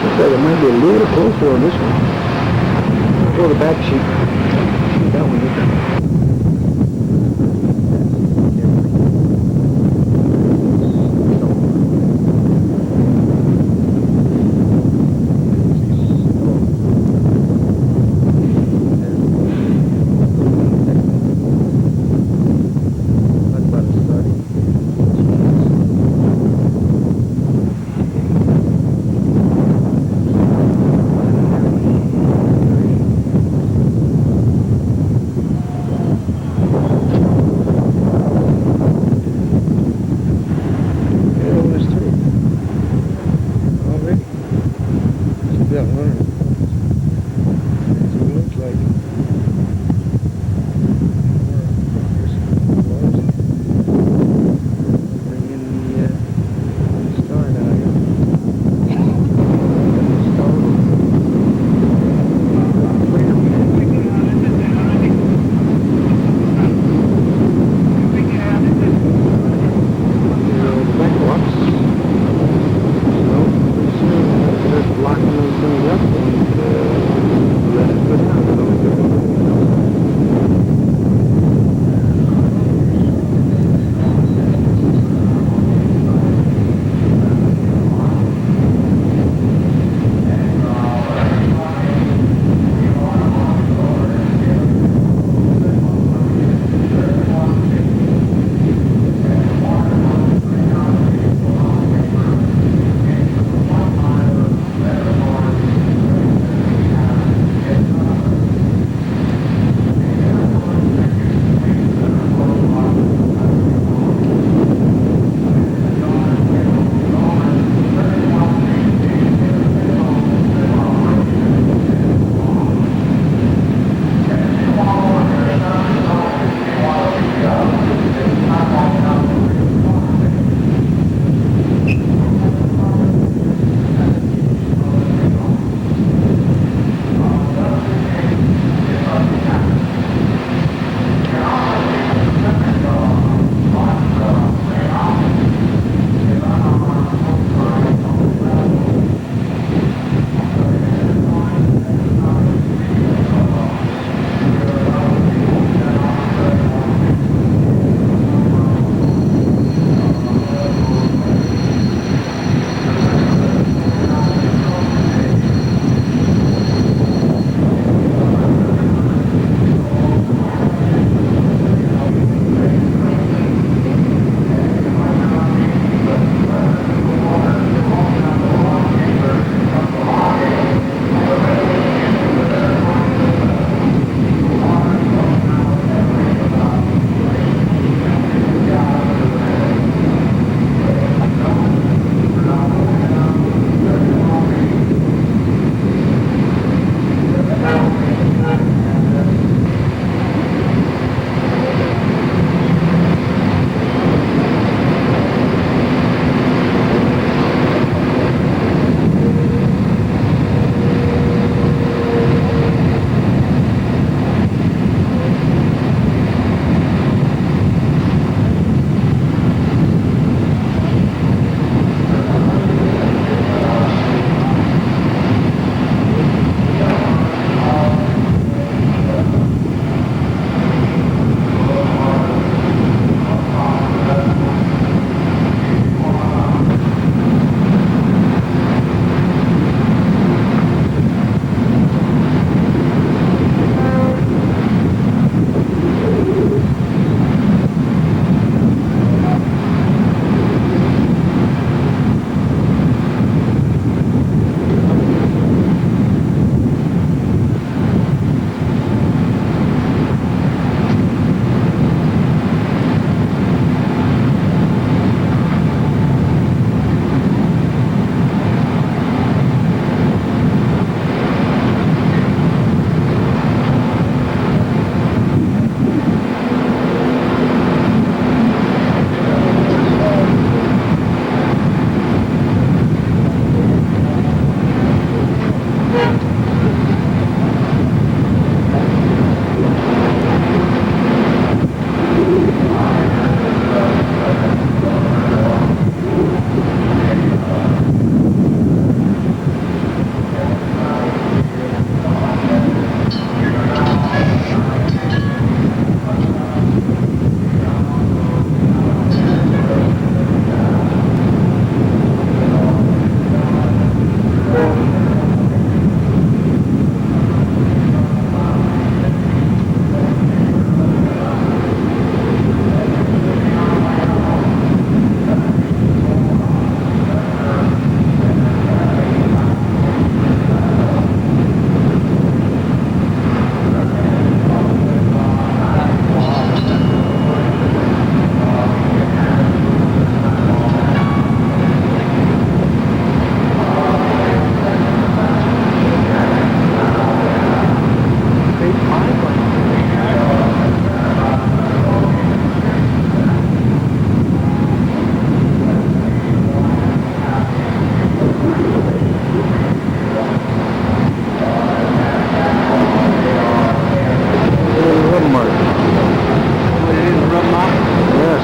Looks like it might be a little closer on this one. I'll go to the back sheet. That one.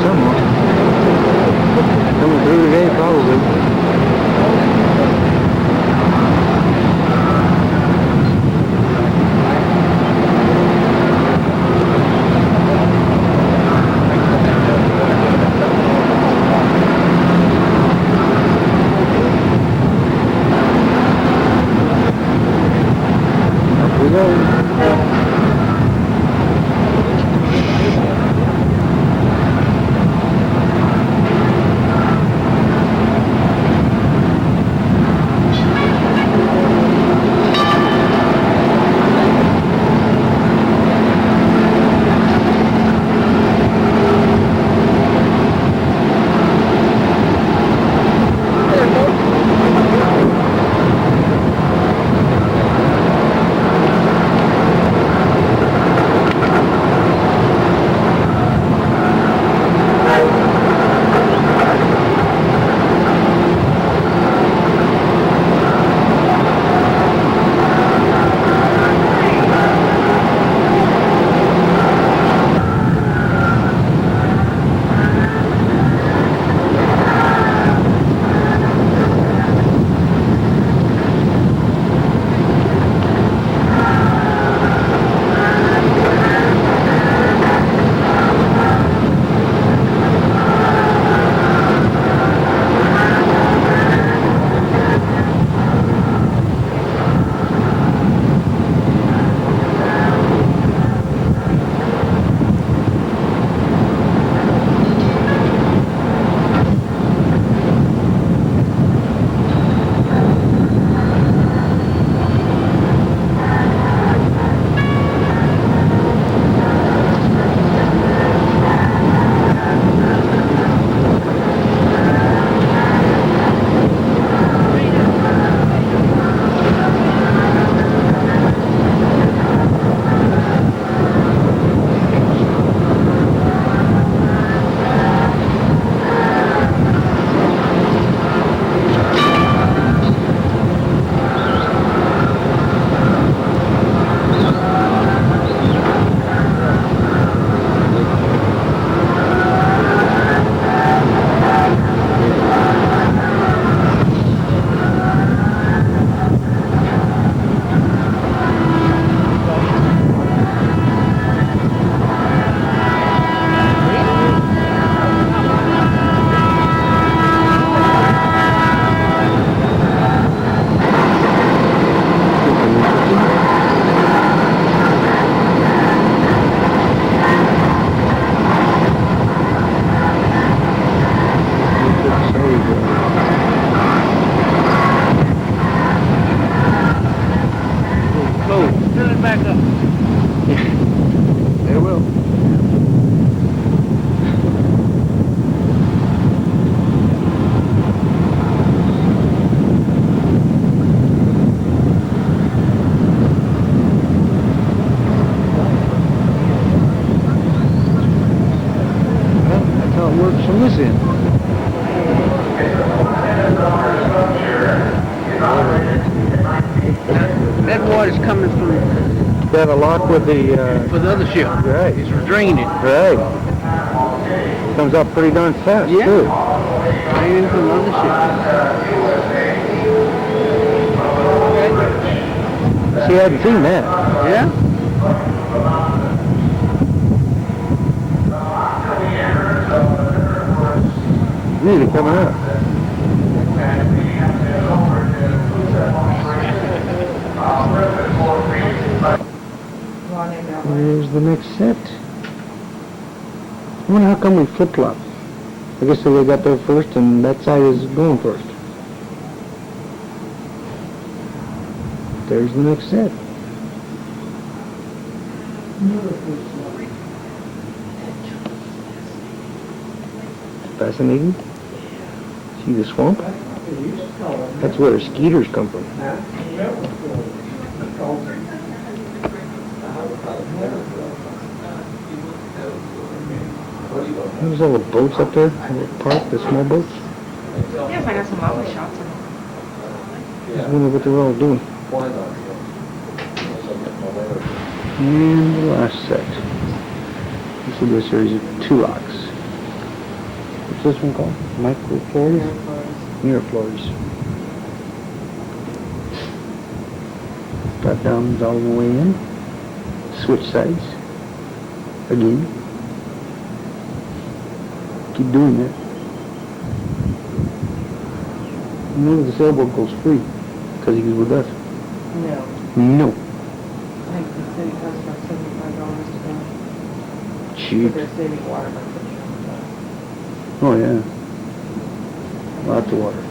somewhere. Coming through today, probably. Up we go. Water's coming from Got a lock with the, for the other ship. right. It's draining. Right. Comes up pretty darn fast, Yeah. too. Draining from the other ship. See, I hadn't seen that. Yeah? Nearly coming up. There's the next set. I wonder how come we flip-flop. I guess they got there first and that side is going first. There's the next set. Fascinating. See the swamp? That's where skeeters come from. There's all the boats up there, parked, the small boats. Yes, I got some lovely shots of them. Just wonder what they're all doing. And the last set. This will be a series of 2 locks. What's this one called? Microfloors? Mirrorfloors. Drop downs all the way in. Switch sides. Again. Keep doing that. You know the sailboat goes free because he was with us. No. No. I think the city costs about $75 to go. Cheap. But they're saving water by putting it on the bus. Oh yeah. Lots of water.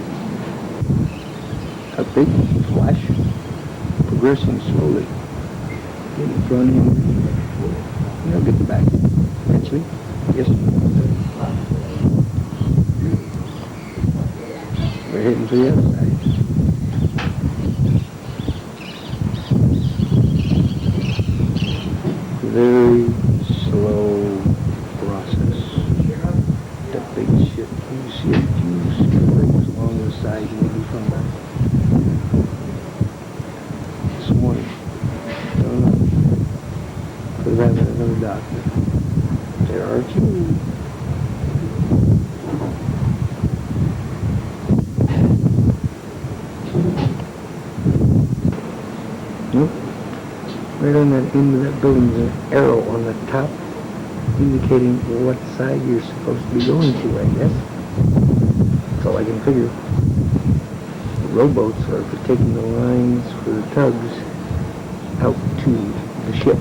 A big flash. Progressing slowly. Get in front of him. He'll get the back. Eventually. Yes. We're heading to the other side. Very slow process. The big ship. You see a few strings along the side, maybe from that. This morning. Don't know. Could have had another dock. There are a few. Nope. Right on that end of that building, there's an arrow on the top indicating what side you're supposed to be going to, I guess. That's all I can figure. The rowboats are for taking the lines for the tugs out to the ship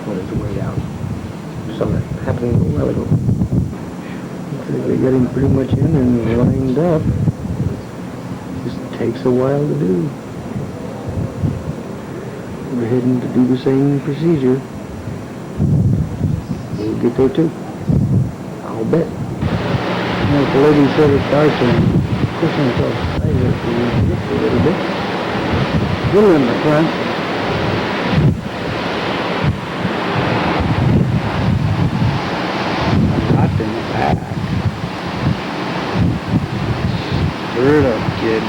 when it's way out. Saw that happening a while ago. They're getting pretty much in and lined up. Just takes a while to do. We're heading to do the same procedure. We'll get there too. I'll bet. Like the lady said at Carson, pushing herself sideways for just a little bit. Little in the front. Not in the back. Stir it up, kid.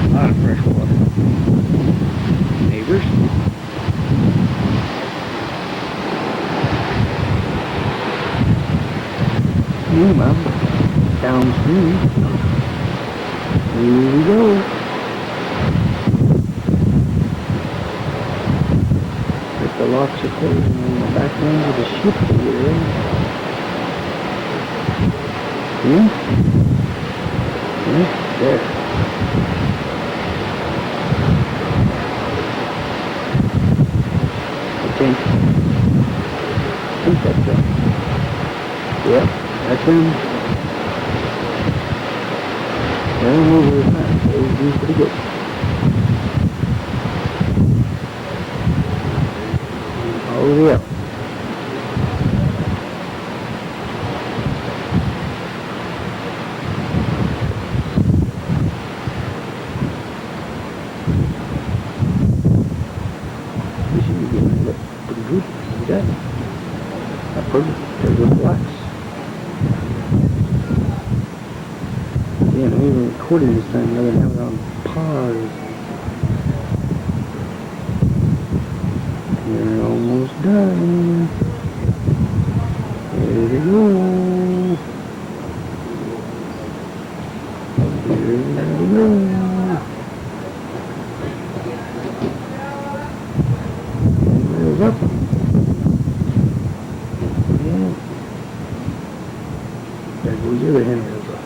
A lot of fresh water. Neighbors? Mom. Downstream. Here we go. If the locks are closed on the back end of the ship here. See? Yeah, there. I think that's it. Yep, that's him. They'll move over time. They'll do pretty good. Oh yeah. This is getting look pretty good. Look at that. That perfect. There's the blacks. Yeah, we were recording this time rather than have it on pause. We're almost done. Here we go. Here we go. Wheels up. Yeah. There goes the other handrails up.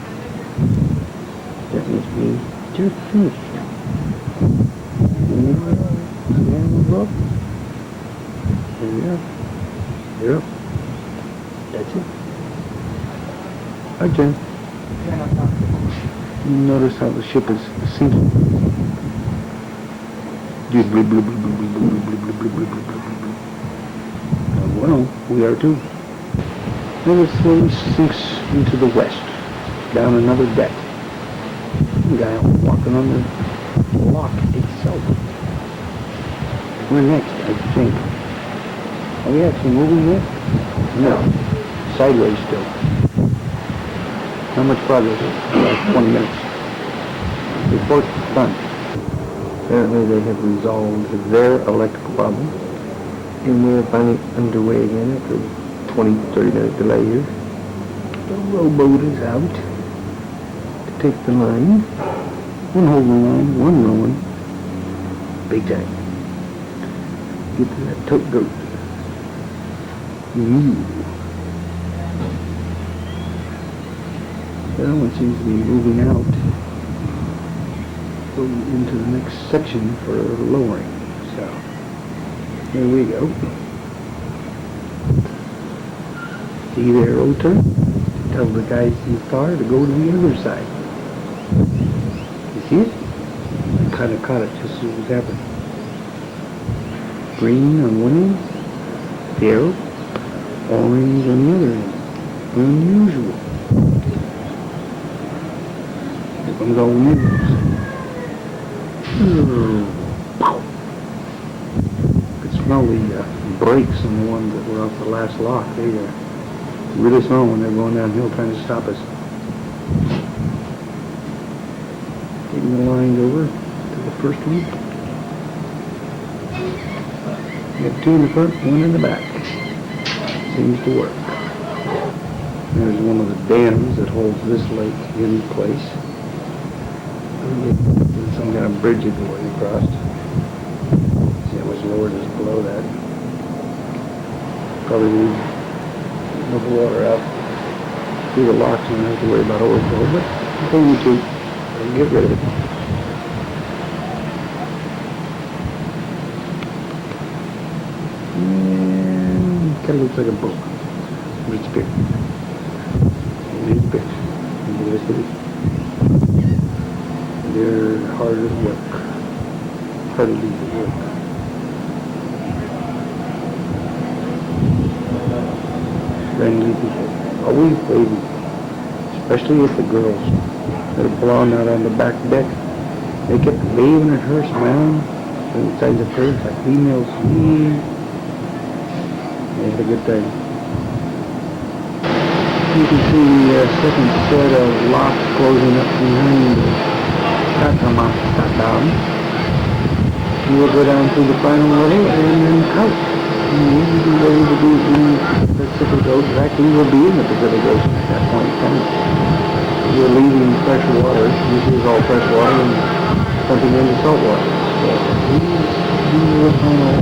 That must be just finished. Move up. There we are. You're up. That's it. Again. Notice how the ship is sinking. Well, we are too. Then it slowly sinks into the west, down another deck. The guy walking on the lock itself. We're next, I think. Are we actually moving yet? No. Sideways still. How much progress? About 20 minutes. Report done. Apparently they have resolved their electrical problem. And we're finally underway again after 20-30 minute delay here. The rowboat is out to take the line. One holding the line, one rowing. Big time. Get to that tote goat. That one seems to be moving out. Go into the next section for lowering. So, here we go. See there, Oter? Tell the guys in the car to go to the other side. You see it? I kind of caught it just as it was happening. Green on one end, the arrow, orange on the other end. Unusual. Here comes all the news. Could smell the brakes on the ones that were off the last lock. They really smell when they're going downhill trying to stop us. Taking the lines over to the first one. We have two in the front, one in the back. Seems to work. There's one of the dams that holds this lake in place. There's some kind of bridge that going across. See how much lower it is below that. Probably need enough water out through the locks and not have to worry about overflow, but if only to get rid of it. And kind of looks like a boat. It's big. It's big. Yes, it is. They're hard at work. Hard to leave at work. Friendly people. Always waving. Especially with the girls that are blonde out on the back deck. They kept waving at her, smiling. Different sides of her, like females. They had a good time. You can see the second set of locks closing up behind the Panama down. You will go down to the final level and then out. And you will be ready to be in the Pacific Ocean. Actually, you will be in the Pacific Ocean at that point in time. You're leaving fresh water. This is all fresh water and pumping into salt water. So, you will final.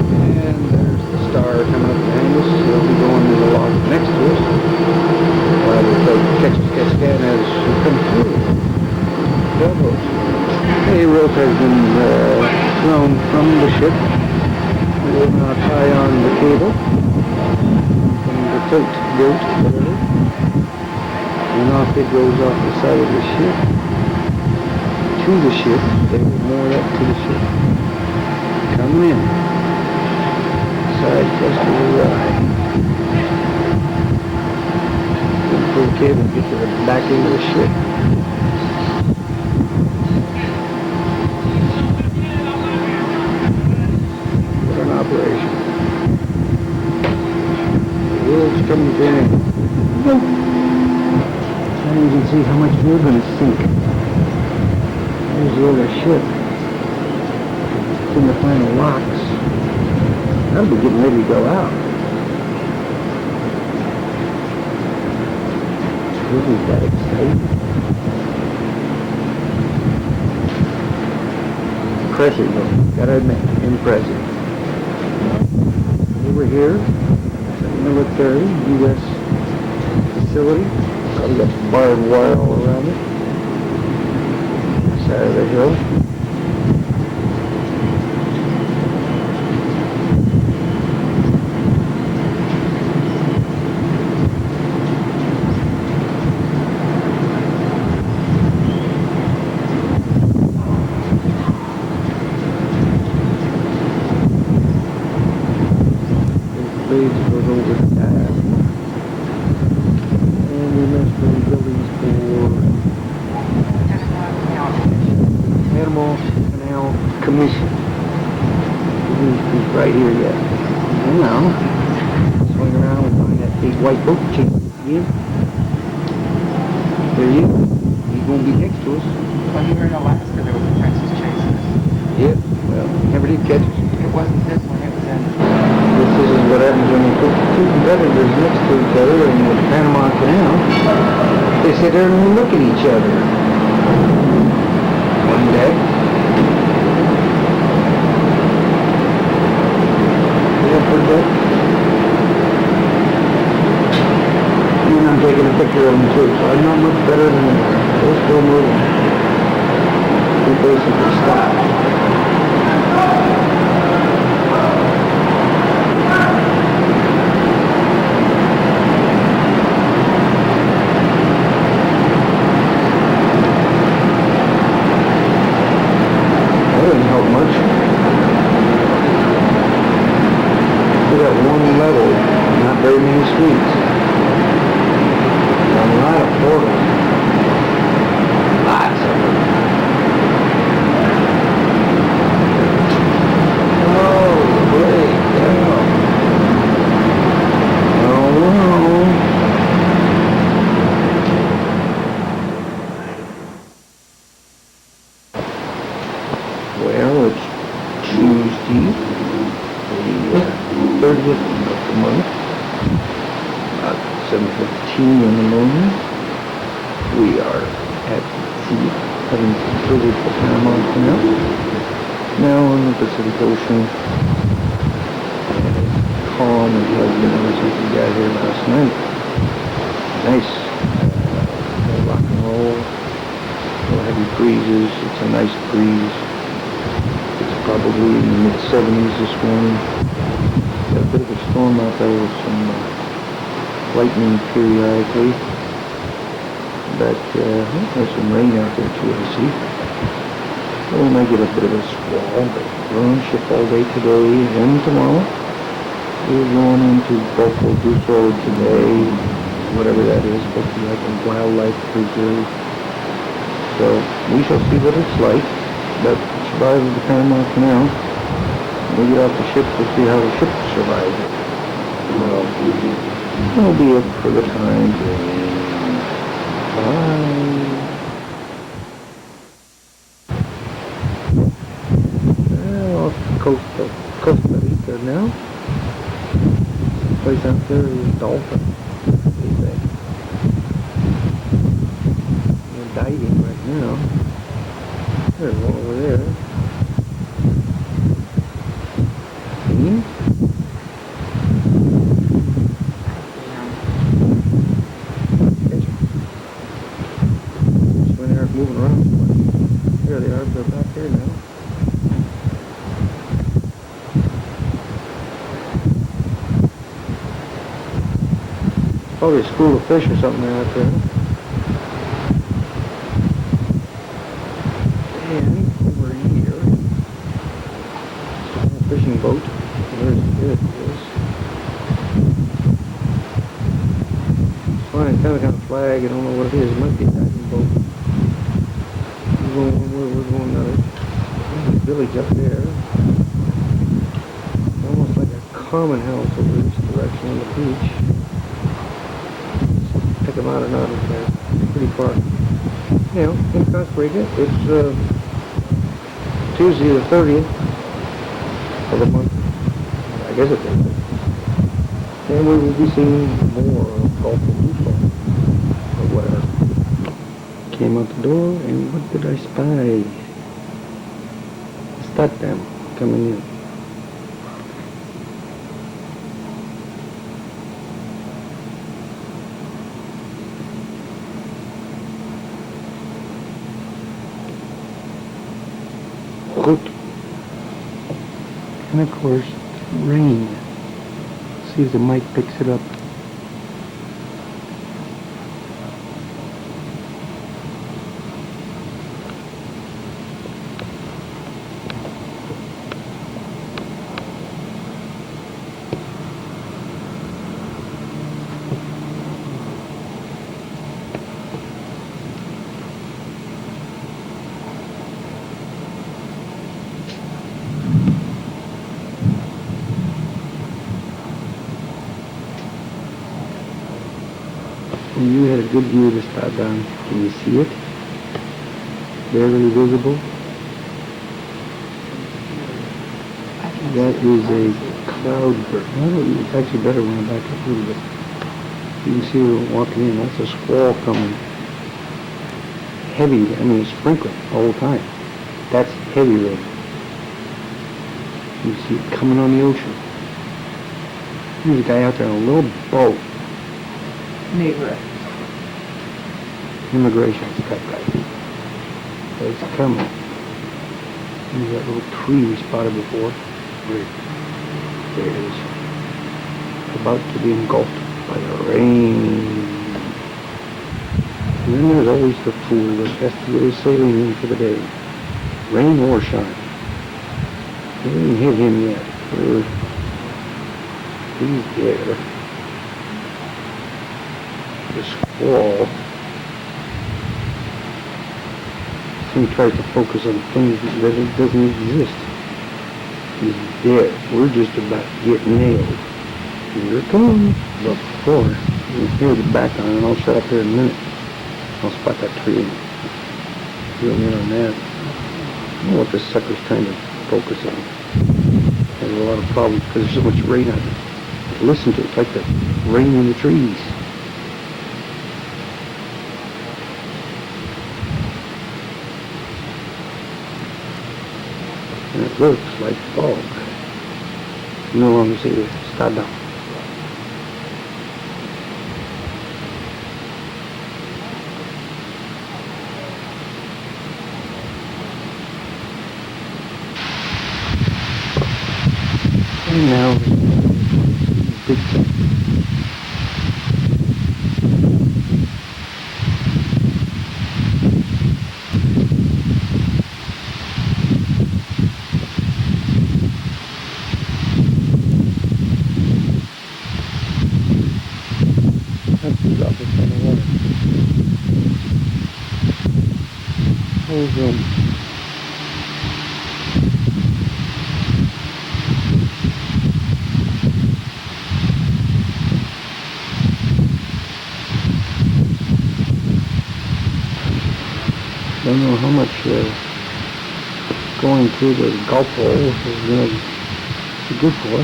And there's the star coming up behind us. It'll be going to the log next to us. While the catch can as we come through. A rope has been thrown from the ship. It will now tie on the cable from the tote goat, whatever. And off it goes off the side of the ship to the ship. They will moor up to the ship. Coming in. Side just to the right. And pull the cable and get to the back end of the ship. What an operation. The world's coming to an end. Now you can see how much we're going to sink. There's the other ship. It's in the final locks. That'll be getting ready to go out. Isn't that exciting? Impressive though, gotta admit, impressive. Over here, it's a military U.S. facility. Probably got barbed wire all around it. Side of the hill. Canal Commission. He's right here yet. And now, swing around and find that big white boat chick again. There he is. He's going to be next to us. When you were in Alaska, there was a princess chasing us. Yep. Well, never did catch us. It wasn't this one, it was in... This is what happens when you put two competitors next to each other in the Panama Canal. They sit there and look at each other. One deck. The upper deck. And I'm taking a picture of them too, so I'm not much better than they are. They're still moving. They basically stopped. That doesn't help much. We got one level, not very many streets. A lot of portals. Lots of them. Oh, great. Oh, well, it's Tuesday, the 30th of the month. 7:15 in the morning. We are at sea, having visited the Panama Canal. Now on the Pacific Ocean. And it's calm and has been ever since we got here last night. Nice. No rock and roll. No heavy breezes. It's a nice breeze. It's probably in the mid-70s this morning. Got a bit of a storm out there with some lightning periodically, but there's some rain out there too, I see. We might get a bit of a squall, but we're on ship all day today and tomorrow. We're going into Buffalo Road today, whatever that is, but like a wildlife preserve. So we shall see what it's like, but survive the Panama Canal. When we get off the ship, we'll see how the ship survives it. Well, that'll be it for the time being. Bye. Well, off the coast of Costa Rica now. Place out there is dolphin. They say. They're diving right now. There's one over there. See? Moving around. There they are, they're back here now. Probably a school of fish or something out there. And over here, a fishing boat. Where's it? It's flying kind of flag. I don't know what it is. It might be a diving boat. We're going to a village up there. Almost like a common house over this direction on the beach. Pick them out or not, it's pretty far. You know, in Costa Rica, it's Tuesday the 30th of the month. I guess it is. And we will be seeing more of Gulf of Luso or whatever. Came out the door, and what did I spy? It's that them coming in. Good. And of course, rain. See if the mic picks it up. And you had a good view this time down. Can you see it? Barely visible. That is a cloud burst. No, it's actually better when I back up a little bit. You can see her walking in. That's a squall coming. Heavy, I mean, it's sprinkling the whole time. That's heavy rain. You see it coming on the ocean. There's a guy out there in a little boat. Neighbor. Immigration type guy. It's coming. There's that little tree we spotted before. Right there it is. About to be engulfed by the rain. And then there's always the fool that has to get his sailing in for the day. Rain or shine. They didn't hit him yet. He's there. The squall. He tries to focus on things that it doesn't exist. He's dead. We're just about to get nailed. Here it comes. But before, you can hear the background, and I'll shut up here in a minute. I'll spot that tree and zoom in on that. I don't know what this sucker's trying to focus on. There's a lot of problems because there's so much rain on it. But listen to it. It's like the rain in the trees. And it looks like fog. You no longer see the start down. And now, big thing. That's the drop of the water. Hold on. Don't know how much going through the Gulf hole is going to be good for.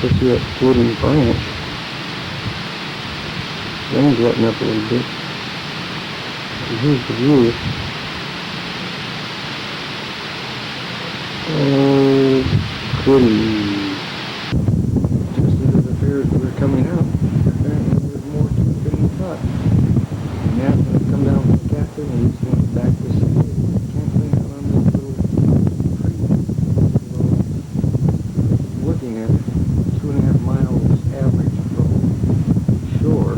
Let's see that floating branch. Rain's letting up a little bit. And here's the view. Oh, goody. Just as it appears we're coming out, apparently there's more to it than we thought. Now I'm going to come down from the captain and he's going back to see camping out on this little tree. So, looking at 2.5 miles average from shore.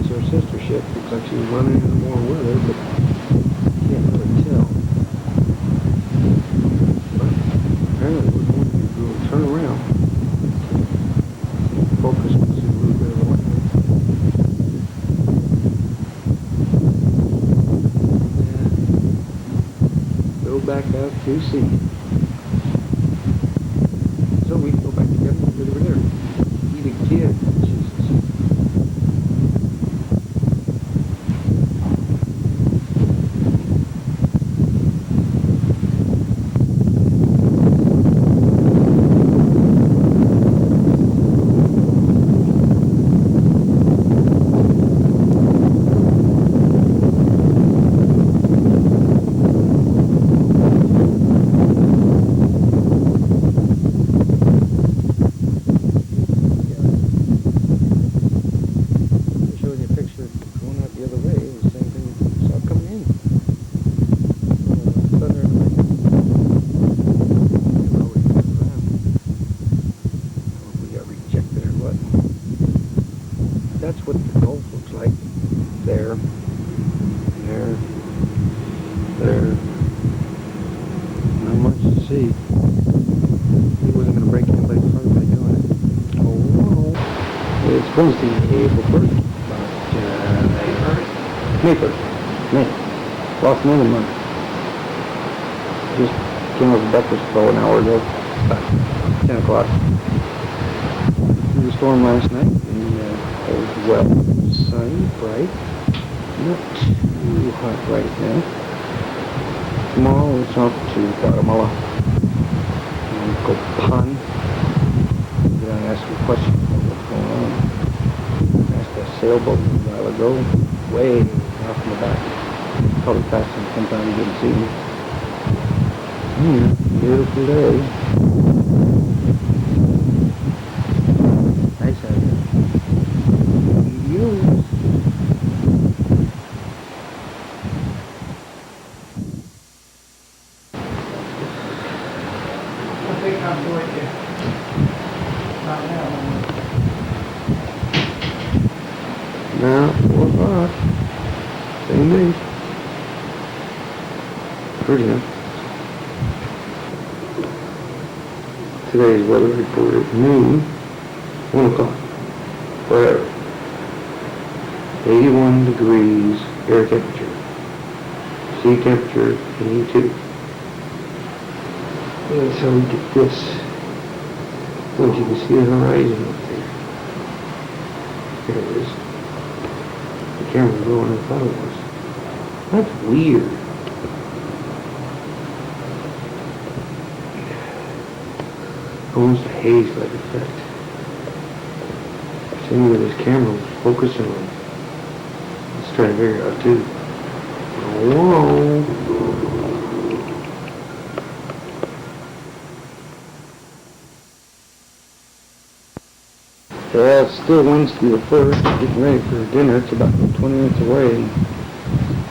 It's our sister ship. Looks like she's running into more weather, but can't really tell. But apparently we're going to turn around. Focus and see a little bit of the lightning. And go back out to sea. So we can go back together and get over there. Eat a kid. Jesus. That's what the Gulf looks like. There. Not much to see. He wasn't going to break anybody's heart by doing it. Oh, no. It's Wednesday, April 1st. May 1st. May. Lost another month. Just came up with breakfast about an hour ago. About 10 o'clock. Through the storm last night. It was well, sunny, bright, not too hot right now. tomorrow. It's off to Guatemala. And go pond. Get down and ask some questions about what's going on. I asked a sailboat a while ago, way off in the back. Probably passed him sometime, he didn't see me. Beautiful day. Nice out here. Adios. I think I'm going to. Not now. Now, 4 o'clock. Same day. Pretty enough. Today's weather report at noon, 1 o'clock, whatever. 81 degrees air temperature. Sea temperature, 82. That's how we get this. Well, you can see the horizon up there. There it is. The camera's going, I thought it was. That's weird. Almost a haze-like effect. Same with this camera was focusing on. Let's try to figure it out too. Whoa! Yeah, it's still Wednesday the 1st, getting ready for dinner. It's about 20 minutes away, and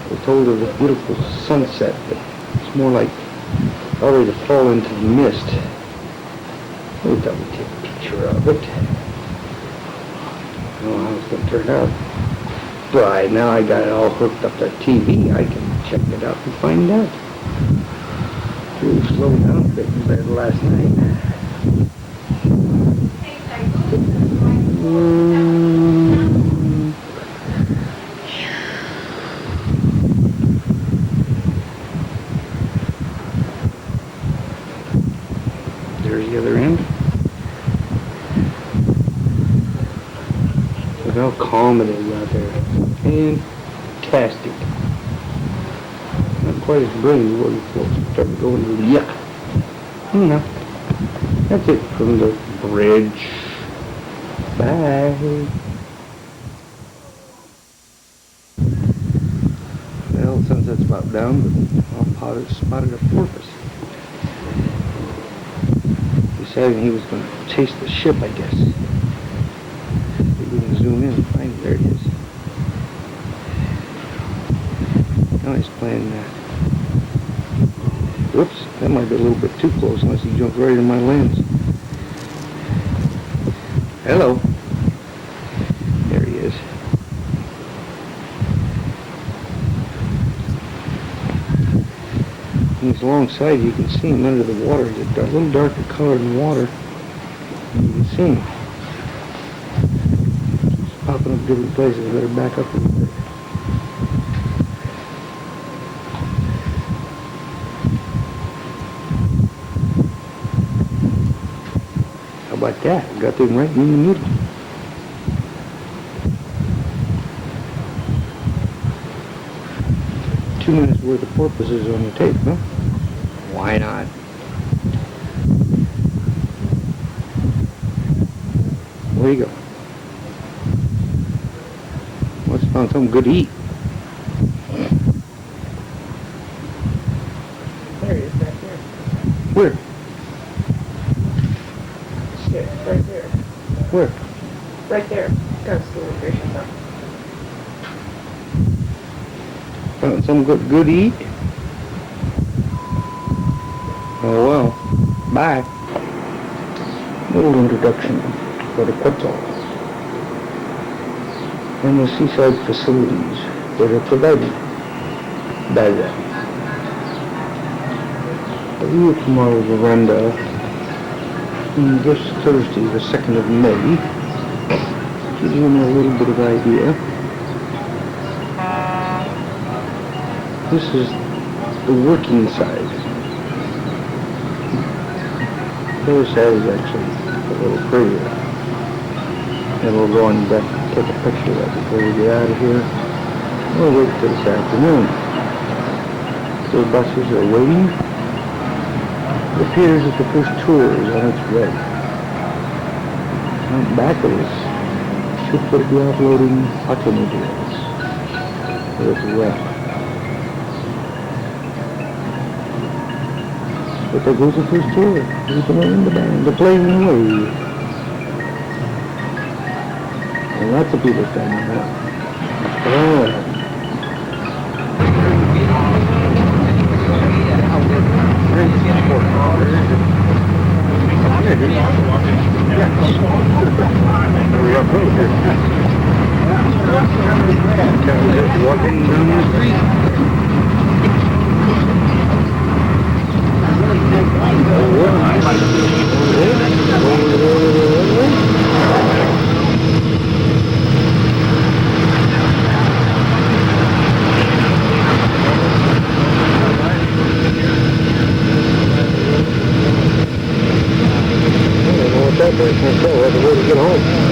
we're told of a beautiful sunset, but it's more like already to fall into the mist. We thought we'd take a picture of it. I don't know how it's going to turn out. But now I got it all hooked up to TV. I can check it out and find out. Really slowed down a bit compared to last night. There's the other end. Look how calm it is out there. Fantastic. Not quite as brilliant as what it's supposed to start going to. Yuck. That's it from the bridge. Bye. Well, sunset's about down, but I'll spotted a porpoise. Deciding he was going to chase the ship, I guess. Maybe we can zoom in and find it. There it is. Now he's playing whoops, that might be a little bit too close unless he jumped right in my lens. Hello. There he is. When he's alongside, you can see him under the water. He's a little darker color in the water. And you can see him. He's popping up different places. I better back up a little bit. How about that? Got them right in the middle. Two minutes worth of porpoises on the tape, huh? Why not? Where you go? Let's find something good to eat. There he is, back there. Where? Shit, right there. Where? Right there. Got a school of fish or something. Found some good to eat? Oh well. Bye. Little introduction for the Quetzal and the seaside facilities that are provided by them. A view from our veranda on this Thursday, the 2nd of May, gives you a little bit of idea. This is the working side. The other side is actually a little prettier. And we'll go and take a picture of that before we get out of here. We'll wait till this afternoon. The buses are waiting. It appears that the first tour is on its way. Out back of us, ship will be offloading automobiles. It's wet. But there goes the first tour. There's the band. They're playing away. And lots of people standing up. Oh. Walking down the street. Get home.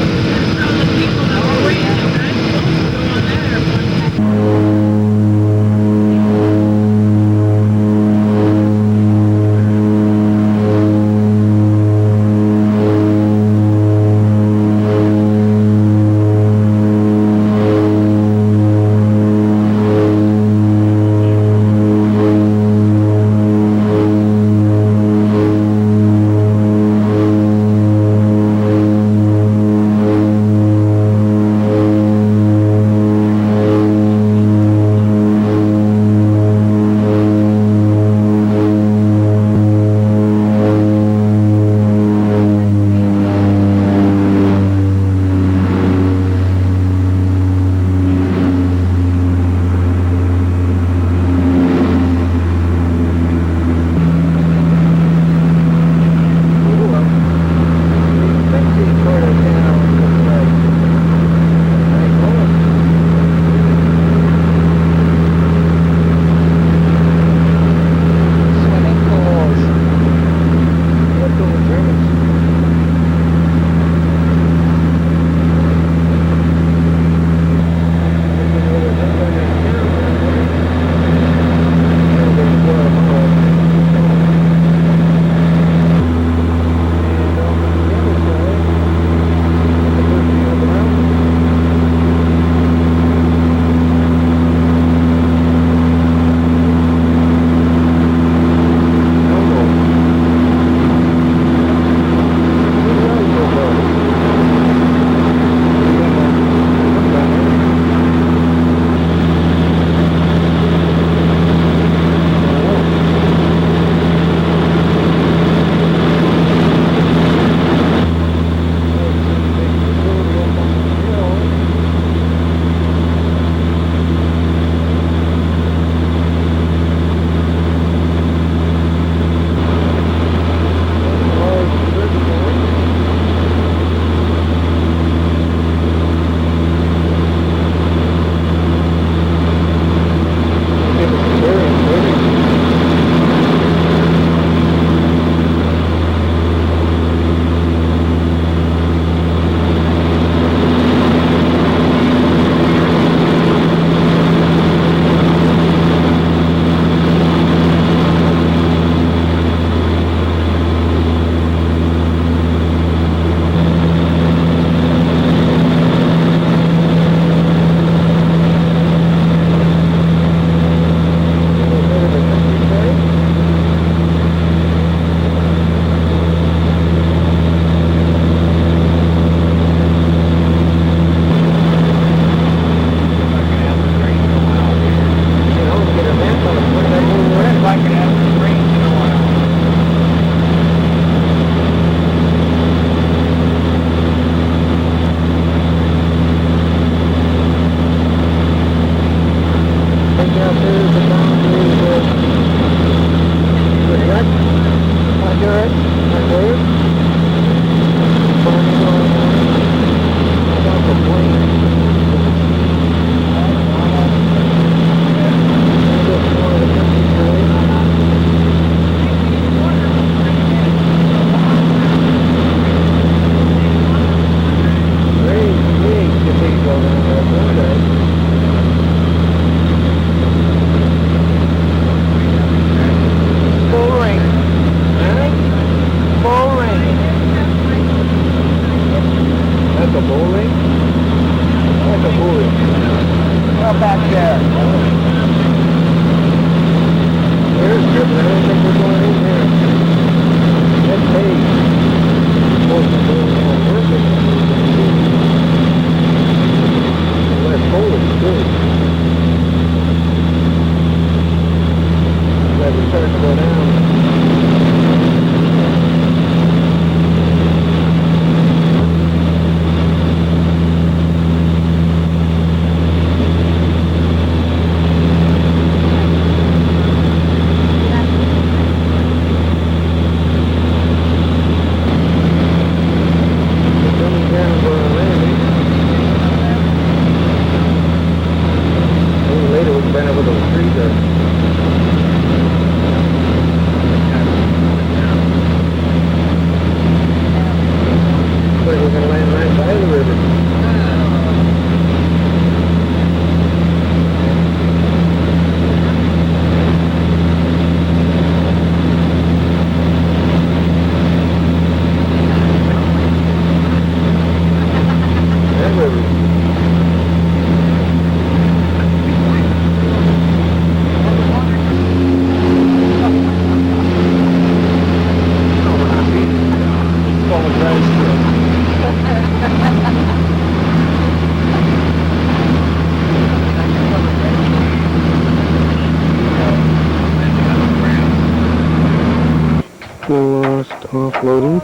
Little lost, offloading.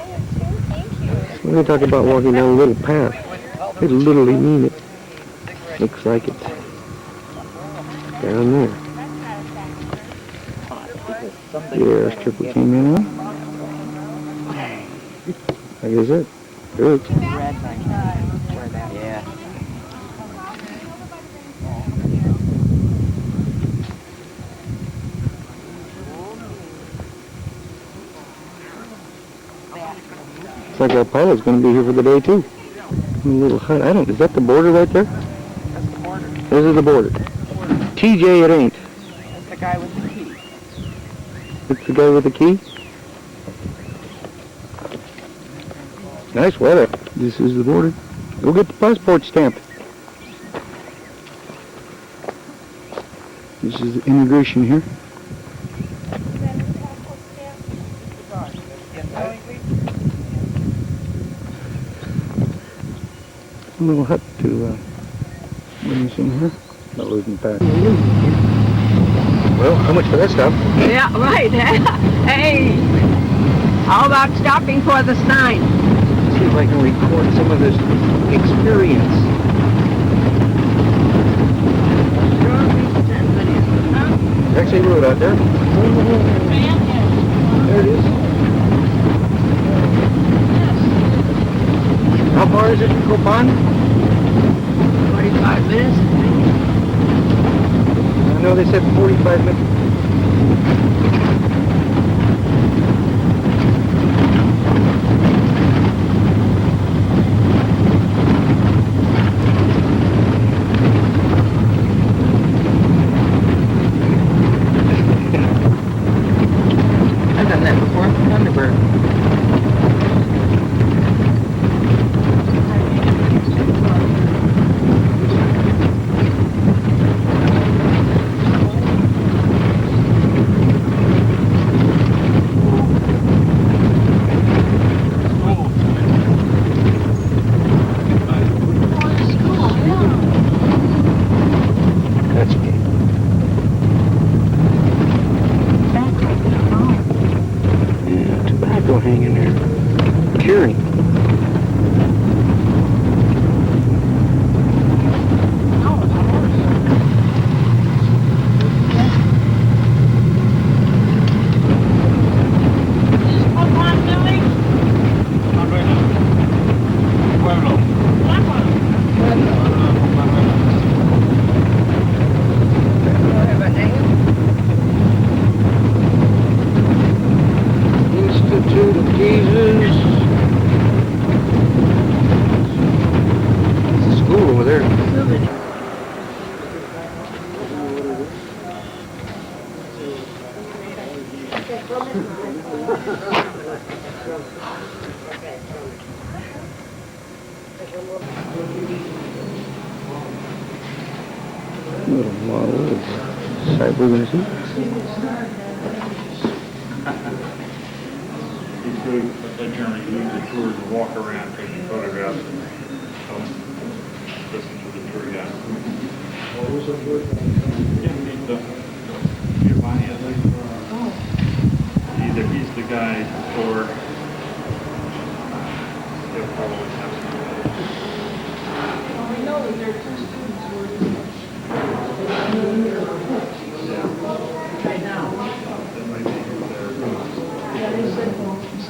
When they talk about walking down a little path, they literally mean it. Looks like it's down there. Yeah, triple came in on. Like I said, good. Yeah. Looks like our pilot's going to be here for the day too. A little hut. I don't. Is that the border right there? That's the border. This is the border. TJ, it ain't. That's the guy with the key. It's the guy with the key. Nice weather. This is the border. Go get the passport stamped. This is the immigration here. A little hut to bring us in here. Not losing the path. Well, how much for that stuff? Yeah, right. Hey, how about stopping for the sign? See if I can record some of this experience. Taxi road out there. There it is. How far is it to Copan? 45 minutes. I know they said 45 minutes. I've done that before. Thunderbird. That's okay. Yeah, tobacco hanging there. Curing. Institute of Jesus. It's a school over there. Little model of the site we're going to see. He's good, like Jeremy, he leads the tours and walk around, taking photographs, and listen to the tour guide. Yeah, meet the Giovanni, I think. Either he's the guide or he'll probably have some. We know that there are two students who are right now. That might be there. Yeah, they said,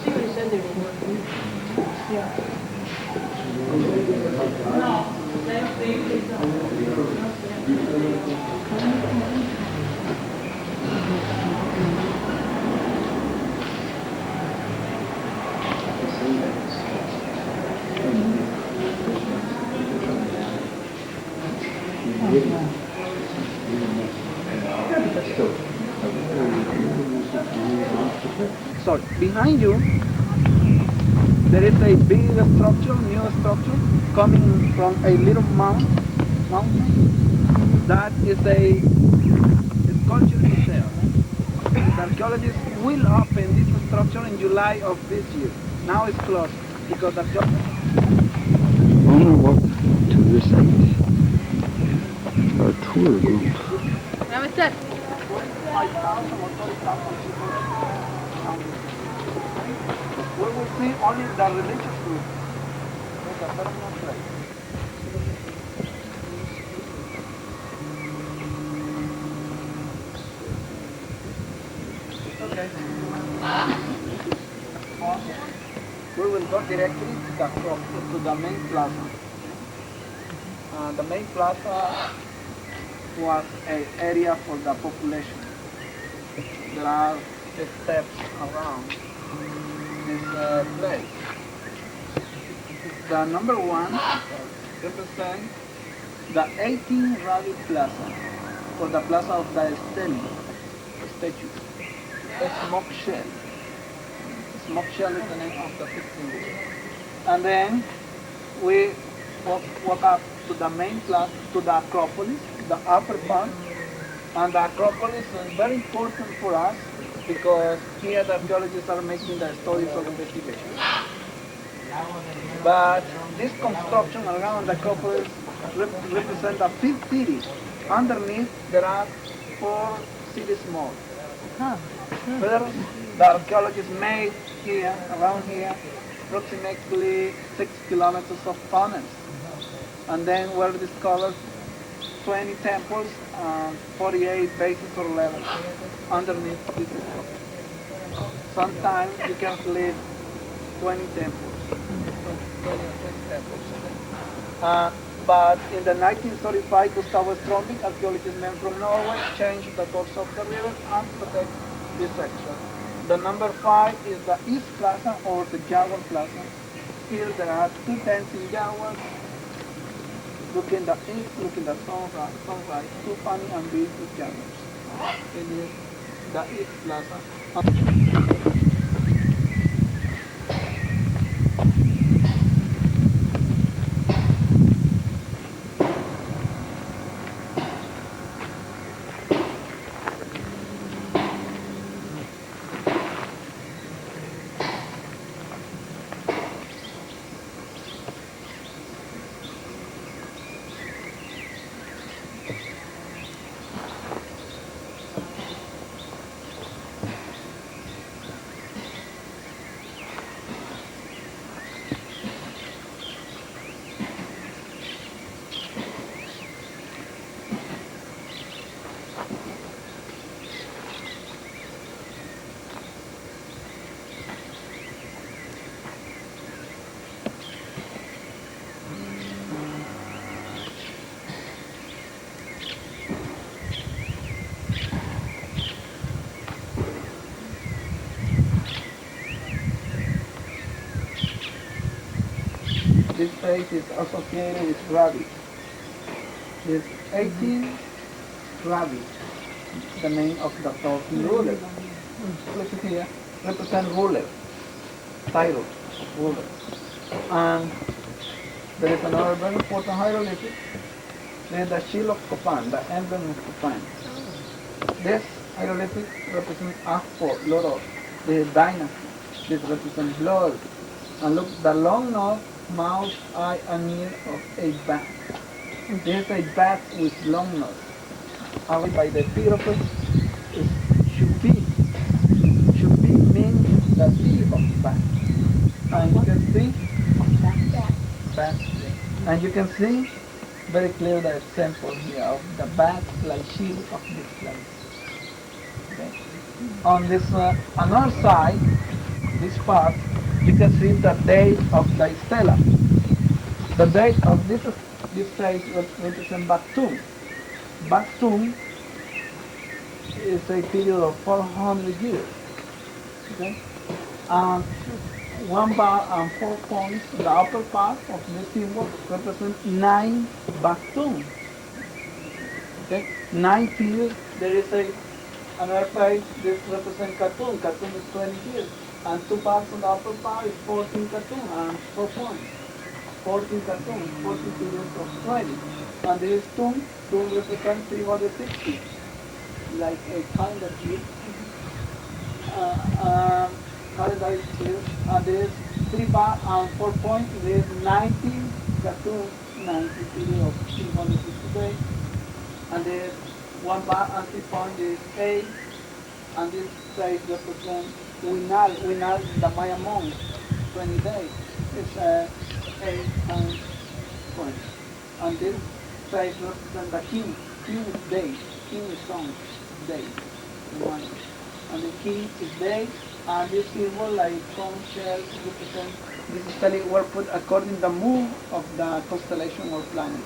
Stevie said they were working. Yeah. No, they So behind you, there is a big structure, new structure, coming from a little mountain. That is a sculpture museum. The archaeologists will open this structure in July of this year. Now it's closed because the On our walk to this site, our tour group. Namaste. only the religious group. There's a ceremonial place. Okay. We will go directly to the main plaza. The main plaza was an area for the population. There are steps around this place. The number one represents the 18 Rabbit Plaza, or the Plaza of the statue. A smoke shell. Smoke shell is the name of the 16th. And then we walk up to the main plaza, to the Acropolis, the upper part. And the Acropolis is very important for us because here the archaeologists are making the studies of investigation. But this construction around the Acropolis represents a fifth city. Underneath there are 4 cities more. First, the archaeologists made here, around here, approximately 6 kilometers of tunnels. And then were discovered 20 temples and 48 bases or levels underneath this structure. Sometimes you can believe 20 temples, 26 temples. But in the 1935, Gustavo Stromvik, archaeologist man from Norway, changed the course of the river and protect this section. The number 5 is the East Plaza or the Jaguar Plaza. Here there are 2 tents in Jaguar. Looking the east, looking the sunrise, 2 funny and beautiful Jaguars. It is the East Plaza. This place is associated with rabbit. There's 18 rabbit, the name of the 13 rulers. Look here, represent ruler, title, ruler. And there is another very important hieroglyphic. There is the shield of Copan, the emblem of Copan. This hieroglyphic represents Akpo, Loro, the dynasty. This represents blood. And look, the long nose, mouth, eye, and ear of a bat. There's a bat with long nose. And by the Pyropus is Shubi. Shubi means the city of bat. And you can see bat. And you can see very clear the example here of the bat like shield of this place. Okay. On this another side, this part, you can see the date of the stela. The date of this place represents Baktum. Baktum is a period of 400 years. Okay? And 1 bar and 4 points, the upper part of this symbol represents 9 Baktum. Okay? 9 periods. There is another place, this represents Katun. Katun is 20 years. And 2 parts on the upper part is 14 Katun and 4 points. 14 Katun, 14 periods of 20. And this Tum represents 360, like a calendar year. Calendar is here. And there is 3 bar and 4 points. There is 90 Katun, 90 period of 360 days. And there is 1 bar and 3 points is 8. And this size represents Winal is the Maya monk. 20 days. It's 8 times 20. And this side represents the king's day, king's son's day. And the king is day, and this symbol like conch shells represent, this is telling were put according to the move of the constellation or planet.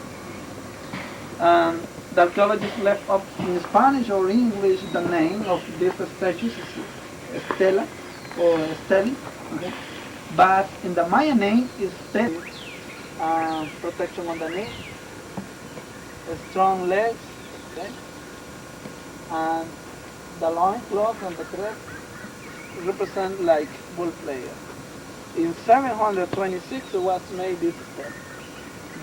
The archaeologists left up in Spanish or English the name of these statues, Estela or Esteli, okay? But in the Maya name is Esteli, protection on the knee, strong legs, okay? And the loincloth and the crest represent like bull player. In 726 it was made this step.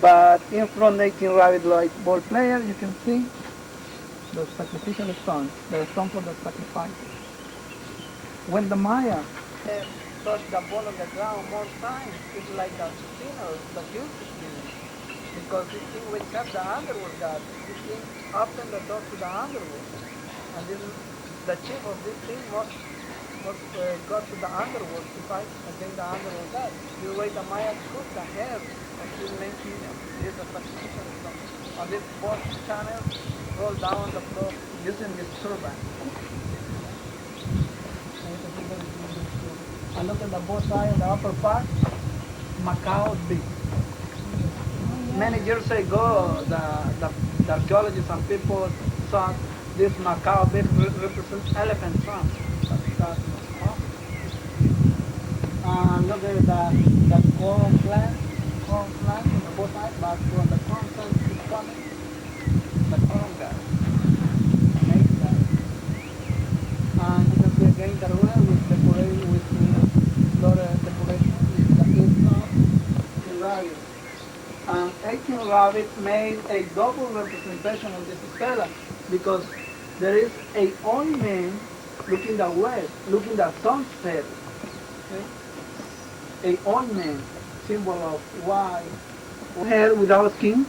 But in front 18 rabbit like ball player, you can see the sacrificial stone, the stone for the sacrifice. When the Maya touch the ball on the ground more times, it's like the spinners, the huge spinners. Because this thing wakes up the underworld god. This thing opens the door to the underworld. And this is the chief of this thing must go to the underworld to fight against the underworld god. This way the Maya took the hair of this main kingdom. This is the sacrificial stone. On this both channels roll down the floor using this turban. And look at the both sides, the upper part, Macau Beach. Many years ago, the archaeologists and people thought this Macau Beach represents elephant trunk. Look at the corn plant on the both sides, but when the corn plant is coming, the corn gas makes that. And you can see again the ruler with decoration with decoration with the inside rabbit. And 18 rabbits made a double representation of this stela because there is a old man looking the west, looking the sunset. Okay? A old man, symbol of white hair without skin,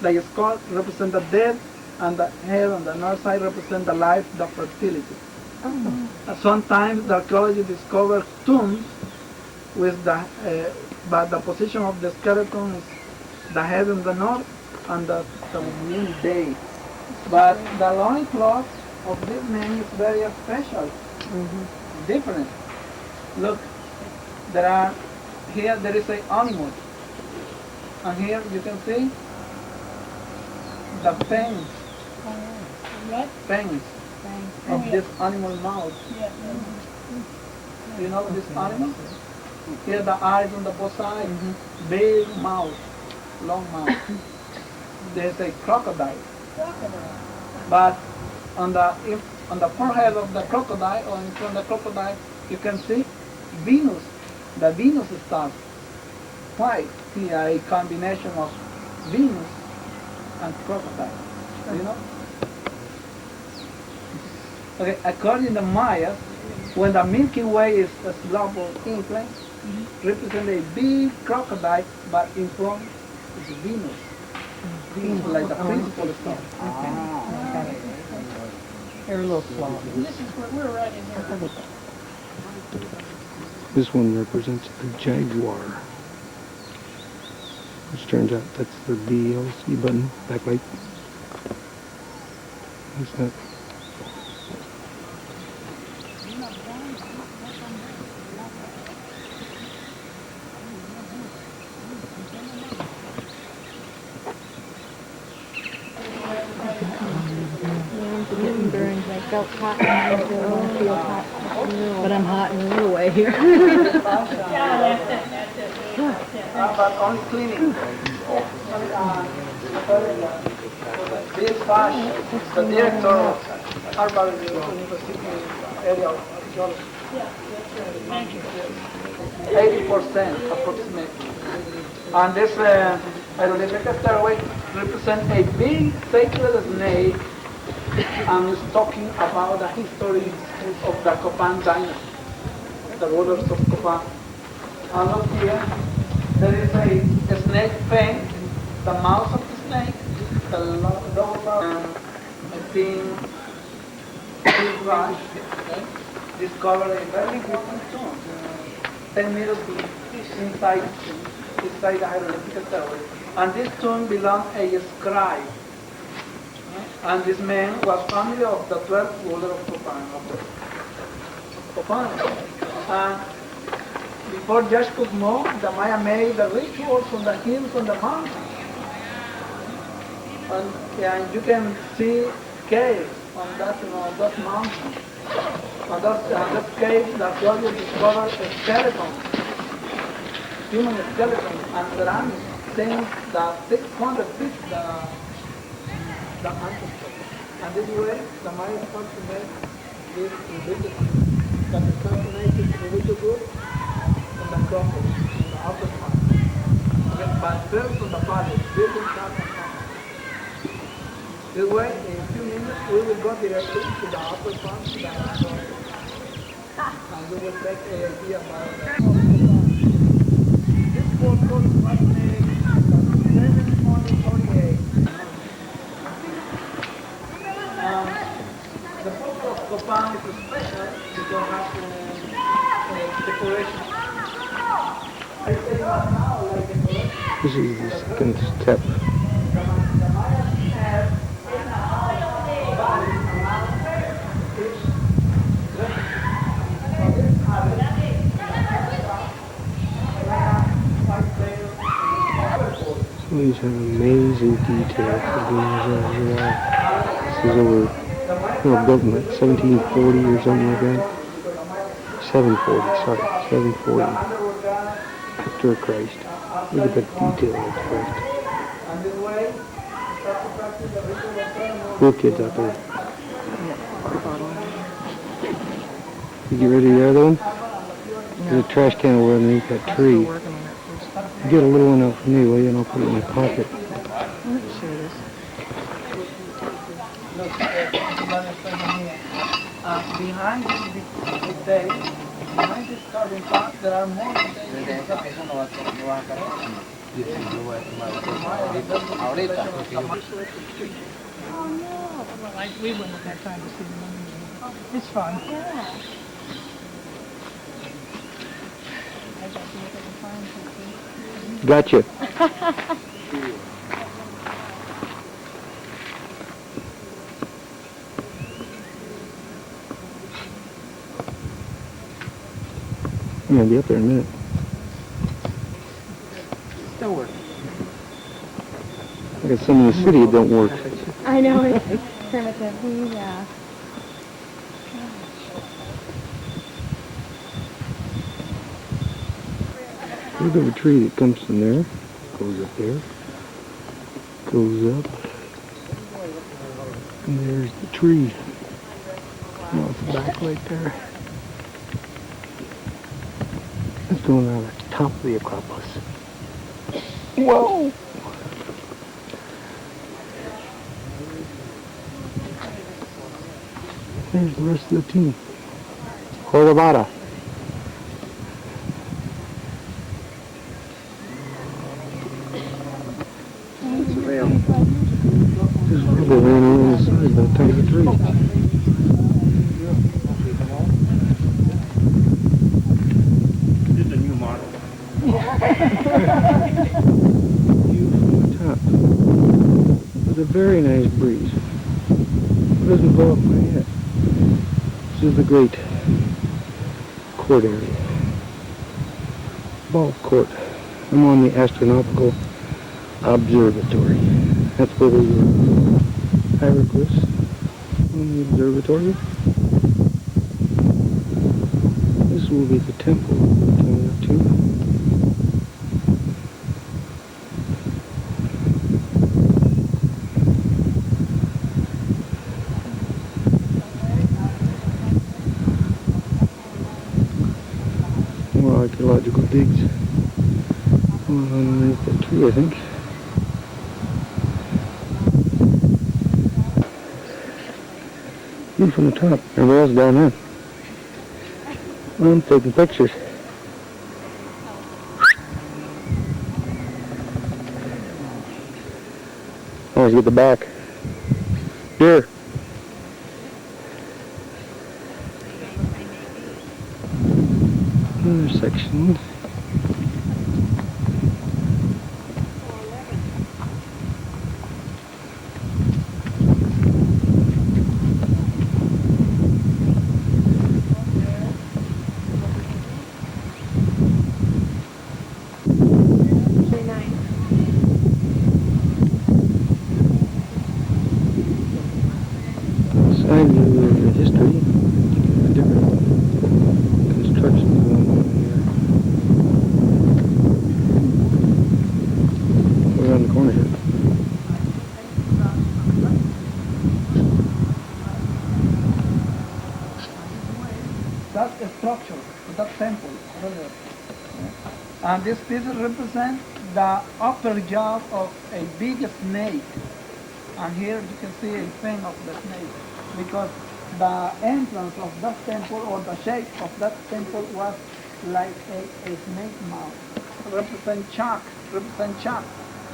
the skull represents the dead, and the hair on the north side represents the life, the fertility. Sometimes the archaeology discovers tombs with but the position of the skeleton is the head in the north and the moon day. But the loincloth of this man is very special, different. Look, here there is an animal, and here you can see the fangs of this animal mouth. You know this animal? Here the eyes on the both sides, big mouth, long mouth. There's a crocodile. But on the forehead of the crocodile, or in front of the crocodile, you can see Venus, the Venus star. Why? Here a combination of Venus and crocodile. You know? Okay, according to Maya, when the Milky Way is a slope of incline, represent a big crocodile, but in front is Venus. Venus like the principal star. They're a little slow. This is where we're right in here. This one represents a jaguar, which turns out that's the DLC button, backlight. What's that? Getting burned. I felt hot and I don't feel hot. But I'm hot in a little way here. But only cleaning. This Fash, the director of Harvard University area of geology. 80% approximately. And this hieroglyphic stairway represents a big sacred snake and is talking about the history of the Copan dynasty, the rulers of Copan. And look here, there is a snake fang, the mouth of the snake, the lower part, a thin brush, discovered a very important tomb, 10 meters deep. inside the hieroglyphical tower. And this tomb belonged a scribe. And this man was family of the 12th ruler of Panama. And before Judge Kukmo, the Maya made the rituals on the hills on the mountain. And you can see caves on that mountain. On that cave, the archaeologists discovered a skeleton, human skeleton, and ceramics saying that 600 feet the ancestors. And this way, the Maya started to make this religious, that is fascinated religious group on the Acropolis, on the upper part. Okay, but first on the palace, building that and part. This way, in a few minutes, we will go directly to the upper part, to the Acropolis. And we will take an idea about that. This photo was made in 1748. The photo of Copan is special because it has decoration. I say now like decoration. This is the second step. The Mayas have bodies around each These have amazing detail for being as well. This is over, built in like 1740 or something like that. 740, sorry, 740. After Christ. Look at the detail of Christ. Cool kids out there. You get ready there though? There's a trash can over underneath that tree. Get a little one out for me, will you? And I'll put it in my pocket. Behind this day, behind this carving part, there are more days. Oh no. Well, we wouldn't have had time to see the money. It's fun. Yeah. Gotcha. I'm gonna be up there in a minute. Still working. I got some in the city that don't work. I know, it's primitive. Yeah. Look at a tree that comes from there, goes up there, goes up, and there's the tree. Now it's back right there. It's going around the top of the Acropolis. Whoa! There's the rest of the team. Horvada. There's rubber laying around the side by the top of the tree. This is a new model. View from the top. With a very nice breeze. It doesn't blow up my head. This is the great court area. Ball court. I'm on the astronomical observatory. That's where the hieroglyphs on the observatory. This will be the temple we're coming up to. More archaeological digs underneath that tree, I think. View from the top. Everybody else down there. I'm taking pictures. Always get the back. Here. Another section. And this pieces represent the upper jaw of a big snake. And here you can see a fin of the snake, because the entrance of that temple, or the shape of that temple, was like a snake mouth. Represent Chak.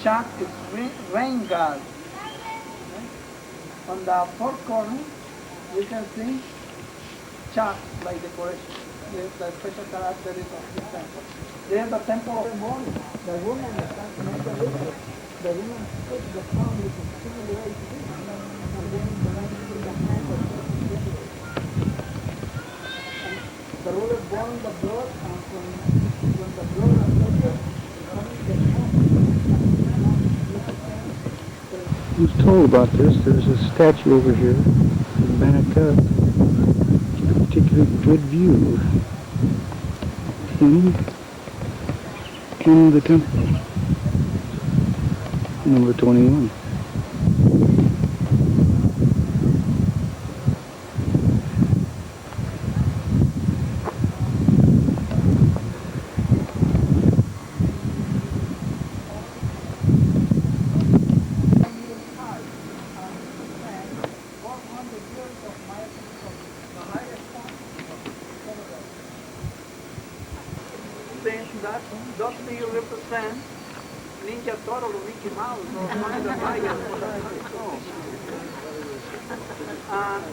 Chak is rain god. Okay? On the fourth corner, you can see Chak like decoration. This is the special characteristic of this temple. There's the temple of morning. The woman is trying to make a living. The woman puts the palm with a single way to this, and then the man puts the hand of the the ruler born the blood, and when the blood is affected, I was told about this. There's a statue over here, back up. A particularly good view. In the temple. Number 21. That those figures represent Ninja Turtle or Mickey Mouse or one of the tigers.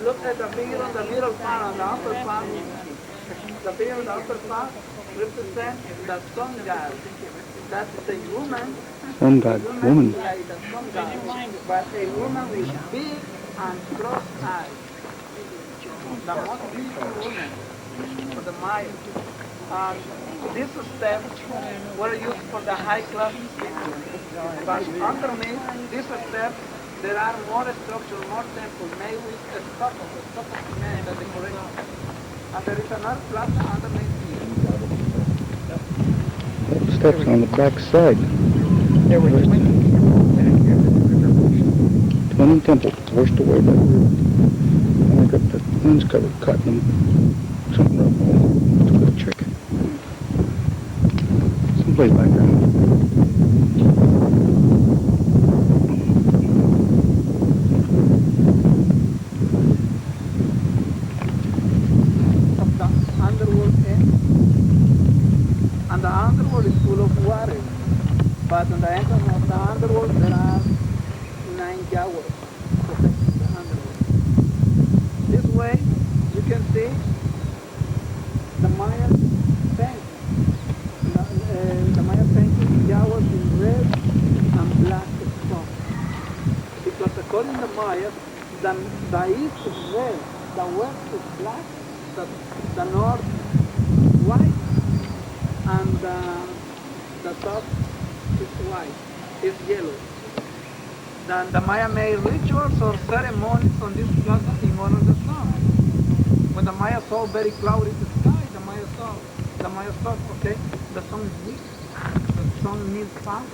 Look at the figure on the middle part, on the upper part. The figure on the upper part represents the sun god. That is a woman. Sun god, woman. Like the sun god, but a woman with big and crossed eyes. The most beautiful woman for the Maya. These steps were used for the high class people. But underneath these steps, there are more structures, more temples made with stucco of cement and decoration. And there is another plaza underneath here. Steps on the back side. There were 20 temples back here that the river washed. 20 temples washed away by the river. And I got the lens cover cut in them. Something wrong. Let's go check. Someplace like that. Of the underworld end. And the underworld is full of water. But in the entrance of the underworld, there are 9 jaguars protecting the underworld. This way, you can see the Maya painting. The Maya painting jaguars in red and black stone. Because according to Maya, the east is red, the west is black, the north white, and the south is white, is yellow. Then the Maya made rituals or ceremonies on this plaza in honor of the sun. When the Maya saw very cloudy the sky, the Maya thought, okay, the sun is weak, the sun needs power.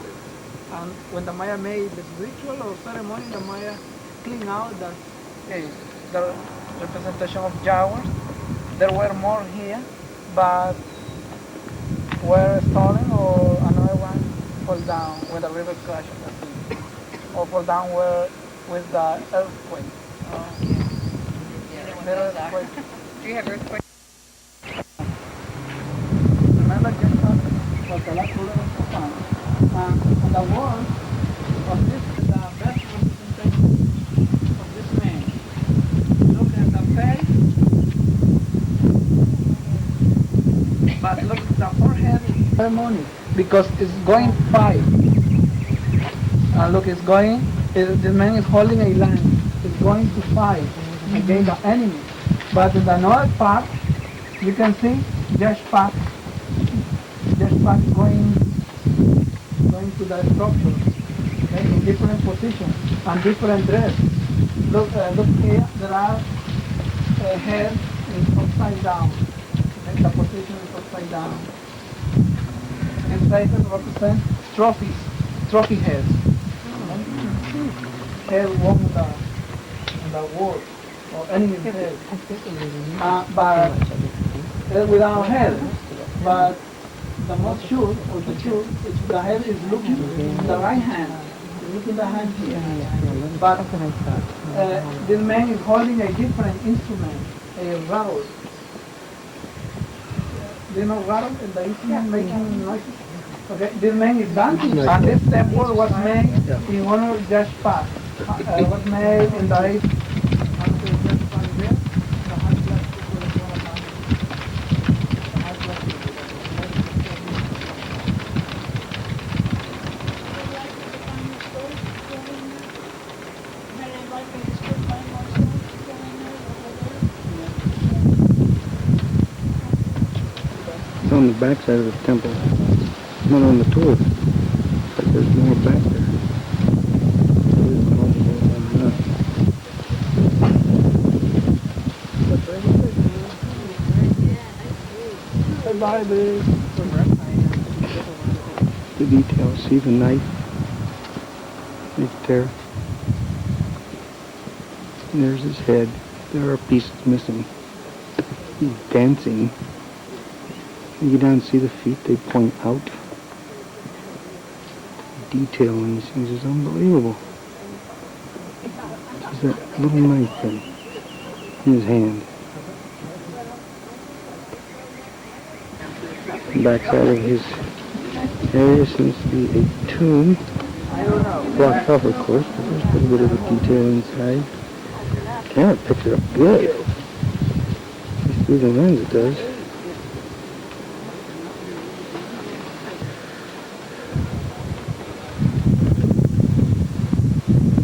And when the Maya made this ritual or ceremony, the Maya cleaned out the representation of jaguars. There were more here, but were stolen, or another one fell down when the river crashed in the sea, or fell down with the earthquake. The earthquake. Do you have earthquake? Remember, just was the last ruler of Japan. And the wall of this is the best representation of this man. Look at the face, but look at the forehead ceremony, because it's going 5. Look, it's going, the man is holding a line. It's going to 5 against the enemy. But in the north part, you can see just path going to the structure, okay, in different positions and different dress. Look here, there are head is upside down. Okay, the position is upside down. Inside it represents trophy heads. Head walk in the wall, or enemy head. But without head. but the most sure, or the sure, the head is looking the right hand. He's looking the hand here. But this man is holding a different instrument, a rattle. Do you know rattle? The instrument making noises? Okay, this man is dancing. And this temple was made in honor of Judge Park. Was made in the 8th. It's on the back side of the temple, not on the tour. But there's more back there. The details, see the knife right there. And there's his head. There are pieces missing. He's dancing. You get down and see the feet, they point out. The detail in these things is unbelievable. There's that little knife thing in his hand. The backside of his area seems to be a tomb. Blocked off, of course, but there's a little bit of a detail inside. Camera picks it up good. At least through the lens it does.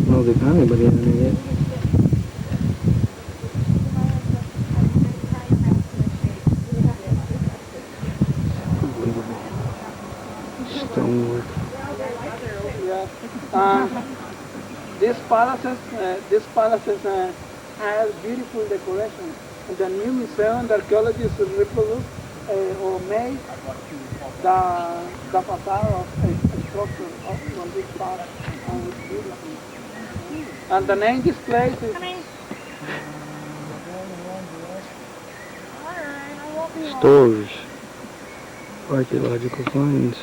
Well, they found anybody in there yet. Stonework. This palaces has beautiful decoration. In the new museum, the archaeologists reproduce or made the facade of a structure from this palace, and it's beautiful. And the name of this place is... Stores. Archaeological finds.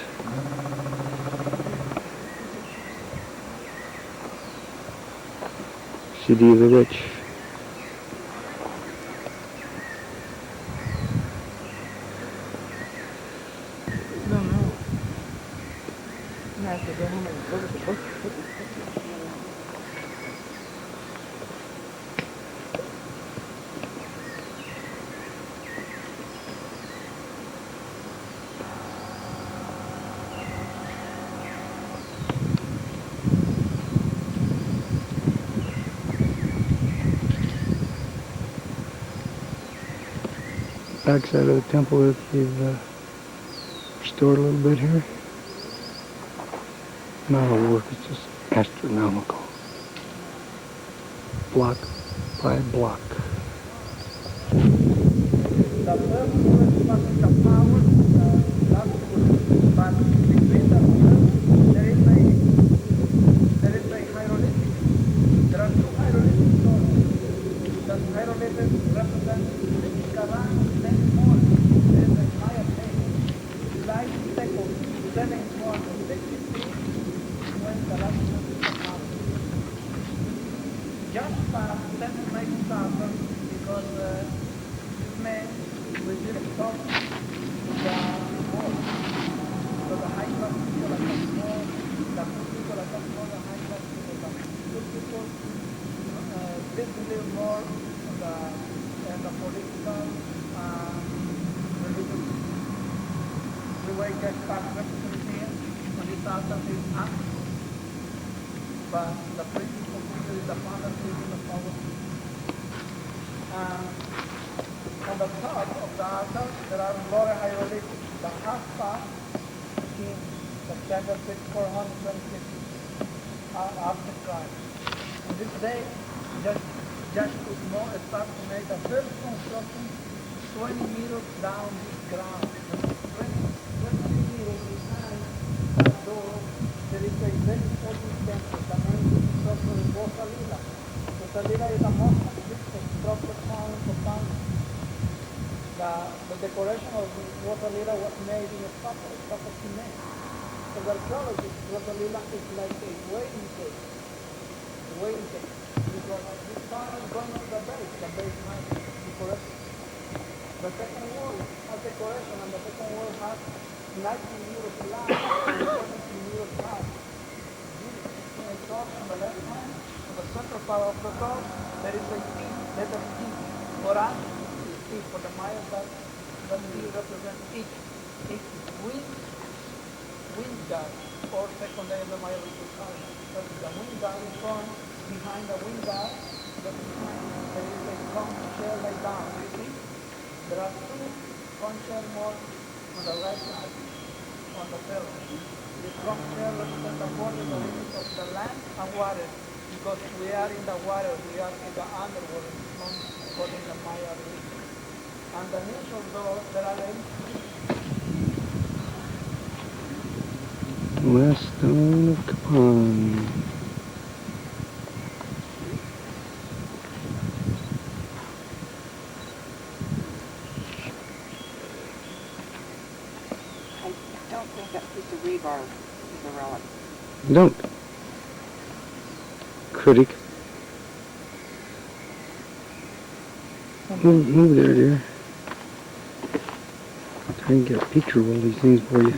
City of the Rich. Backside of the temple that they've restored a little bit here. Not all work, it's just astronomical. Block by block. The first was the power, but between the there is a hieroglyphic. There are two hieroglyphic stories. The hieroglyphic represents Karan next morning. There is a higher day. July 2nd, 7th morning, the 15th, when the last one is power. Just past 797 because this man will just stop the wall. So the high class people are coming more, the poor people are coming more, the high class people are coming. Poor people, this live more on the political, religious. The way just past represented here, on this altar is up. But the principal figure is the father taking the power. On the top of the altar, there are more hieroglyphics. The half part in the chapter 426 after Christ. On this day, just put more start to make the first construction 20 meters down this ground. 20 meters behind that door, there is a very important temple. The name is structure is Rosalila. Rosalila is the most structure found. The decoration of Rosalila was made in a proper cement. So the archaeology, Rosalila is like a waiting cave. Waiting cave. Because this sun is going to the base has decoration. The second wall has decoration, and the second wall has 19 meters long, 17 meters high. In the top on the left hand, on the central part of the top, there is a T, letter T. For us, it's T. For the Mayas, that T represents each wind guard, or secondary the Maya guard. But the wind guard is from behind the wind guard, there is a conch shell laid down. You see? There are two conch shell more on the right side, on the pillar. The conch shell represents the border, the limits of the land and water, because we are in the water, we are in the underworld, according to the Maya religion. Underneath of those, there are Last stone of Capon. I don't think that piece of rebar is a relic. You don't. Critic. Move there, dear. Try and get a picture of all these things for you.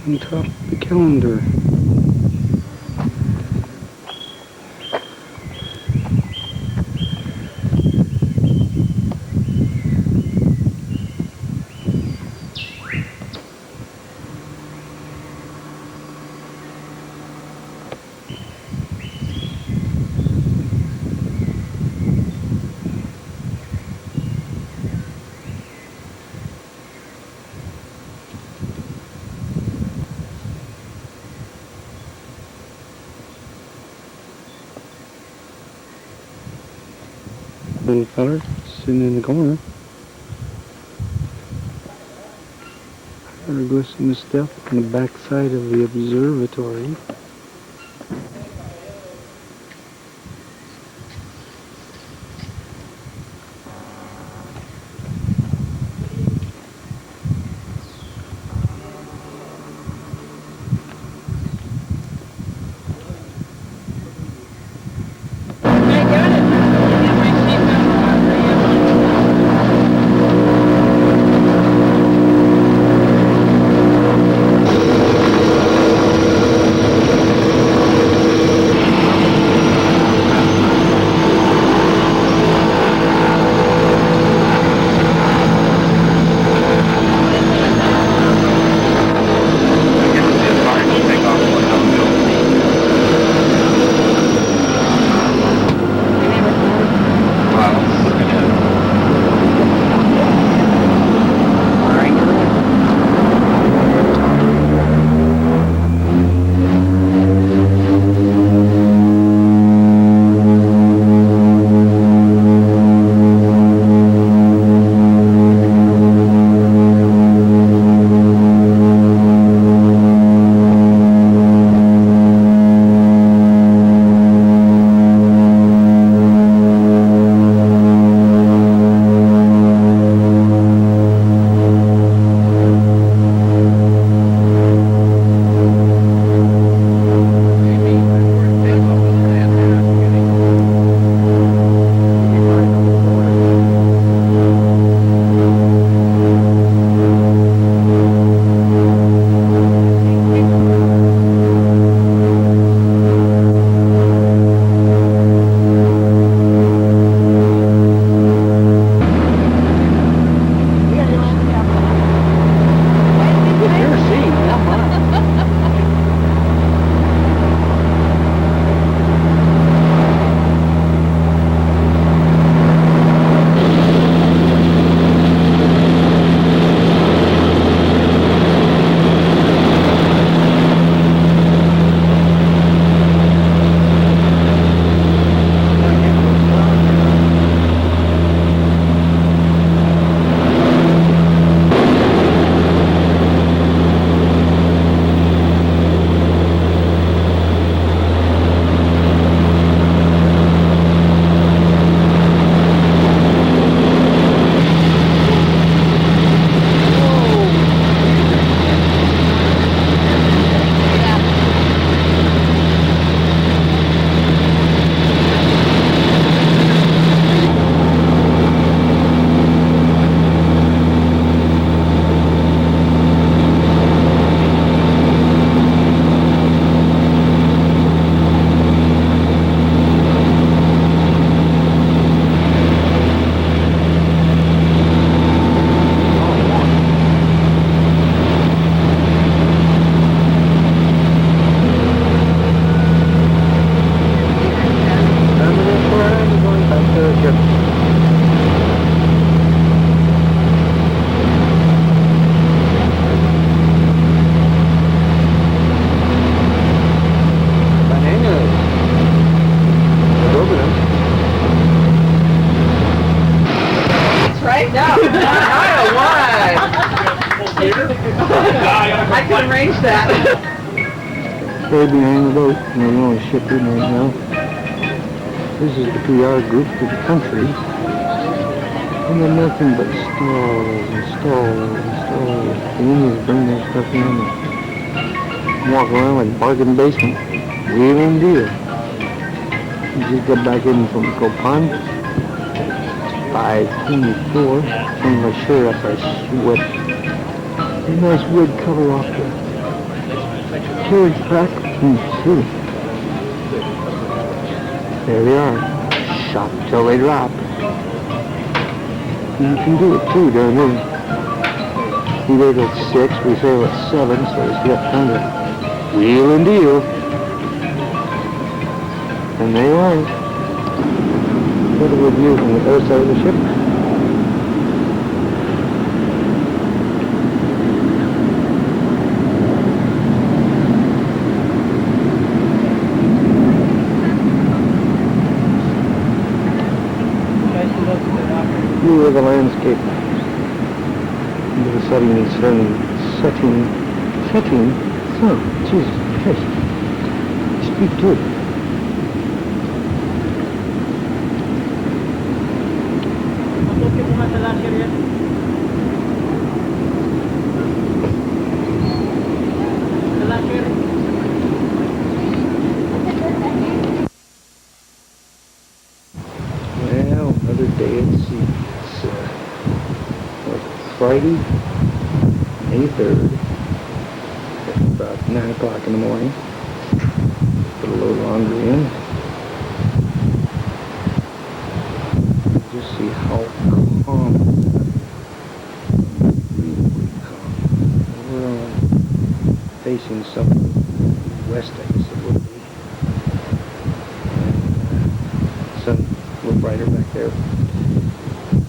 On top of the calendar. Little feller sitting in the corner. Better go some step on the back side of the observatory. right? No. I can arrange that. Stay behind the boat, and we're going to ship in right now. This is the PR group to the country. And they're nothing but stalls and stalls and stalls. The Indians bring their stuff in and walk around like bargain basement. Wheeling deal. We just got back in from Copan. 5:24. Some of my shirt up our sweat. A nice wood cover off the carriage crack. See. There they are. Shop till they drop. You can do it too down there. We wait till 6, we sail at 7, so it's got time to wheel and deal. And they are. What a good view from the other side of the ship. View of the landscape. Into the setting sun. Jesus Christ. Speak to it. Well, another day at sea. It's Friday, May 3rd, at about 9 o'clock in the morning. Put a load of laundry in. Just see how calm. Really calm. We're facing some west, I guess it would be. And sun a little brighter back there.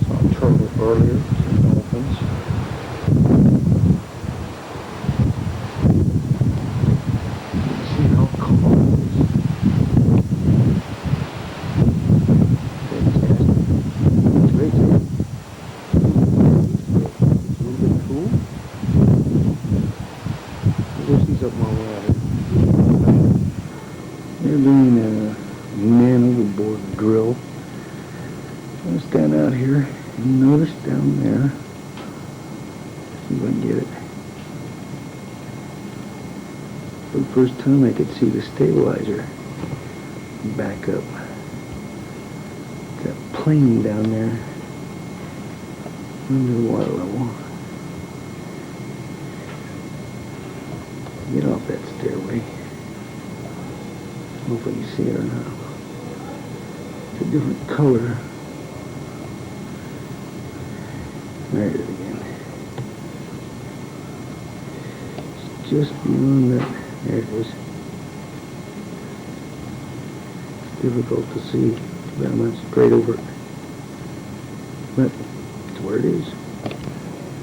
Saw a turtle earlier, some dolphins. See how calm it is. Fantastic. It's great there. It's a little bit cool. We'll see something while we're at it. They're doing a man overboard drill. I'm going to stand out here and notice down there. See if I can get it. For the first time I could see the stabilizer back up. That plane down there under the water level. Get off that stairway. I don't know if I can see it or not. It's a different color. There it is again. It's just beyond that. There it is. It's difficult to see, but I'm not straight over it. But it's where it is. I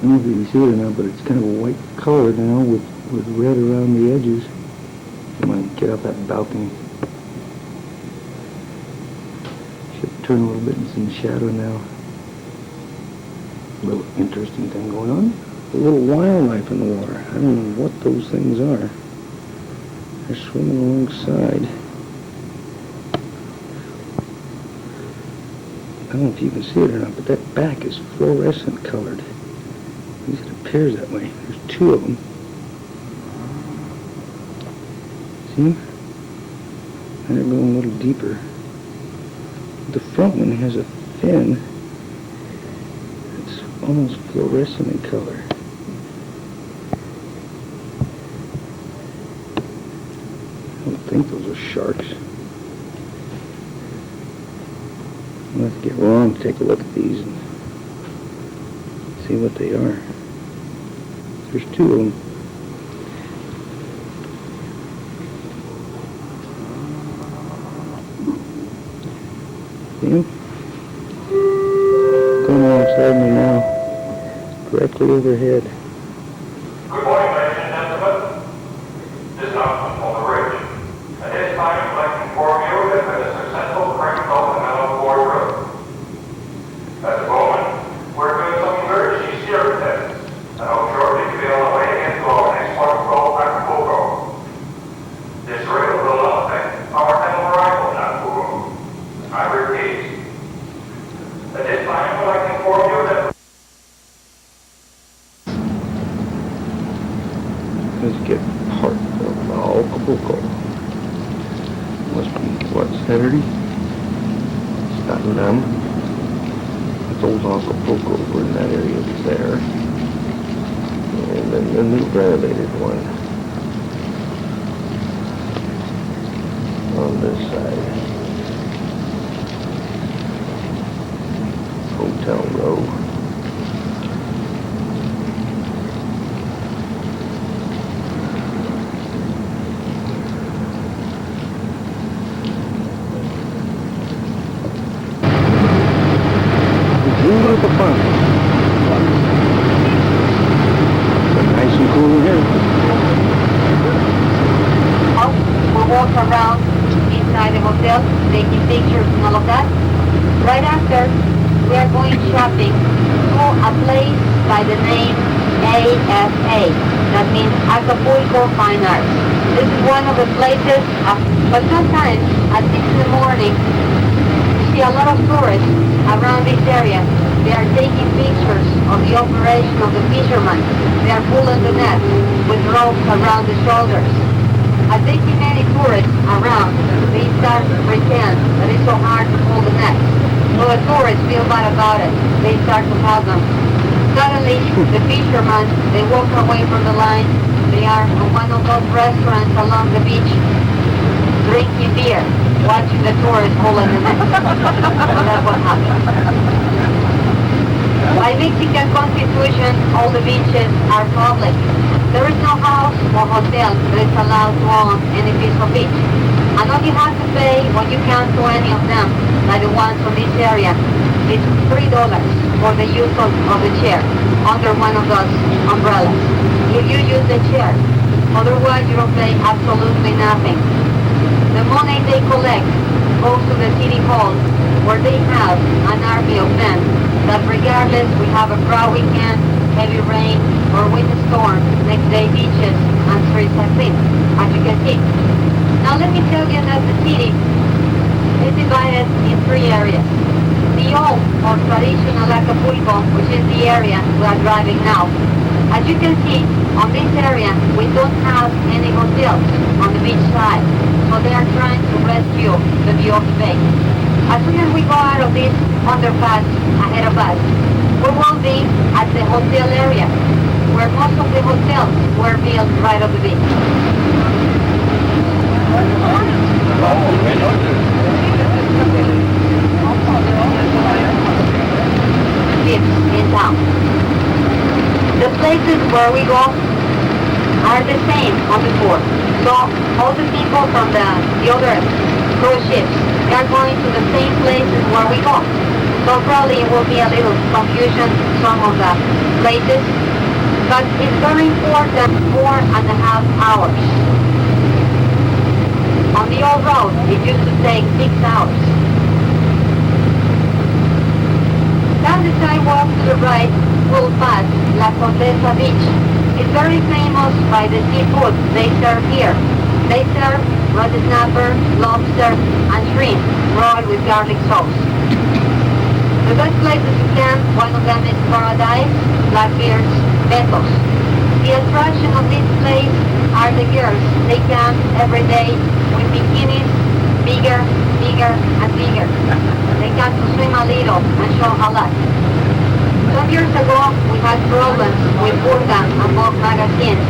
don't know if you can see it or not, but it's kind of a white color now with red around the edges. I'm going to get off that balcony. Should turn a little bit, it's in the shadow now. A little interesting thing going on. A little wildlife in the water. I don't know what those things are. They're swimming alongside. I don't know if you can see it or not, but that back is fluorescent colored. At least it appears that way. There's 2 of them. See? And they're going a little deeper. The front one has a fin. It's almost fluorescent in color. I don't think those are sharks. I'll have to get Ron to take a look at these and see what they are. There's 2 of them. See them? Going alongside me now. Directly overhead. Good morning, ladies and gentlemen. This announcement on the bridge. At this time, I'd like to inform you that there is a successful correctional and mellow board room. At the moment, we're Let's get part of Acapulco. Must be, what, Saturday? Staten. It's old Acapulco over in that area over there. And then the new renovated one on this side. Hotel Row. Nice and cool in here. We'll walk around inside the hotel, taking pictures and all of that. Right after, we are going shopping to a place by the name AFA. That means Acapulco Fine Arts. This is one of the places, but sometimes at 6 in the morning, you see a lot of tourists around this area. They are taking pictures of the operation of the fishermen. They are pulling the net with ropes around the shoulders. As they see many tourists around, they start to pretend that it's so hard to pull the net. So the tourists feel bad about it. They start to help them. Suddenly, the fishermen, they walk away from the line. They are in one of those restaurants along the beach, drinking beer, watching the tourists pulling the net. So that's what happened. By Mexican Constitution, all the beaches are public. There is no house or hotel that is allowed to own any piece of beach. And all you have to pay when you come to any of them, like the ones from this area, is $3 for the use of the chair under one of those umbrellas. If you use the chair, otherwise you don't pay absolutely nothing. The money they collect goes to the city hall, where they have an army of men that regardless we have a dry weekend, heavy rain, or windstorm, next day beaches and streets are clean, as you can see. Now let me tell you that the city is divided in 3 areas. The old or traditional Acapulco, which is the area we are driving now. As you can see, on this area, we don't have any hotels on the beach side, so they are trying to rescue the view of the bay. As soon as we go out of this underpass ahead of us, we will be at the hotel area, where most of the hotels were built right on the beach. In town. The places where we go are the same on the tour. So all the people from the other cruise ships, they are going to the same places where we go. So probably it will be a little confusion, some of the places, but it's very important, 4.5 hours. On the old road, it used to take 6 hours. Down the sidewalk to the right, we'll pass La Condesa Beach. It's very famous by the seafood they serve here. They serve red snapper, lobster, and shrimp, rolled with garlic sauce. The best places to camp, one of them is Paradise, Blackbeard's, Betos. The attraction of this place are the girls. They camp every day with bikinis, bigger, and bigger. They come to swim a little and show a lot. Some years ago, we had problems with Burga and Vogue magazines.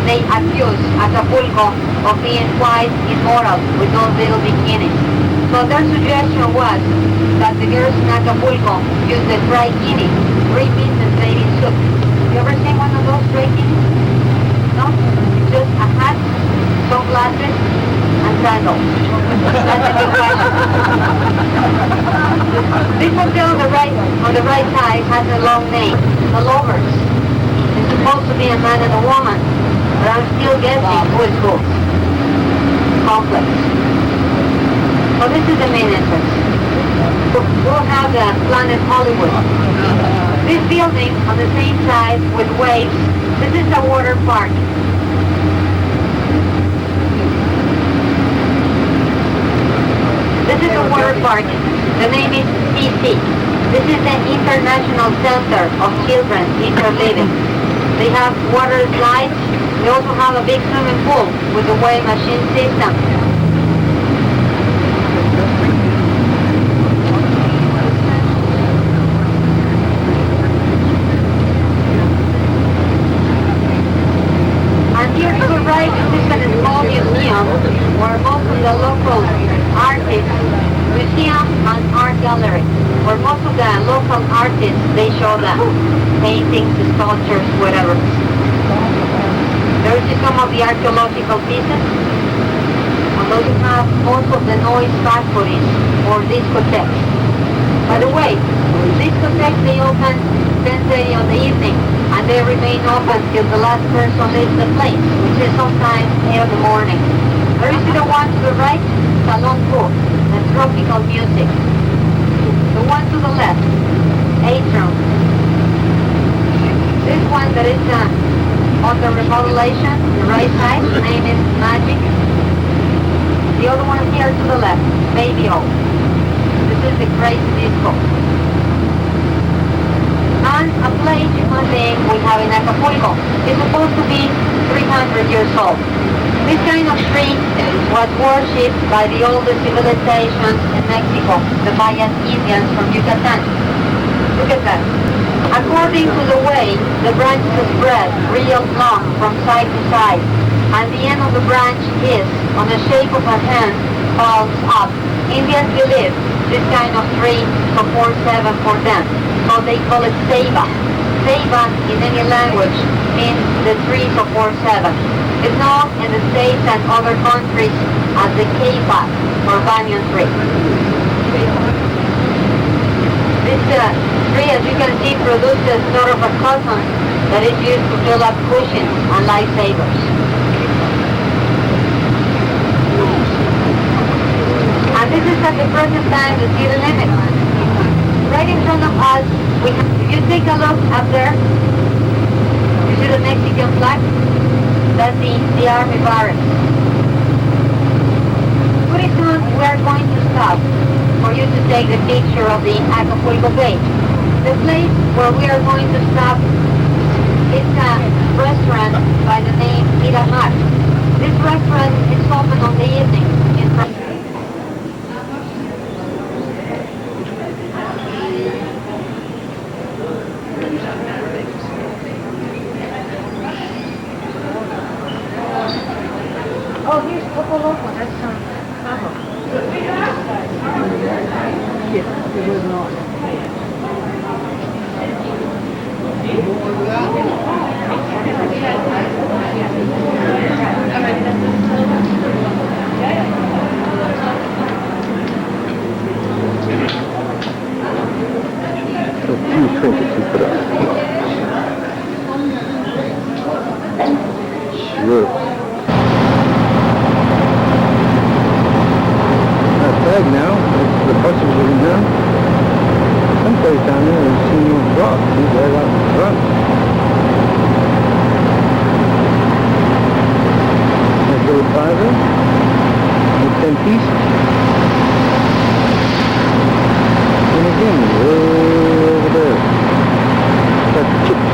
They accused Acapulco of being quite immoral with those little bikinis. So their suggestion was that the girls in Acapulco use the trikini, 3-piece bathing suit. You ever seen one of those trikinis? No? It's just a hat, sunglasses, and sandals. That's a good fashion. This hotel on the right side has a long name, the Lovers. It's supposed to be a man and a woman, but I'm still guessing who is who. Complex. So this is the main entrance. We'll have the Planet Hollywood. This building on the same side with waves, this is a water park. This is a water park. The name is CC. This is the International Center of Children Interliving. They have water slides, They also have a big swimming pool with a wave machine system. And here to the right, this is an small museum where most of the local artists, museum and art gallery, where most of the local artists, they show the paintings, sculptures, whatever. There is some of the archaeological pieces. And those you have most of the noise factories or discotheques. By the way, discotheques, they open 10:30 in the evening and they remain open till the last person leaves the place, which is sometimes 8 in the morning. There is the one to the right, Salon Tour, and tropical music. The one to the left, Atrium. This one that is under remodelation, the right side, the name is Magic. The other one here to the left, Baby O. This is the Crazy Disco. And a place one day we have in Acapulco. It's supposed to be 300 years old. This kind of tree was worshipped by the oldest civilizations in Mexico, the Mayan Indians from Yucatan. Look at that. According to the way, the branches spread real long from side to side, and the end of the branch is, on the shape of a hand, falls up. Indians believe this kind of tree supports heaven for them, so they call it Ceiba. Ceiba, in any language, means the tree supports heaven. It's known in the States and other countries as the Ceiba, or banyan tree. This tree, as you can see, produces sort of a cotton that is used to fill up cushions and lifesavers. And this is at the present time the city limit. Right in front of us, if you take a look up there, you see the Mexican flag? That's the army barracks. Pretty soon we are going to stop for you to take the picture of the Acapulco Bay. The place where we are going to stop is a restaurant by the name Miramar. This restaurant is open on the evening. Oh, here's Coco Loco. That's Cabo. Yes, it was not. A few trinkets he put up. Sure. Not bad now. The buses are in there. Someplace down there I've seen those drops. He's right out in front. Nice little plaza. With 10 pieces. And again, way over there. Got chips.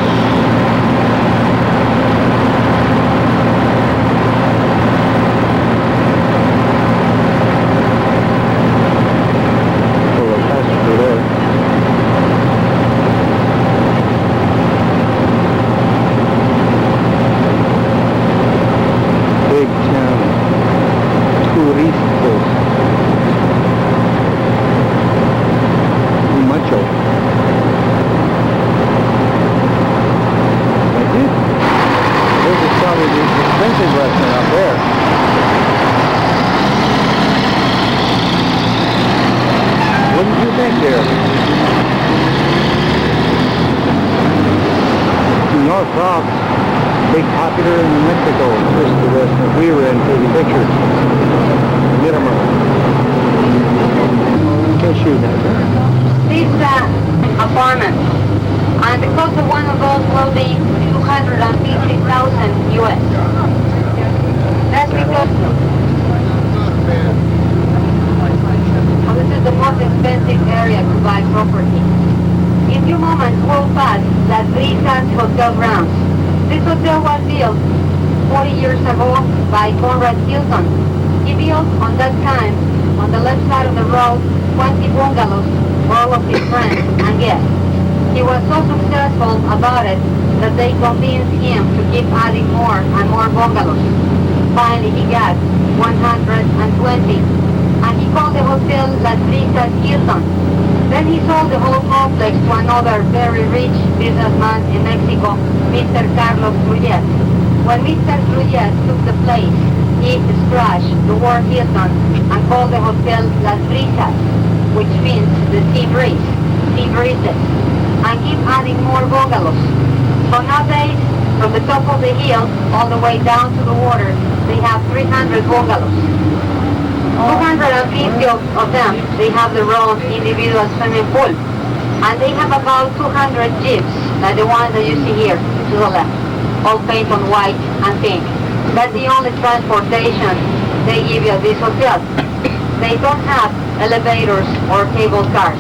Big popular in Mexico, just the restaurant we were in taking pictures. Miramar. Can't shoot that. These apartments, and the cost of one of those will be $250,000 US. That's because this is the most expensive area to buy property. In a few moments we'll pass Las Brisas Hotel grounds. This hotel was built 40 years ago by Conrad Hilton. He built on that time, on the left side of the road, 20 bungalows for all of his friends and guests. He was so successful about it that they convinced him to keep adding more and more bungalows. Finally, he got 120, and he called the hotel Las Brisas Hilton. Then he sold the whole complex to another very rich businessman in Mexico, Mr. Carlos Trujillo. When Mr. Trujillo took the place, he scratched the word Hilton and called the hotel Las Brisas, which means the sea breeze, sea breezes, and keep adding more bungalows. So nowadays, from the top of the hill all the way down to the water, they have 300 bungalows. 250 of them, they have their own individual swimming pool. And they have about 200 jeeps, like the ones that you see here to the left, all painted on white and pink. That's the only transportation they give you at this hotel. They don't have elevators or cable cars.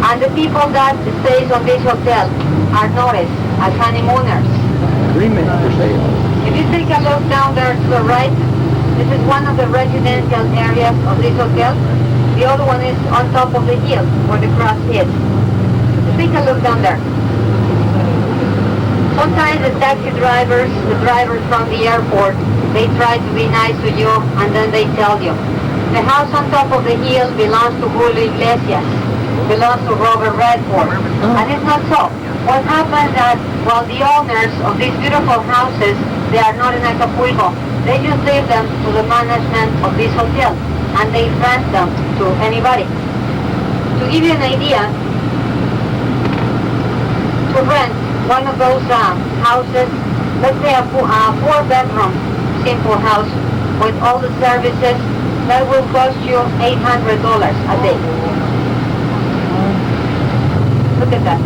And the people that stays on this hotel are noticed as honeymooners. Agreement for sale. If you take a look down there to the right, this is one of the residential areas of this hotel. The other one is on top of the hill where the cross is. Take a look down there. Sometimes the taxi drivers, the drivers from the airport, they try to be nice to you and then they tell you, the house on top of the hill belongs to Julio Iglesias, belongs to Robert Redford. And it's not so. What happens that while the owners of these beautiful houses, they are not in Acapulco, they just leave them to the management of this hotel and they rent them to anybody. To give you an idea, to rent one of those houses, let's say a 4-bedroom simple house with all the services, that will cost you $800 a day. Look at that.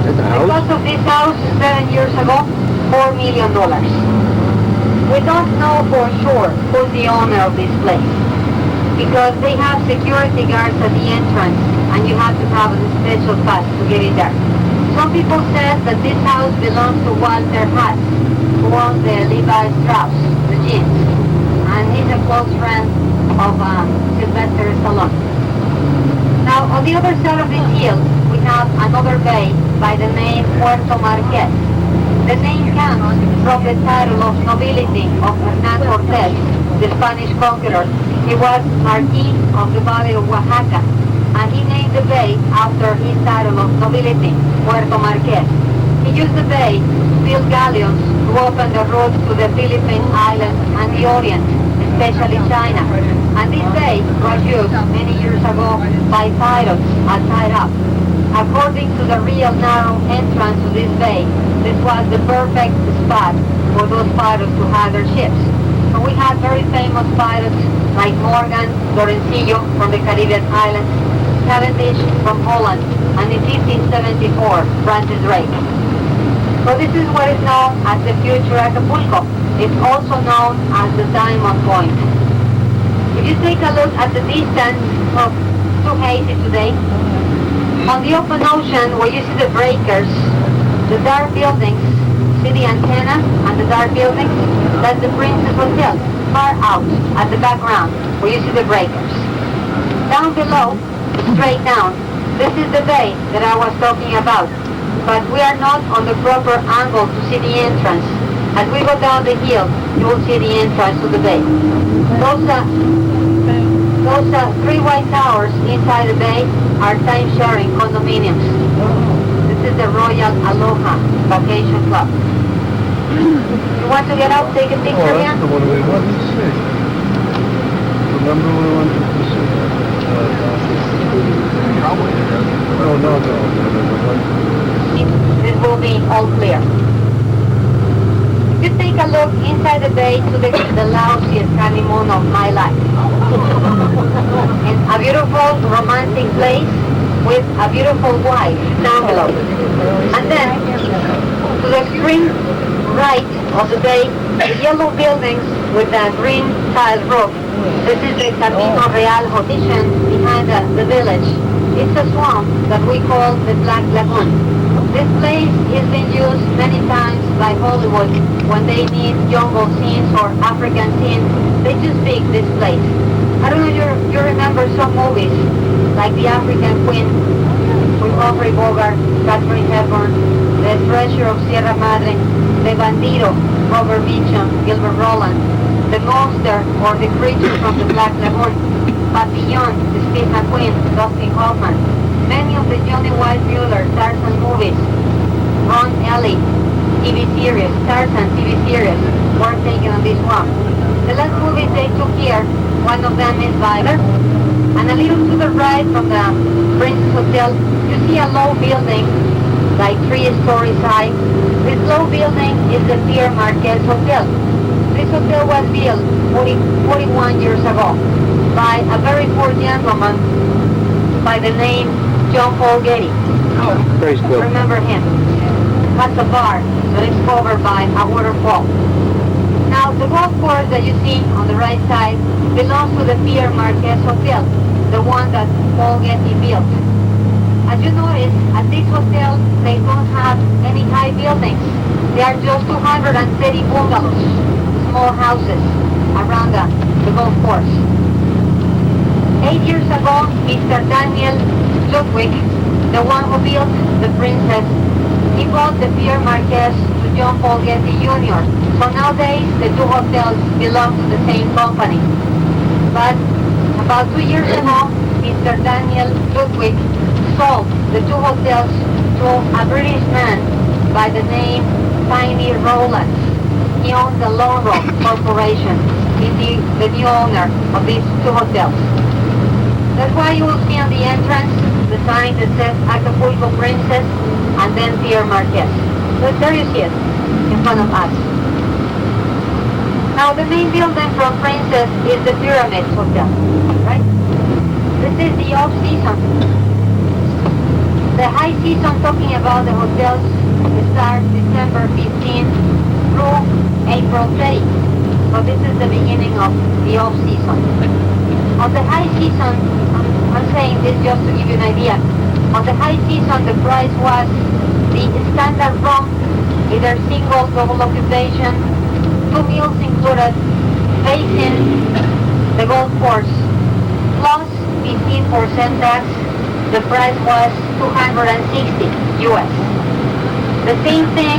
The cost of this house 7 years ago, $4 million. We don't know for sure who's the owner of this place because they have security guards at the entrance and you have to have a special pass to get in there. Some people said that this house belongs to Walter Hatt, who owns the Levi Strauss, the jeans, and he's a close friend of Sylvester Stallone. Now, on the other side of this hill, we have another bay by the name Puerto Marquez. The name comes from the title of nobility of Hernán Cortés, the Spanish conqueror. He was Marquis of the Valley of Oaxaca, and he named the bay after his title of nobility, Puerto Marquez. He used the bay to build galleons to open the routes to the Philippine Islands and the Orient, especially China. And this bay was used many years ago by pirates and tied up. According to the real narrow entrance to this bay, this was the perfect spot for those pirates to hide their ships. So we had very famous pirates like Morgan, Lorencillo from the Caribbean islands, Cavendish from Holland, and in 1574, Francis Drake. So this is what is known as the future Acapulco. It's also known as the Diamond Point. If you take a look at the distance, oh, too hazy today, on the open ocean where you see the breakers, the dark buildings, see the antenna and the dark buildings, that's the Princess Hotel, far out at the background where you see the breakers. Down below, straight down, this is the bay that I was talking about, but we are not on the proper angle to see the entrance. As we go down the hill, you will see the entrance to the bay. Those 3 white towers inside the bay are time-sharing condominiums. This is the Royal Aloha Vacation Club. You want to get up, take a picture here? That's the one we wanted to see. Remember we wanted to see? Oh, no. This will be all clear. If you take a look inside the bay to the lousiest honeymoon of my life. In a beautiful romantic place with a beautiful wife down below. And then to the extreme right of the bay, the yellow buildings with the green tile roof. This is the Camino Real Hotel behind the village. It's a swamp that we call the Black Lagoon. This place has been used many times by like Hollywood, when they need jungle scenes or African scenes, they just pick this place. I don't know if you remember some movies, like The African Queen, with Humphrey Bogart, Katharine Hepburn, The Treasure of Sierra Madre, The Bandido, Robert Mitchum, Gilbert Roland, The Monster or The Creature from the Black Lagoon, Papillon, the Steve McQueen, Dustin Hoffman, many of the Johnny Weissmuller Tarzan movies, Ron Ellie, TV series, Tarzan TV series, were taken on this one. The last movies they took here, one of them is Viper, and a little to the right from the Princess Hotel, you see a low building, like 3 stories high. This low building is the Pierre Marquez Hotel. This hotel was built 41 years ago by a very poor gentleman by the name John Paul Getty. Praise God. Remember him? Has a bar that is covered by a waterfall. Now, the golf course that you see on the right side belongs to the Pierre Marquez Hotel, the one that Paul Getty built. As you notice, at this hotel, they don't have any high buildings. There are just 230 bungalows, small houses, around the golf course. 8 years ago, Mr. Daniel Ludwig, the one who built the Princess, he bought the Pierre Marquez to John Paul Getty Jr. So nowadays, the two hotels belong to the same company. But about 2 years ago, Mr. Daniel Ludwig sold the two hotels to a British man by the name Tiny Rowlands. He owns the Lone Rock Corporation. He's the new owner of these two hotels. That's why you will see on the entrance the sign that says Acapulco Princess and then Pierre Marquez. So there you see it in front of us. Now the main building from Princess is the Pyramid Hotel, right? This is the off-season. The high season, talking about the hotels, starts December 15 through April 30. So this is the beginning of the off-season. On the high season, I'm saying this just to give you an idea. On the high season, the price was the standard room, either single, double occupation, 2 meals included, facing the golf course, plus 15% tax. The price was $260 US. The same thing,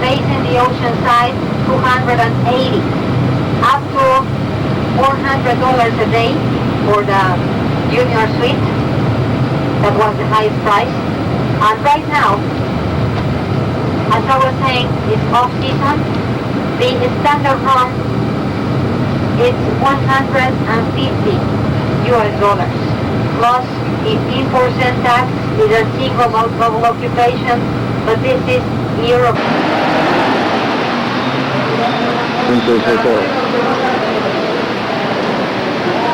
facing the ocean side, $280, up to $400 a day for the junior suite. That was the highest price. And right now, as I was saying, it's off-season. The standard room is $150 US, plus 15% tax, either single or double occupation, but this is Europe. Princess Hotel.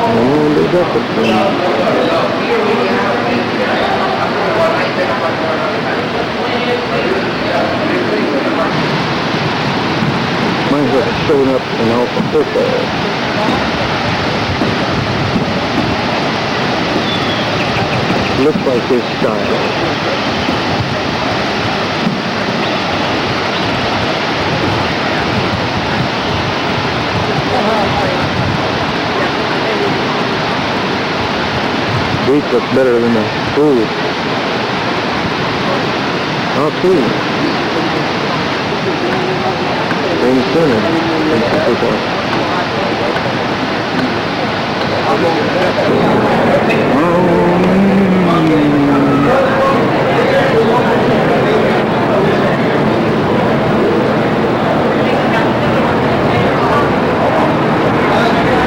Oh, they got the mine's like showing up in Acapulco. Looks like his style. Beach looks better than the food. How sweet. Same center.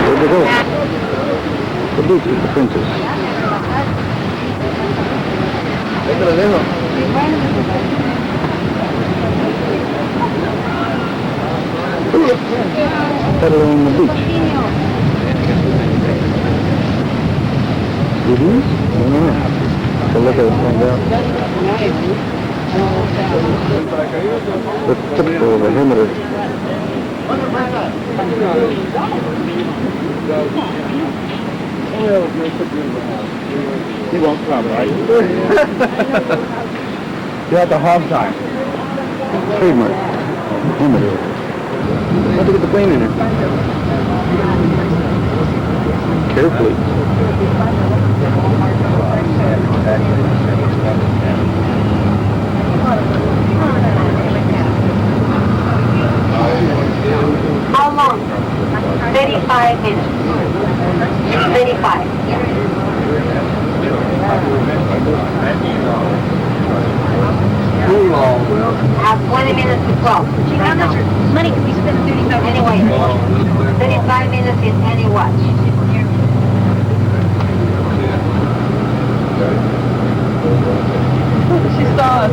Where'd they go? The beach with the princess. Settle on the beach. It is? I don't know. So look at it find out. That's typical of a hermitage. He won't come, right? You're at the hog time. Trademark. plummeted. How'd they get the plane in there? Carefully. How long? 35 minutes. 35. Have 20 minutes to 12. How much money can we spend 35 anyway? 35 minutes in any watch. She saw us.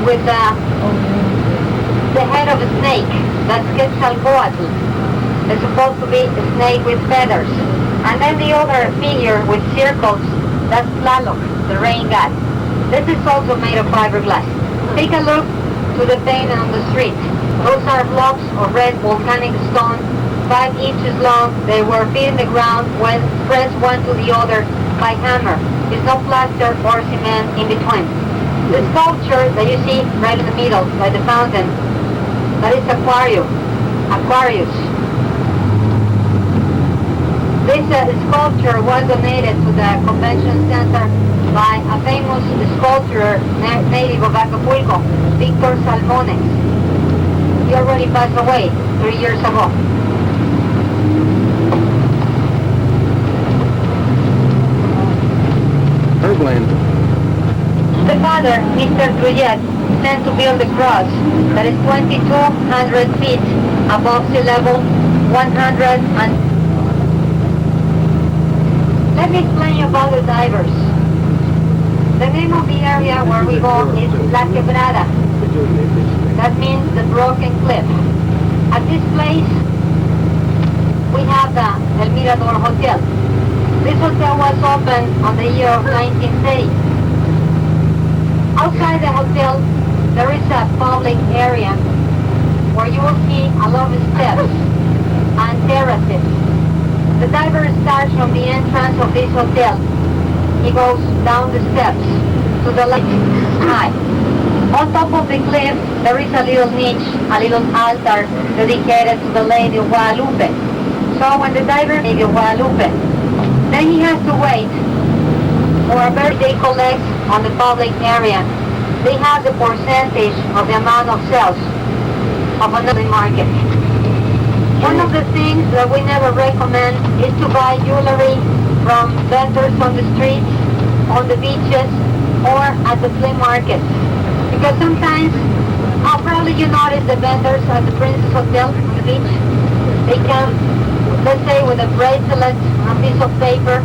With the head of a snake, that's Quetzalcoatl. It's supposed to be a snake with feathers. And then the other figure with circles, that's Tlaloc, the rain god. This is also made of fiberglass. Take a look to the pavement on the street. Those are blocks of red volcanic stone, 5 inches long. They were fit in the ground when pressed one to the other by hammer. There's no plaster or cement in between. The sculpture that you see right in the middle by the fountain, that is Aquarius. This sculpture was donated to the convention center by a famous sculptor native of Acapulco, Victor Salmones. He already passed away 3 years ago. Birdland. The father, Mr. Trujillo, sent to build a cross that is 2,200 feet above sea level, 100 and... Let me explain you about the divers. The name of the area where we go is La Quebrada. That means the broken cliff. At this place, we have the El Mirador Hotel. This hotel was opened on the year of 1930. Outside the hotel, there is a public area where you will see a lot of steps and terraces. The diver starts from the entrance of this hotel. He goes down the steps to the left side. On top of the cliff, there is a little niche, a little altar dedicated to the Lady of Guadalupe. So when the diver Lady of Guadalupe, then he has to wait for a birthday collects on the public area. They have the percentage of the amount of sales of another market. One of the things that we never recommend is to buy jewelry from vendors on the streets, on the beaches, or at the flea markets. Because sometimes, probably you notice the vendors at the Princess Hotel on the beach, they come, let's say with a bracelet on a piece of paper.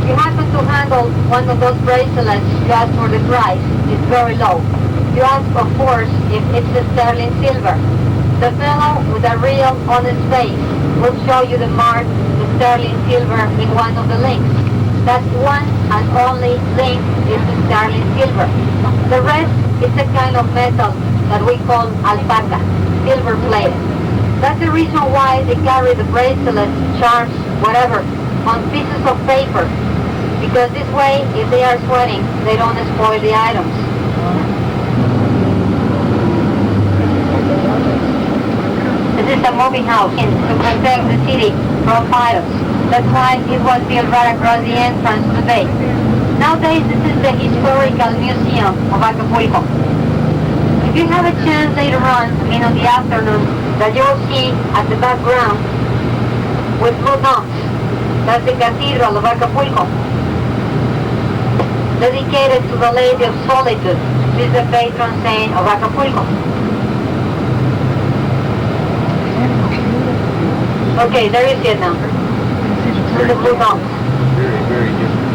You happen to handle one of those bracelets, you ask for the price. It's very low. You ask, of course, if it's a sterling silver. The fellow with a real honest face will show you the mark, the sterling silver, in one of the links. That one and only link is the sterling silver. The rest is a kind of metal that we call alpaca, silver plated. That's the reason why they carry the bracelets, charms, whatever, on pieces of paper. Because this way, if they are sweating, they don't spoil the items. This is a moving house to protect the city from pirates. That's why it was built right across the entrance to the bay. Nowadays, this is the Historical Museum of Acapulco. If you have a chance later on, in the afternoon, that you will see at the background with blue domes, that's the Cathedral of Acapulco, dedicated to the Lady of Solitude. She is the patron saint of Acapulco. Okay, there you see it now. With the blue domes. Very, very different.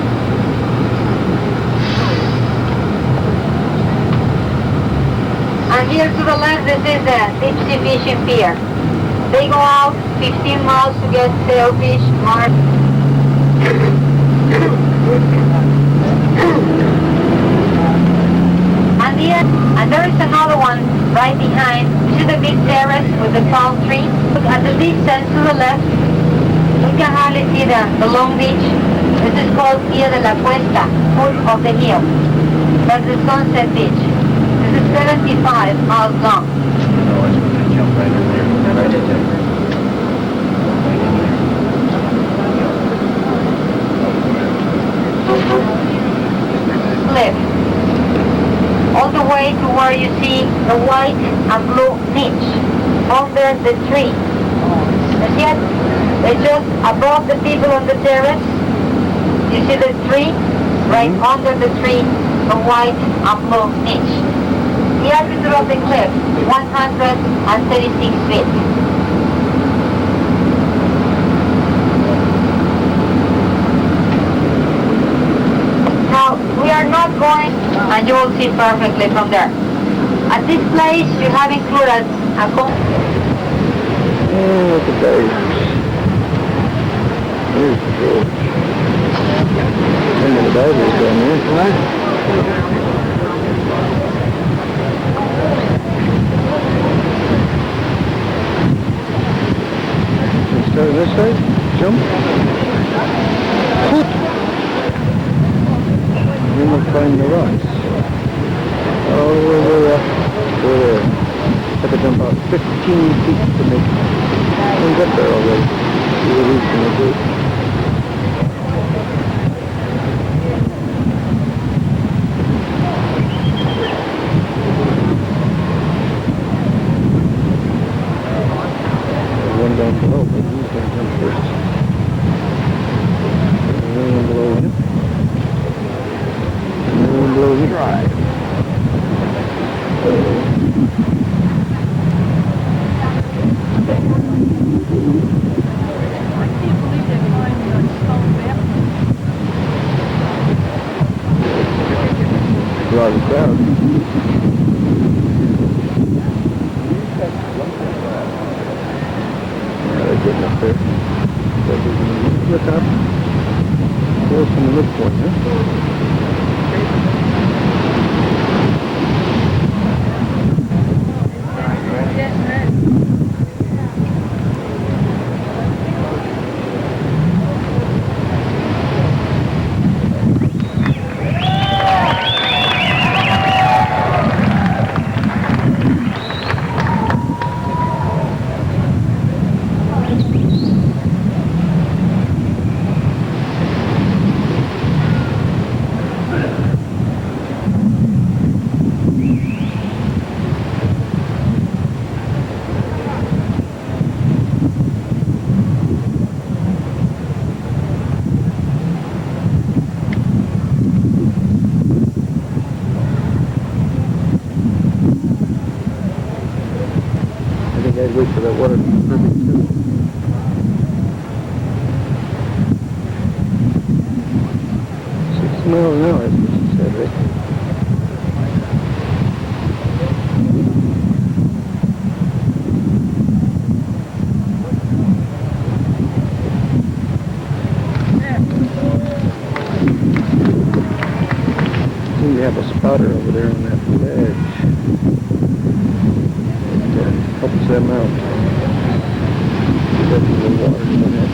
And here to the left, this is the deep sea fishing pier. They go out 15 miles to get sailfish, marsh. And there is another one right behind. You see the big terrace with the palm tree? Look at the distance to the left. You can hardly see the long beach. This is called Via de la Cuesta, foot of the hill. That's the Sunset Beach. This is 75 miles long. Cliff. All the way to where you see the white and blue niche under the tree. And yet, they're just above the people on the terrace. You see the tree? Right under the tree, the white and blue niche. The altitude of the cliff, 136 feet. Now, we are not going, and you will see perfectly from there. At this place, you have included a look at those. There's the fish. And the divers down there. Let's start this side. Jump. Then we'll find the rocks. All the way up to there. Have to jump out 15 feet to make it. We'll get there already. See what he's going to do. There's one down below, but he's going to jump first. There's one below him. And one below him. A lot of crowd. They're getting up there. Look up. Close from the midpoint, huh? I'd wait for that water to be perfect too. 6 miles an hour, that's what she said, right? Seem to have a spotter over there on that ledge. Helps them out. That's the water in it.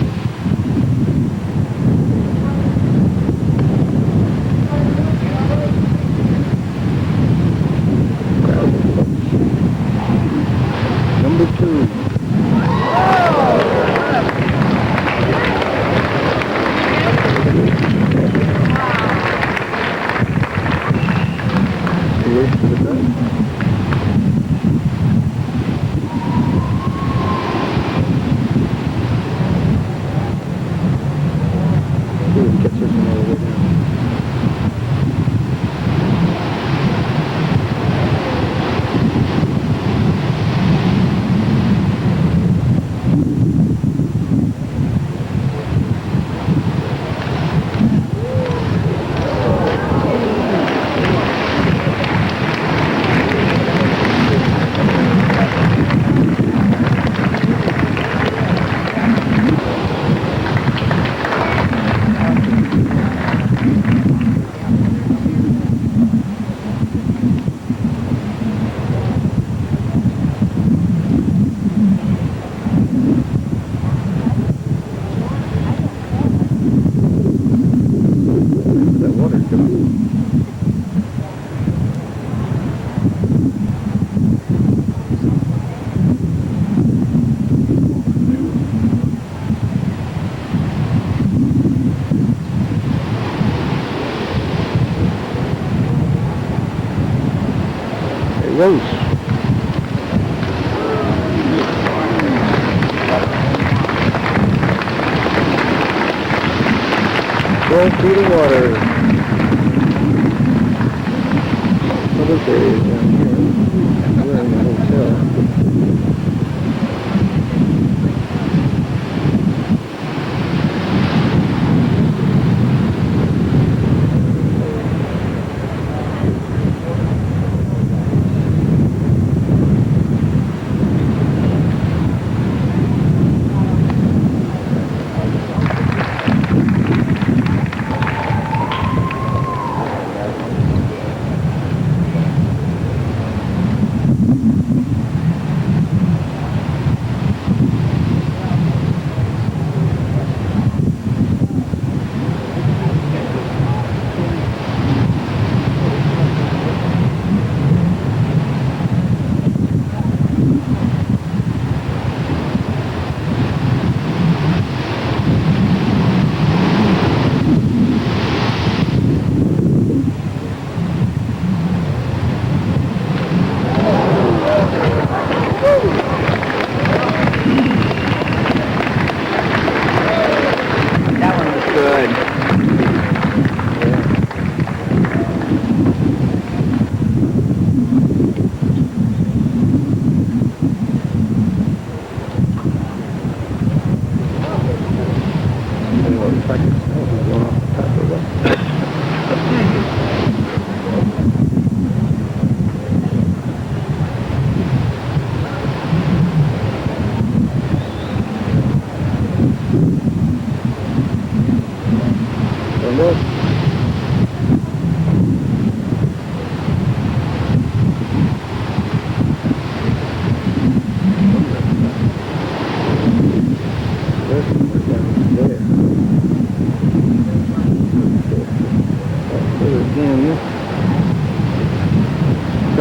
Number 2. Wait for the gun. going through the water. Other areas down here. We're in the hotel.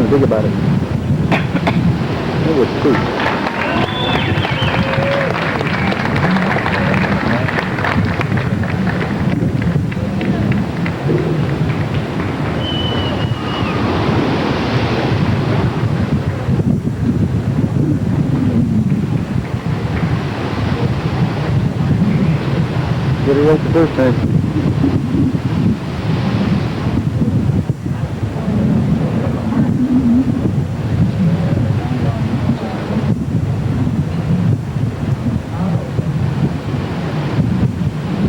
Think about it. It was fruit. Get it right the first time.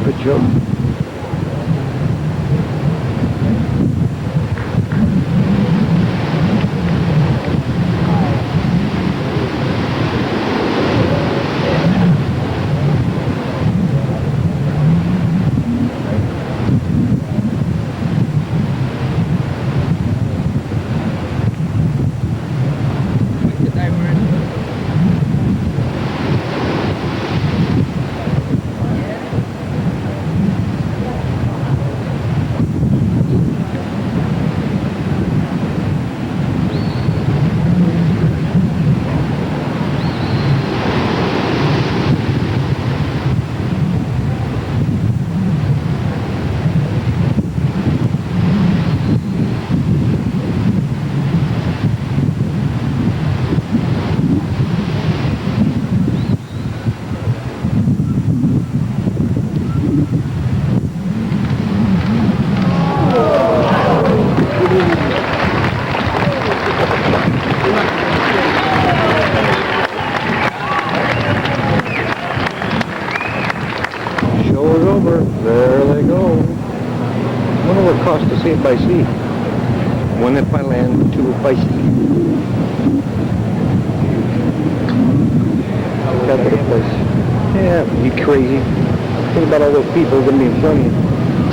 Good job. There they go. I wonder what it costs to see it by sea. One at by land, two by sea. Capital place. Yeah, you crazy. Think about all those people going to be in front of you.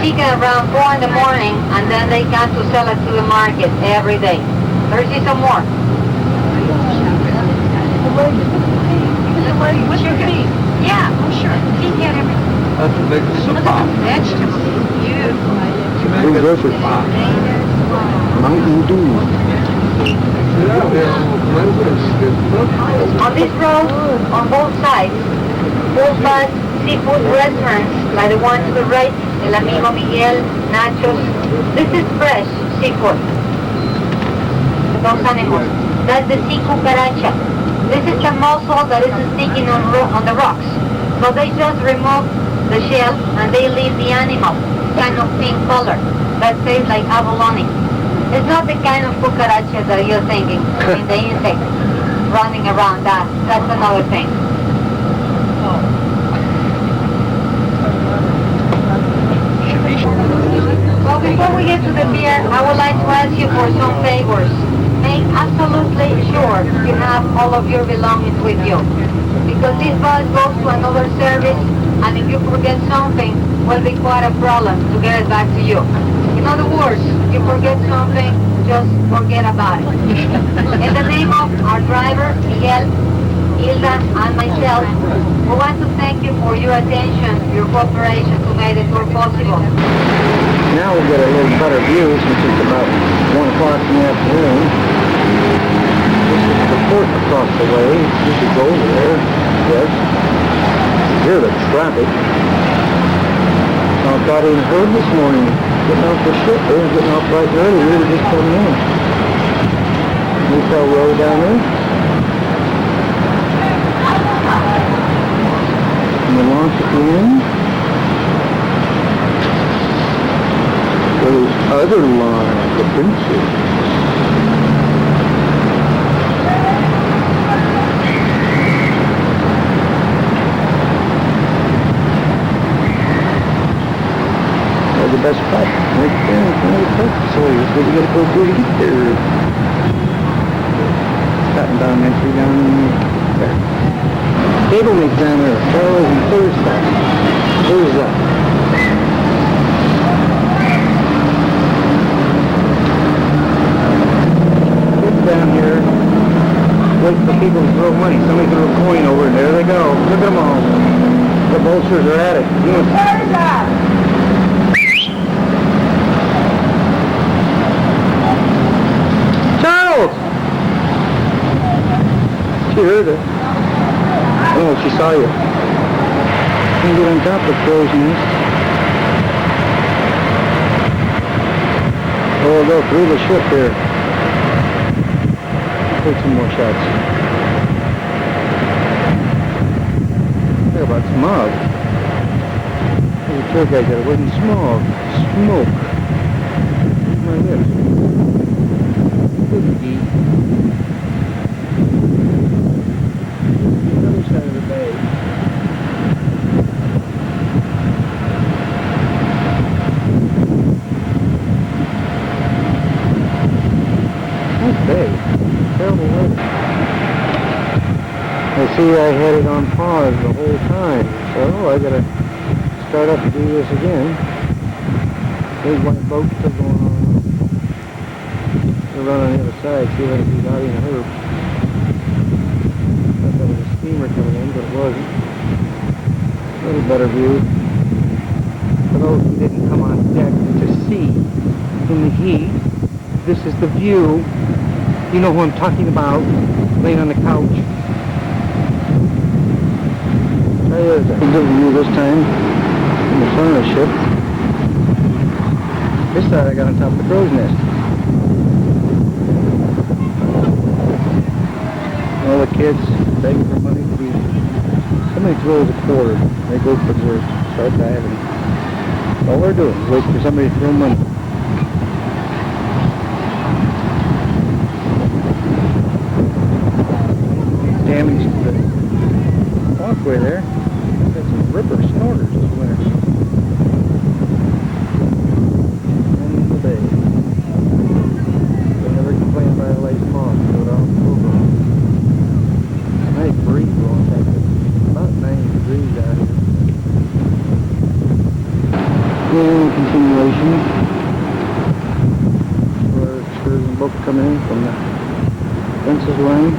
Chicken around 4 in the morning, and then they come to sell it to the market every day. There's some more. Yeah, oh sure. He can get everything. That's a big soup. Vegetables. Beautiful. Delicious. Mountain Dew. On this road, on both sides, full-fat seafood restaurants, like the one to the right, El Amigo Miguel, Nachos. This is fresh seafood. Those animals. That's the sea cucaracha. This is the mussel that is sticking on the rocks. So they just remove the shell and they leave the animal. kind of pink color that says like abalone. It's not the kind of cucarachas that you're thinking. I mean, the insect running around. That's another thing. Well, before we get to the beer, I would like to ask you for some favors. Make absolutely sure you have all of your belongings with you. Because this bus goes to another service, and if you forget something, will be quite a problem to get it back to you. In other words, you forget something, just forget about it. In the name of our driver, Miguel, Hilda, and myself, we want to thank you for your attention, your cooperation to make the tour possible. Now we'll get a little better view since it's about 1 o'clock in the afternoon. This is the port across the way. You should go over there. Yes. Hear the traffic. I got in herd this morning. Getting off the ship. They were getting off right early. We were just coming in. Hotel road down there. And the launch at the end. Those other line, the Princess. Well, the best spot right there in front of the park facility. That's what you gotta go through to get there. Cotton down entry down there. Cable makes down there. Charles and Thursday. Thursday. Down here, wait for people to throw money. Somebody threw a coin over, and there they go. Look at them all. The vultures are at it. Charles! She heard it. Oh, she saw you. Can't get on top of the crow's nest. Oh, we'll go through the ship here. Take some more shots. Think about smog. The tour guide got it wasn't smog. Smoke. My lips. Couldn't eat. The other side of the bay. Nice bay. Terrible weather. I see I had it on pause the whole time, so I gotta start up and do this again. Big white boat still going on. We'll run on the other side, see if I can see Dottie and Herb. Thought that was a steamer coming in, but it wasn't. A little better view. For those who didn't come on deck to see in the heat, this is the view. You know who I'm talking about, laying on the couch. There's a good view this time in the front of the ship. This side I got on top of the crow's nest. All the kids begging for money to be... Somebody throws a quarter, they go for their start diving. All they're doing is waiting for somebody to throw money. Damage to the walkway there. Got some ripper snorters this winter. In the bay. They never complain by the late fall. Go down over. Nice breeze blowing back there. About 90 degrees out here. And continuation. Where excursion boats come in from the Princess Line.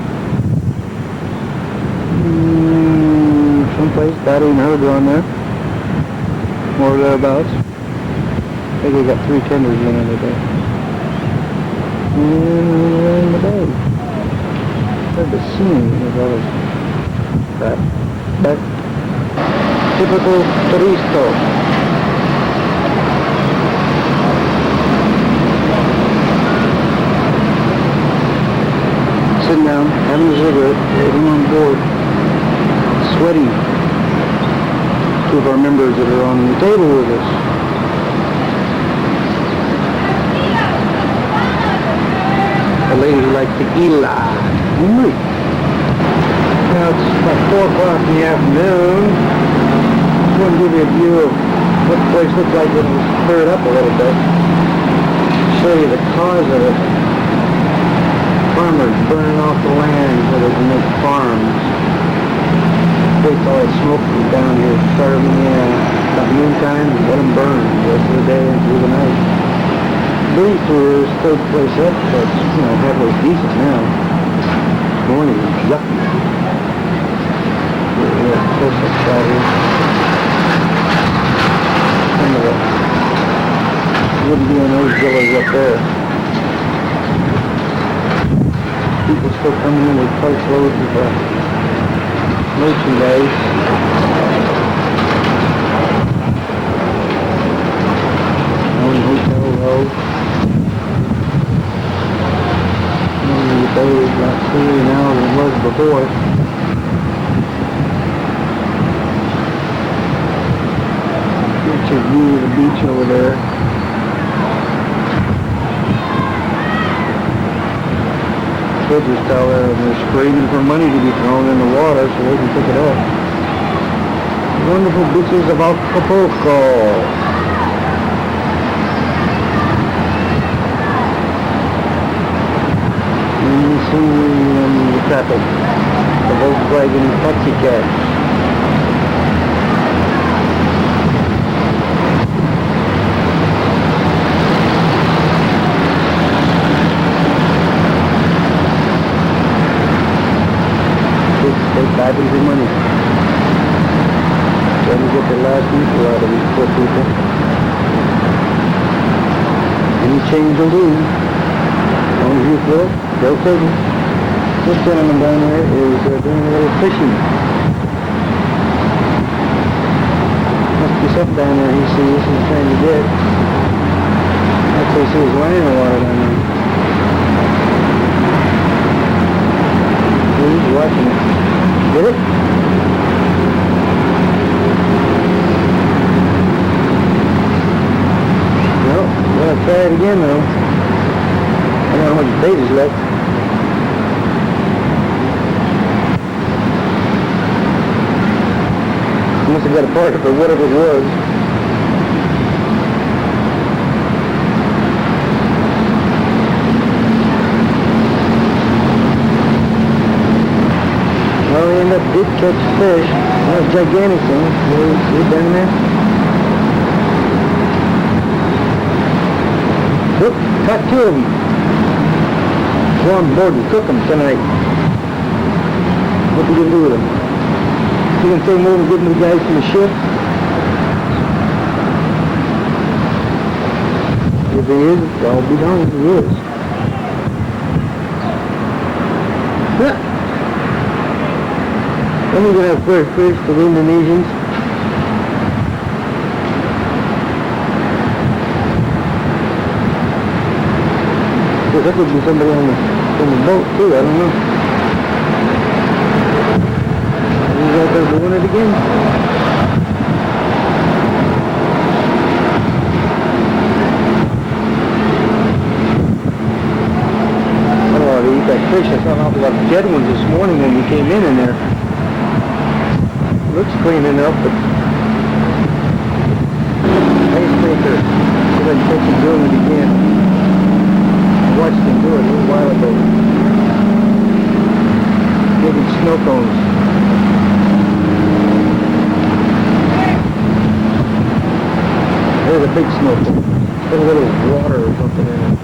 Someplace, Dottie and Herb are on there. More thereabouts. I think we got 3 tenders in it today. And we're in the bay. Hard to see with all this crap. But typical Turisto. Sitting down, having a cigarette, waiting on board. Sweating. 2 of our members that are on the table with us. lady like tequila. Mm. Now it's about 4 o'clock in the afternoon. Just want to give you a view of what the place looked like when it was cleared up a little bit. Show you the cause of it. Farmers burning off the land so they can make farms. Takes all that smoke from down here, started about noontime, and let them burn the rest of the day and through the night. Breeze through is third place up, so it's, halfway decent now. This morning was yucky. Yeah, close up shot here. Some of it wouldn't be on those villas up there. People still coming in with cart loads of merchandise. On Hotel Row. The bay is a lot clearer now than it was before. Get your view of the beach over there. Kids are still there and they're screaming for money to be thrown in the water so they can pick it up. Wonderful beaches of Acapulco. And you see the traffic, the Volkswagen taxi cab. Bags of money. Trying to get the last equal out of these poor people. Any change will do. As long as you feel it, they'll take it. This gentleman down there is doing a little fishing. Must be something down there he sees he's trying to get. Actually see his line of water down there. He's watching it. Get it? No, I'm going to try it again though. I don't know how much bait is left. I must have got a part of it, whatever it was. Well, we ended up did catch fish. Not a gigantic thing. See it down there? Look, caught 2 of them. Go on board and cook them tonight. What are you going to do with them? You going to throw them over and give them to the guys from the ship? If he is, I'll be darned if he is. Yeah. Then we're going to have fresh fish for the Indonesians. Well, that could be somebody on the boat too, I don't know. He's out there doing it again. I don't know how to eat that fish. I saw an awful lot of dead ones this morning when we came in there. Looks clean enough, but ice maker. See if I can catch him doing it again. I watched him do it a little while ago. Getting snow cones. There's a big snow cone. Put a little water or something in it.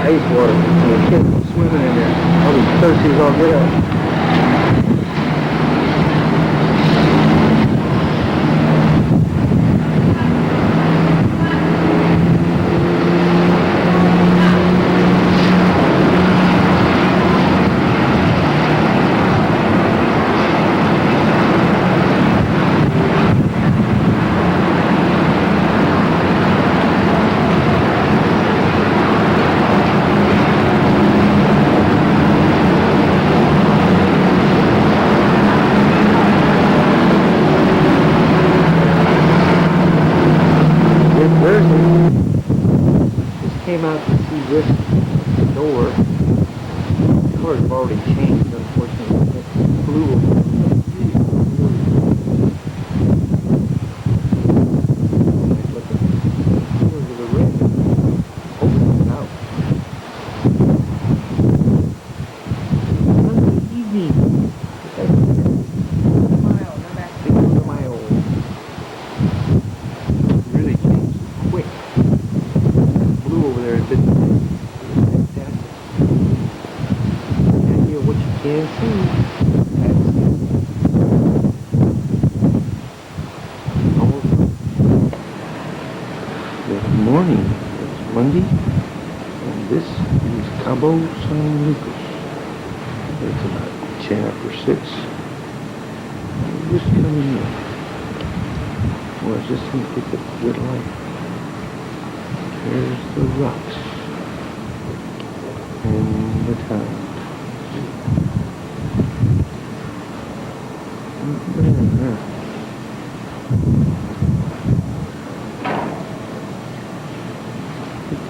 Ice water. And the kids swimming in there. All these thirsties all get out. came out to see this door. The colors have already changed, unfortunately. It's blue. Look at the red. Open it out. Sunday evening. Really changed quick. Blue over there, it didn't. Fantastic. And here, what you can't see. Good morning. It's Monday, and this is Cabo San Lucas. It's about 10 after 6. Just coming in. Well, I just going to get the good light. There's the rocks and the town.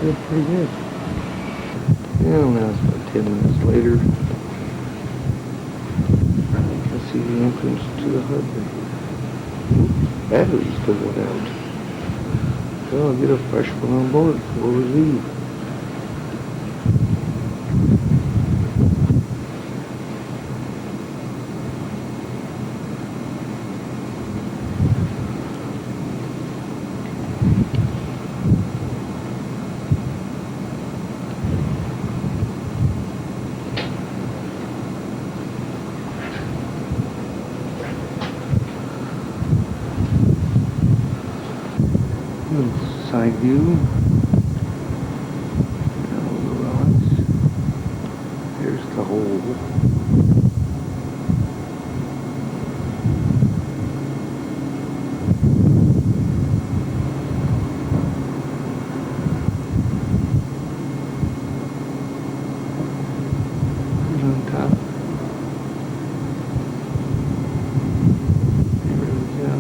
It's pretty good. Well, now it's about 10 minutes later. I see the entrance to the harbor. Batteries still went out. So I'll get a fresh one on board before we leave. Side view. All the rods. There's the hole. Who's on top? There we go.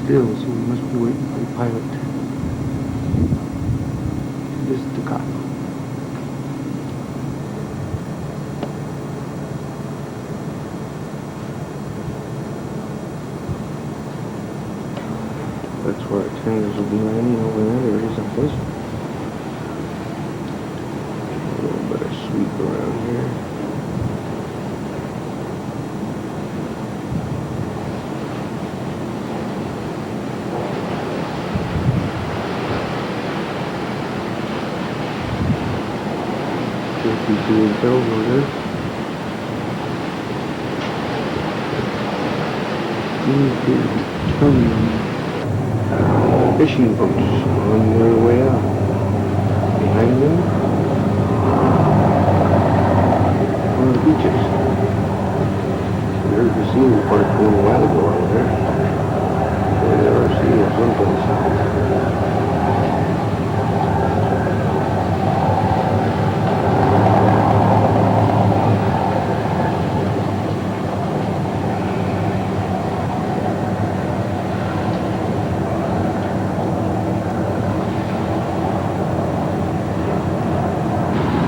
Still, so we must be waiting for the pilot. This is the cop. That's where our tenders will be landing over there. There is someplace. A little bit of sweep around here. You see the bells over there. Fishing boats on their way out. Behind them, on the beaches. There's the seal part a little while ago over there. There are seals someplace.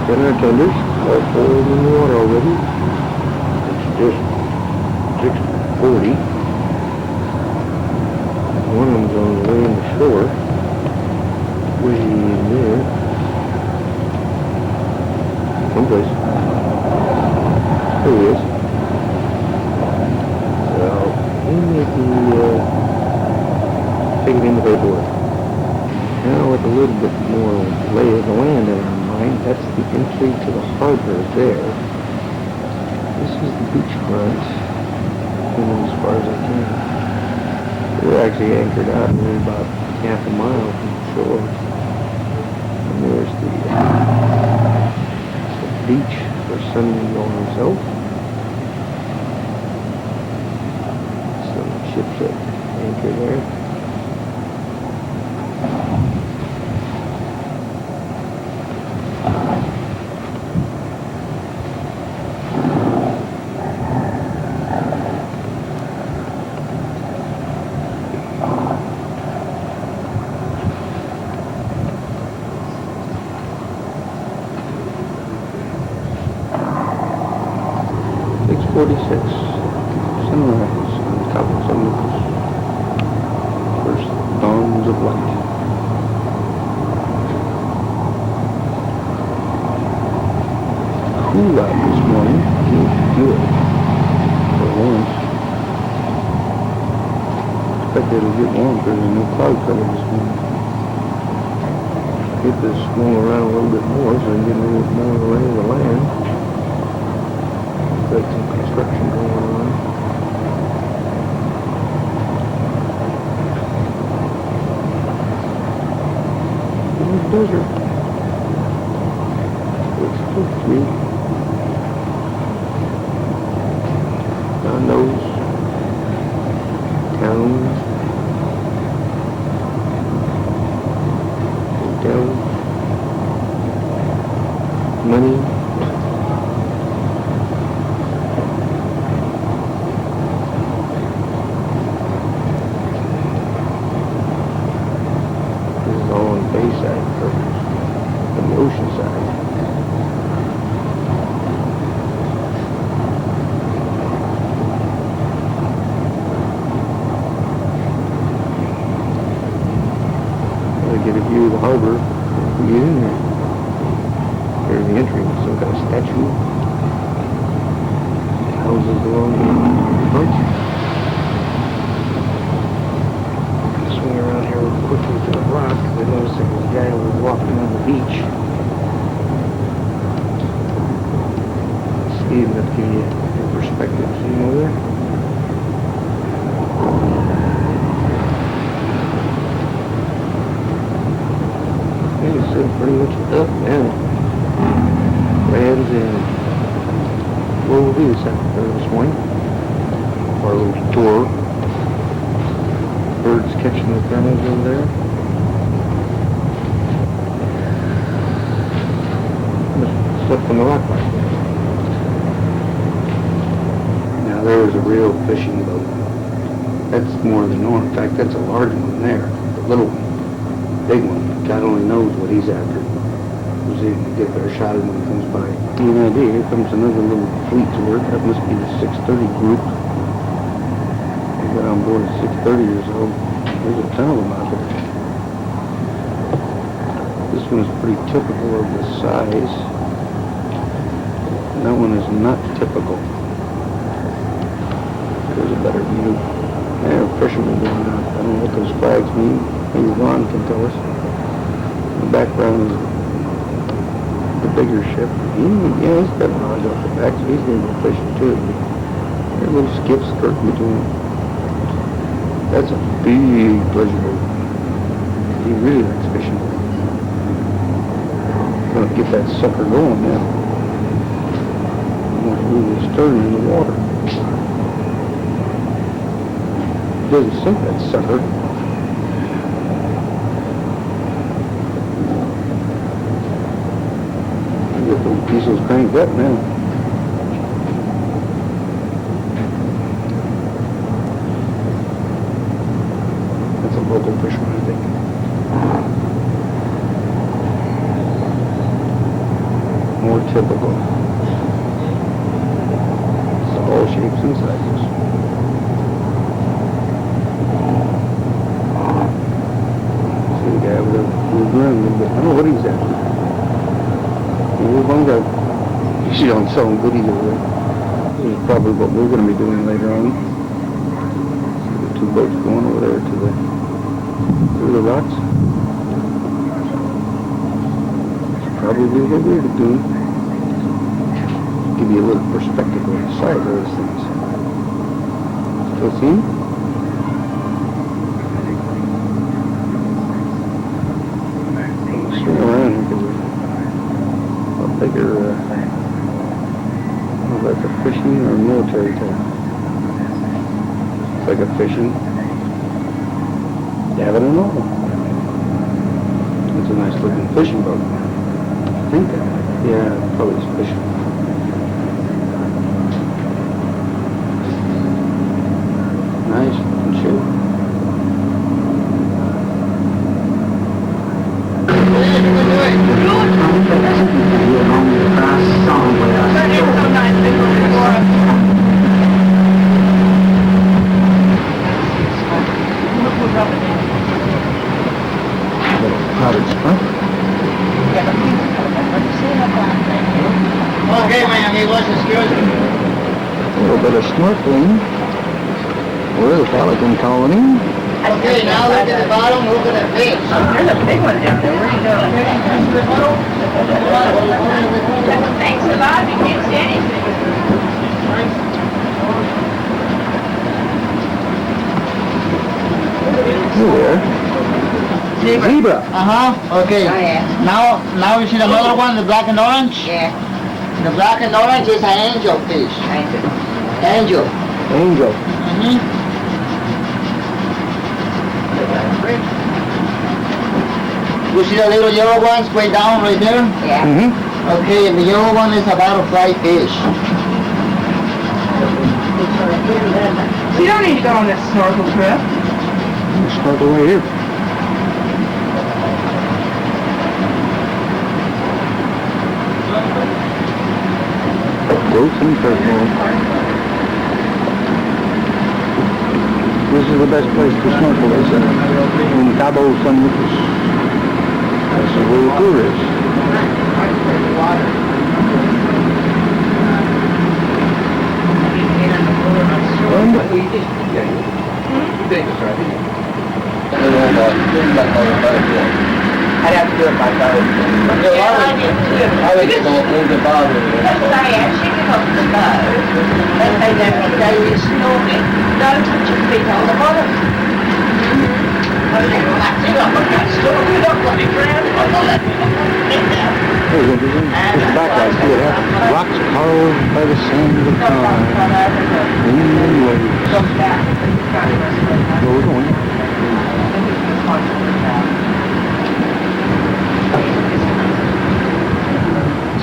And our tenders are full in the water already. It's just 6:40. One of them's on the way in the shore. Way in there. Someplace. There he is. So, he may be taking in the paperwork. Now with a little bit more lay of the land in our mind, that's the entry to the harbor there. This is the beachfront, as far as I can. We're actually anchored out near about half a mile from the shore. And there's the beach for Sunny on himself. Some ships that anchor there. 6:46. Sunrise on top of San Lucas. First dawns of light. Cool out this morning. Feels good. For once. Expect it'll get warm because there's no cloud cover this morning. Get this swung around a little bit more so I can get a little bit more of the lay of the land. Got some construction going on. In the desert. It's supposed to be. Condos. Towns. Hotels. Money. This is all on the bayside, on the ocean side. Get a view of the harbor if we get in there. There's the entry with some kind of statue. Houses along the front. Swing around here real quickly to the rock. I noticed there was a guy who was walking on the beach. See him, that'll give you a perspective. See him over there? Pretty much up now. Lands in where we'll be this morning. Our little tour. Birds catching the thermals over there. Just slept on the rock right there. Now there's a real fishing boat. That's more than normal. In fact, that's a large one there. The little one. Big one. God only knows what he's after. We'll see if we get a better shot of him when he comes by. Give you an idea, here comes another little fleet to work. That must be the 6:30 group. They got on board at 6:30 years old. There's a ton of them out there. This one is pretty typical of the size. And that one is not typical. There's a better view. There are fishermen going out. I don't know what those flags mean. Maybe Ron can tell us. In the background is the bigger ship. Yeah, he's got rods off the back, so he's going to go fishing too. There are little skips skirting between them. That's a big pleasure boat. He really likes fishing. Gonna get that sucker going now. I'm going to move the stern in the water. He doesn't sink that sucker. Get those diesels cranked up now. That's a local fisherman, I think. More typical. It's all shapes and sizes. See the guy with the blue grin a little bit. I don't know what he's after. We're going to you see on selling goodies over there. This is probably what we're going to be doing later on. See the two boats going over there to through the rocks. That's probably what we're doing. Give you a little perspective on the size of those things. Still see them? Swing around because bigger, like a fishing or military type. It's like a fishing. You have it in all. It's a nice looking fishing boat. I think that, yeah, probably is fishing. Nice looking ship. That is so nice. amigos, excuse me. A little bit of snorkeling. We're the pelican colony. Okay, now look at the bottom, look at the fish. There's a big one down there. Where are you going? Thanks a lot. You can't see anything. Here. Zebra. Uh-huh, okay. Oh, yeah. Now you see another one, the black and orange? Yeah. The black and orange is an angel fish. Angel. Angel. Mm-hmm. You see the little yellow ones way down right there? Yeah. Mm-hmm. Okay, and the yellow one is a butterfly fish. So you don't need to go on this snorkel trip. Snorkel right here. Goats and turtle. This is the best place to snorkel, they say. In Cabo San Lucas. This is where the tour is. I'd have to do it myself. I would just move the bottom. She can up the boat, and they don't go in snorkeling. Don't put your feet on the bottom. Okay, well that's it. I'm not going to snorkel. You're not going to drown. I'm not letting you down. It was interesting. This backlight, see what happened. Rocks carved by the sand of time. Wind and waves. Where we're going.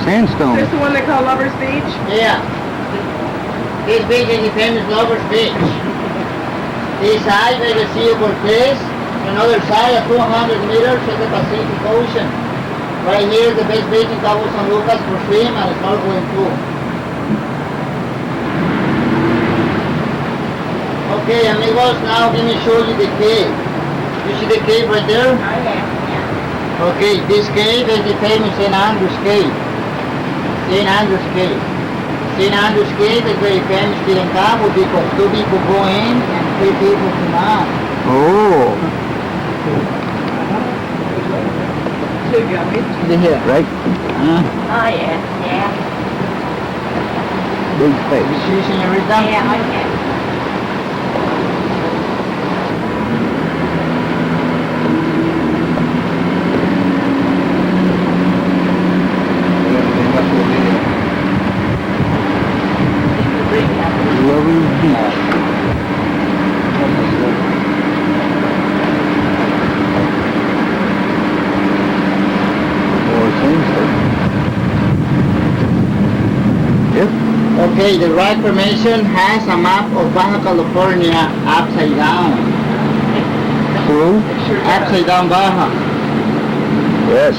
Sandstone. Is this the one they call Lover's Beach? Yeah. This beach is the famous Lover's Beach. This side where the Sea of Cortez, another side at 200 meters of the Pacific Ocean. Right here, the best beach in Cabo San Lucas for swim and snorkeling too. Okay, amigos, now let me show you the cave. You see the cave right there? Oh, yeah. Okay, this cave is the famous St. Andrew's Cave. St. Andrew's Cave. St. Andrew's Cave is very famous here in Cabo because 2 people go in and 3 people come out. Oh. Here. Right? Oh, yeah. Yeah. Big face. See, señorita? Yeah, I can. Lover's Beach. More sandstone. Yep. Okay, the right formation has a map of Baja California upside down. Cool. Upside down Baja. Yes.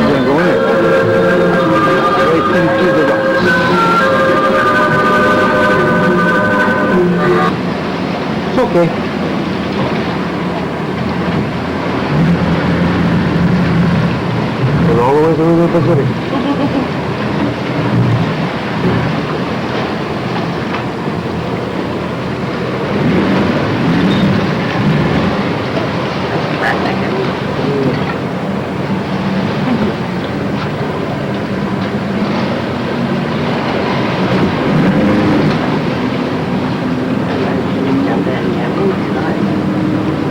Gonna go in there. Right into the rocks. It's okay. We're all the way through the Pacific.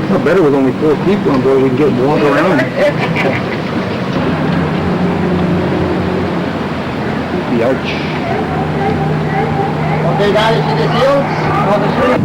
I bet it was only 4 people on board. We could get walk around. The arch. Okay, guys, see the seals? On the street?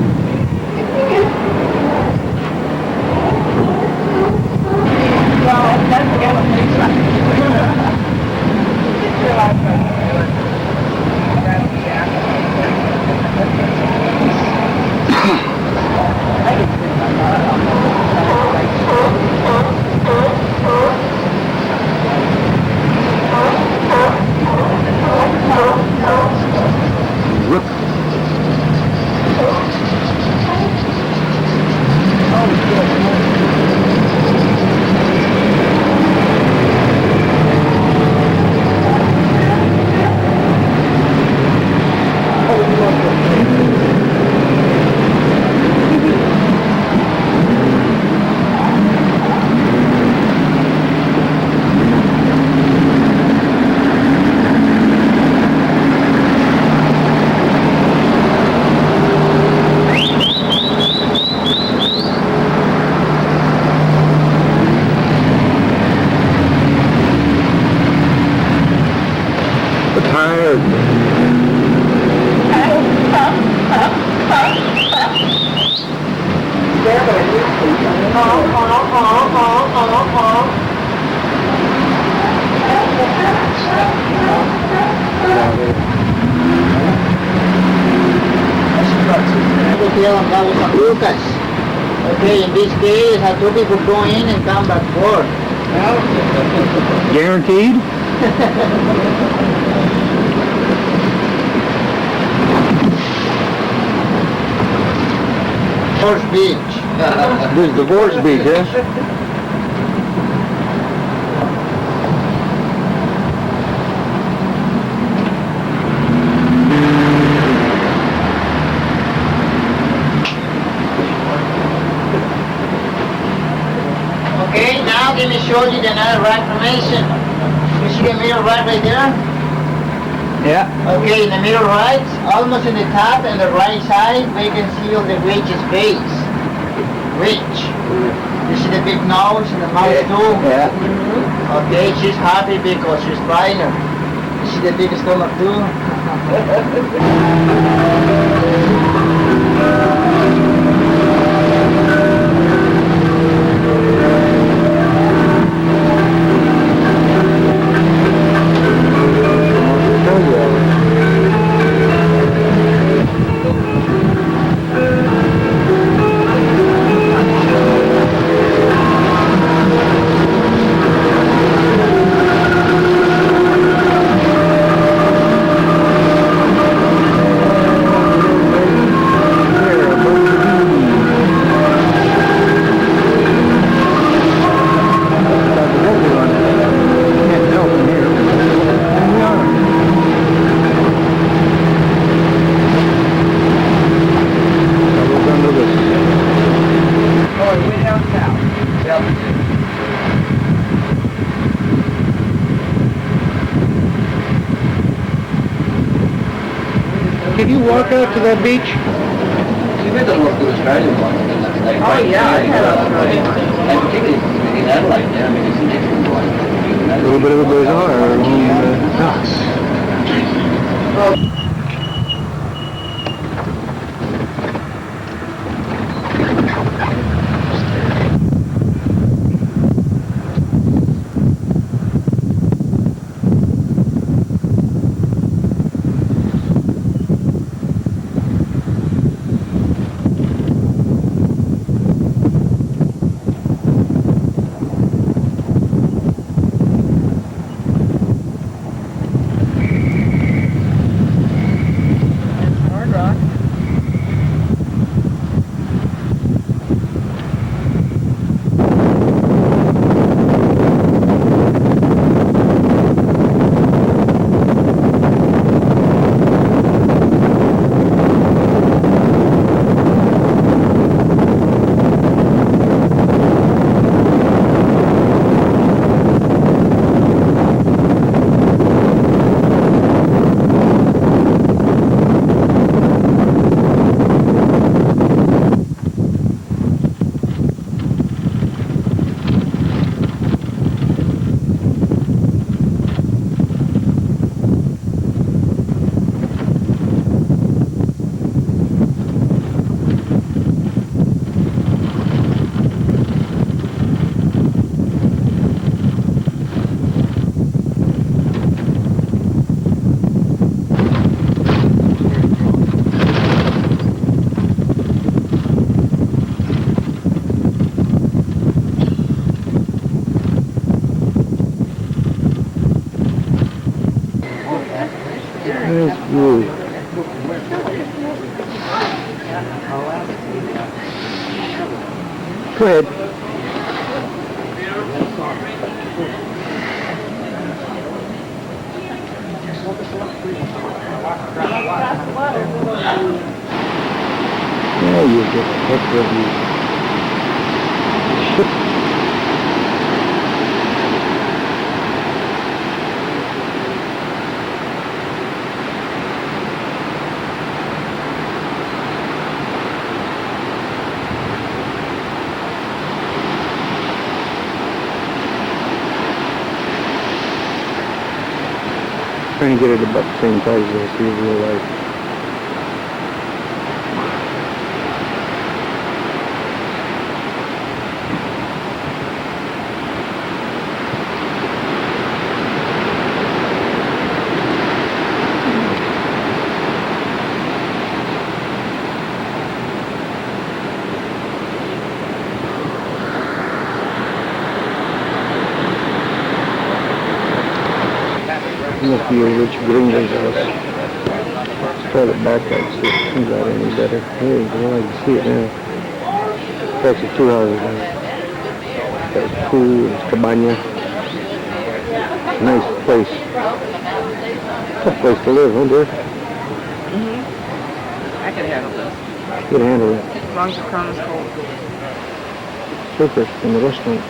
Tired. Lucas. Okay, in this case, two people go in and come back forth. Guaranteed? Horse Beach. This is divorce beach, eh? Okay, now let me show you the another right formation. You see the middle right there? Yeah. Okay, in the middle right, almost in the top and the right side, we can see all the witch's face. Witch. You see the big nose and the mouth too? Yeah. Okay, she's happy because she's pregnant. You see the big stomach too? Can you walk out to that beach? Oh, yeah, I've had Australia. A little bit of a bizarre house. Hard rock. Nice view. Go ahead. Yeah, you get the picture of you. Trying to get it about the same size as I see in real life. Look, the rich gringo's house. Try it back out, see if it comes out any better. There you go, I can see it now. That's a 2 houses there. Got a pool, it's cabana. Nice place. Tough place to live, huh, dear? I can handle this. You can handle it. As long as the crown is cold. Super in the restaurant.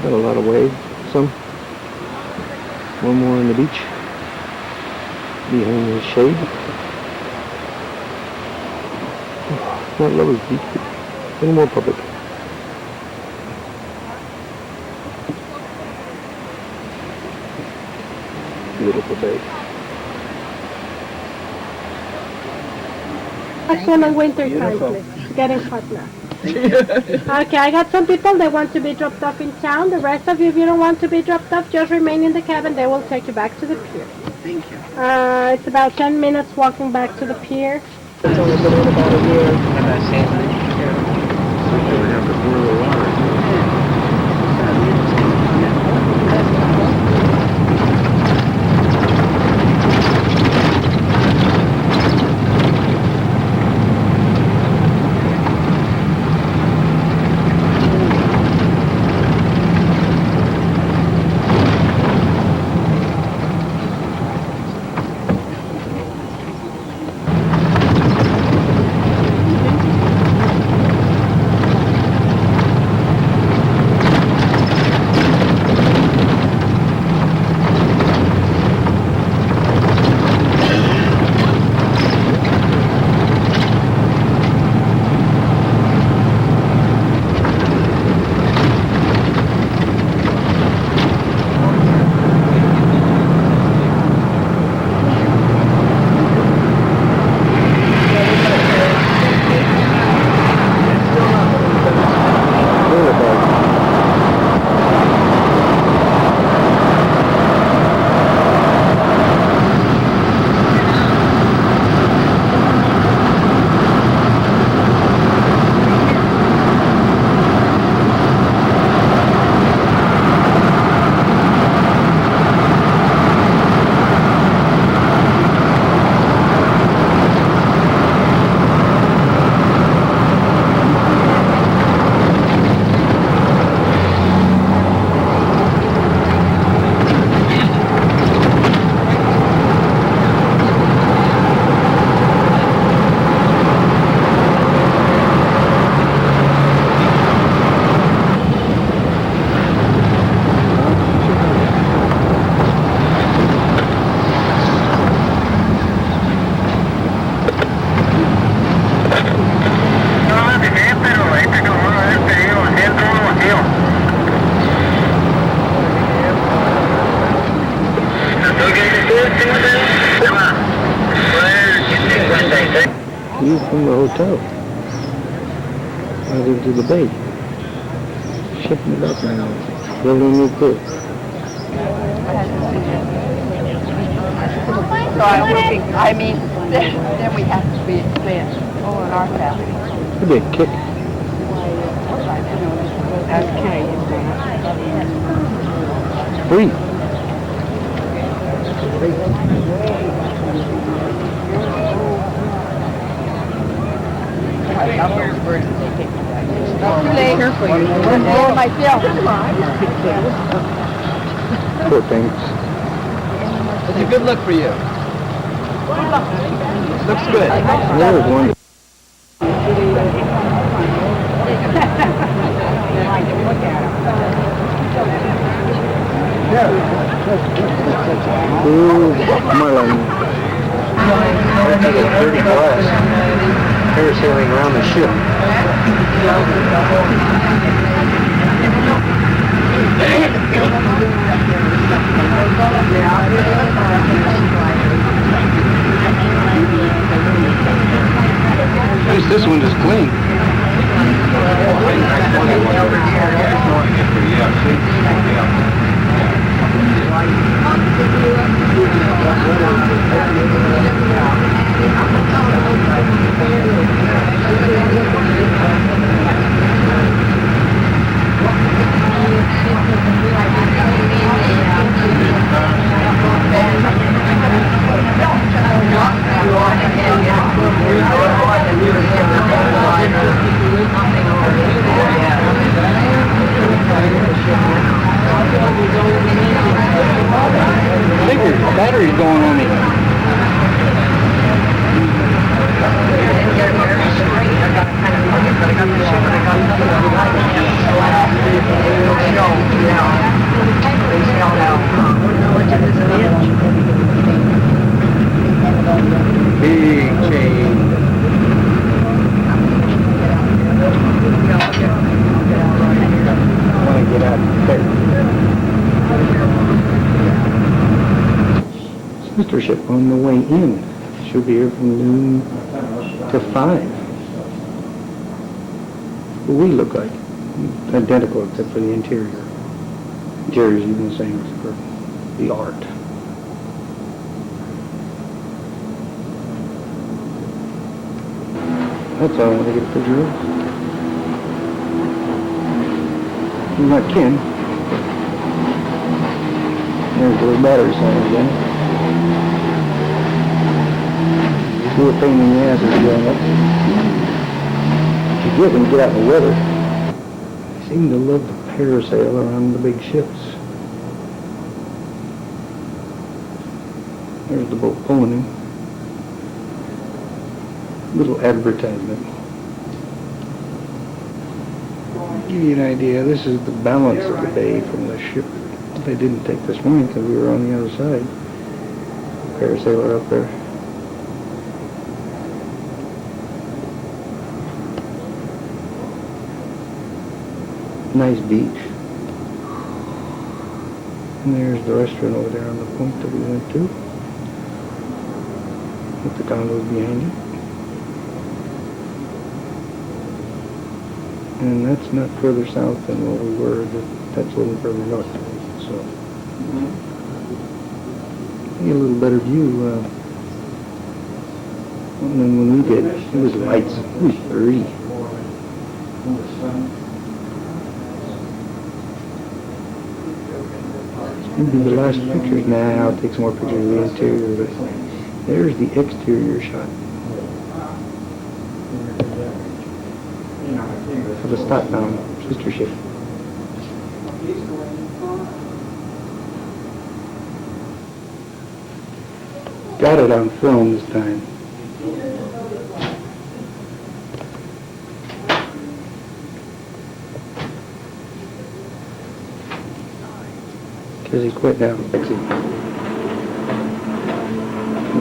Got a lot of waves, some. One more on the beach. Behind the shade. Not Lover's Beach, but a little more public. Beautiful day. Next one on winter time, please. It's getting hot now. Okay, I got some people that want to be dropped off in town. The rest of you, if you don't want to be dropped off, just remain in the cabin. They will take you back to the pier. Thank you. It's about 10 minutes walking back to the pier. It's only been in about a year. They have to boil the water. View from the hotel. Out into the bay. Shipping it up now. Building a new crew. So I mean, then we have to be spent all in our family. It'd be a kick. Okay. It's free. Not too late. Oh, myself. Poor things. It's a good look for you. Looks good. There's one. Ooh, Marlon. That's a dirty glass. Parasailing around the ship. I think there's batteries going on me. Big change. I want to get out there. Sister ship on the way in. She'll be here from noon to 5. What we look like. Identical except for the interior. Interior is even the same except for the art. That's all I want to get a picture of. I'm not Ken. There's the little battery sign again. It's a pain in the ass as you're going up. You get when you get out in the weather. They seem to love to parasail around the big ships. There's the boat pulling in. Little advertisement. Give you an idea, this is the balance of the bay from the ship they didn't take this morning because we were on the other side. Parasailer up there. Nice beach. And there's the restaurant over there on the point that we went to. With the gondolas behind it. And that's not further south than where we were, that's a little further north. So, get a little better view. And then when we did, it was lights. It was 30. Maybe the last pictures. Nah, I'll take some more pictures of the interior, but there's the exterior shot. Of the Stockdown sister ship. Got it on film this time. Because he quit now. I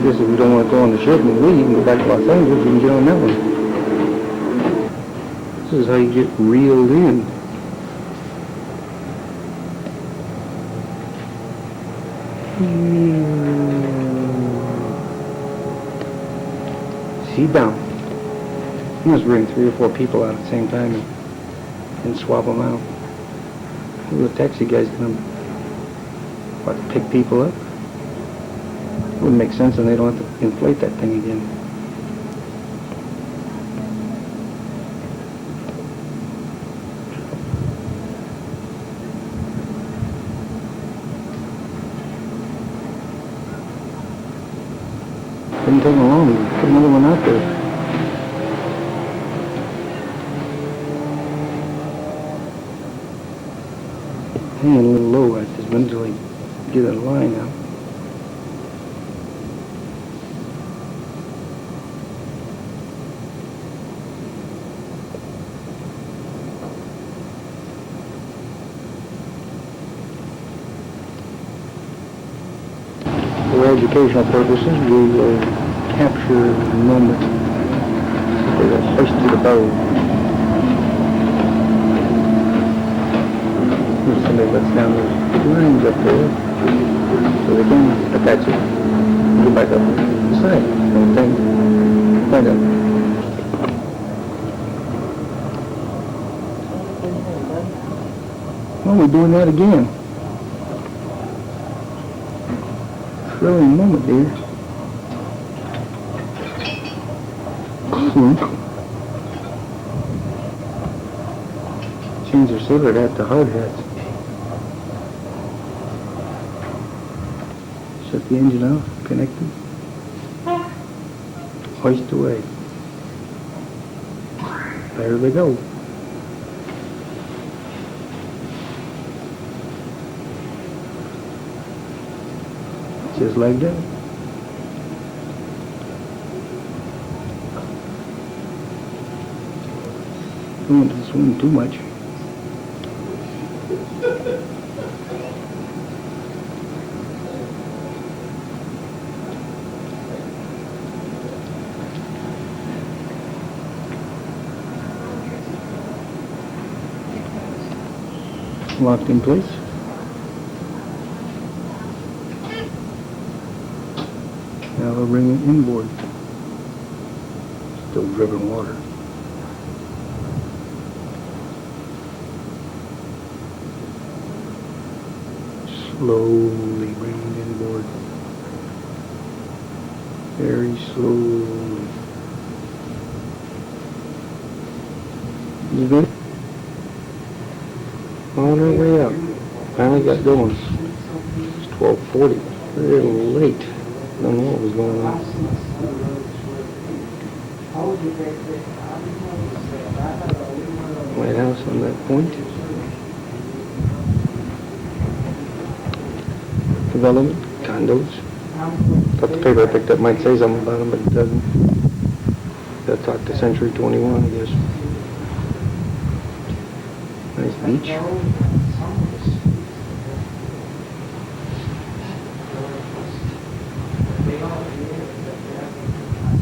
guess if you don't want to go on the ship and leave and go back to Los Angeles, you can get on that one. This is how you get reeled in. Seat down. You must bring 3 or 4 people out at the same time and swap them out. The taxi guy's gonna, what, pick people up? It wouldn't make sense and they don't have to inflate that thing again. Didn't take them long. Put another one out there. Hanging a little low at this minute until I get a line out. For educational purposes, we will capture the moment they were hoisted above. There's somebody lets down those lines up there so they can attach it. Go back up the side. Same thing. Right up. Well, we're doing that again. thrilling moment, dear. Change their sailor hat to hard hats. Shut the engine off, connect it. Hoist away. There they go. Just like that. Don't want to swing too much. Locked in place. Now we'll bring it inboard. Still dripping water. Slowly bring it inboard. Very slowly. You good? On our way up. Finally got going. It's 12:40. A little late. Don't know what was going on. White House on that point. Development, condos. Thought the paper I picked up might say something about them, but it doesn't. They'll talk to Century 21, I guess. Nice beach.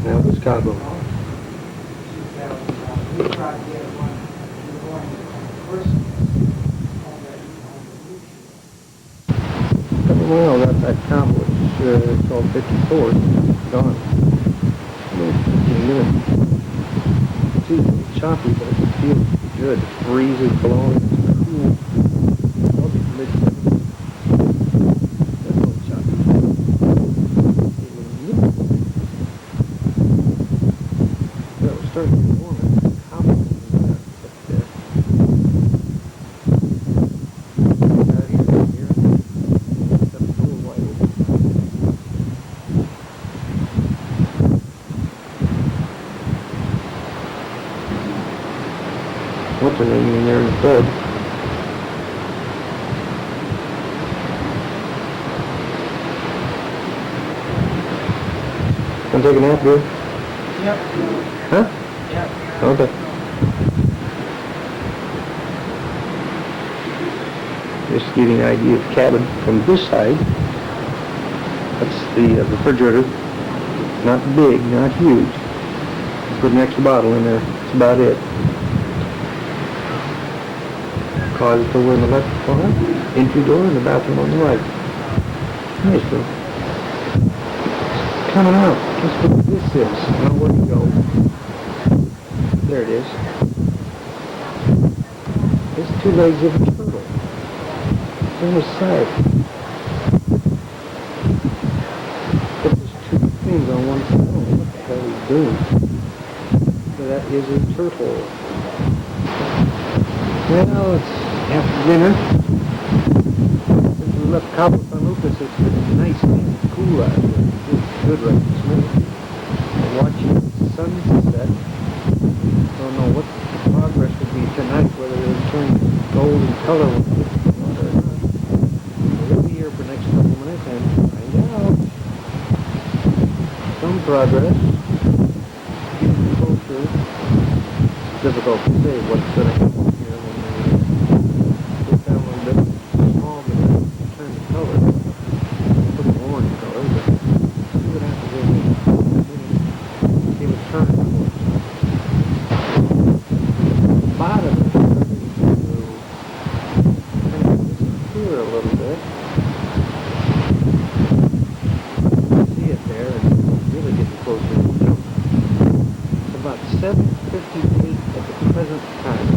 Now Chicago. Well, that comp was it's all 54. Gone. 15 minutes. It's easily choppy, but it feels good. The breeze is blowing. It's cool. I'll be mid-70s. That's a little choppy. Well, we're starting to get warm. It's complicated. What's her name in there in the bed? Wanna take a nap, dude? Yep. Huh? Yep. Okay. Just to give you an idea of the cabin from this side. That's the refrigerator. Not big, not huge. Put an extra bottle in there. That's about it. Closet door in the left corner, entry door, and the bathroom on the right. Nice room. Coming out. Guess what this is? Now where do you go? There it is. It's 2 legs of a turtle. It's on the side. But there's 2 things on one side. I don't know what the hell he's doing. So that is a turtle. Well, it's after dinner. Since we left Cabo San Lucas, it's been nice and cool out here. It's good right this minute. We're watching the sunset. Don't know what the progress will be tonight, whether it'll turn golden color when it hits the water or not. We'll be here for the next couple minutes and find out. Some progress. Getting closer. It's difficult to say what's going to happen here when we get down a little bit small, but then turn the color. Put an orange color, but see what happens in the see what turns the orange. Bottom is starting to kind of disappear a little bit. See it there, and it's really getting closer to the jump. It's about 7:58 at the present time.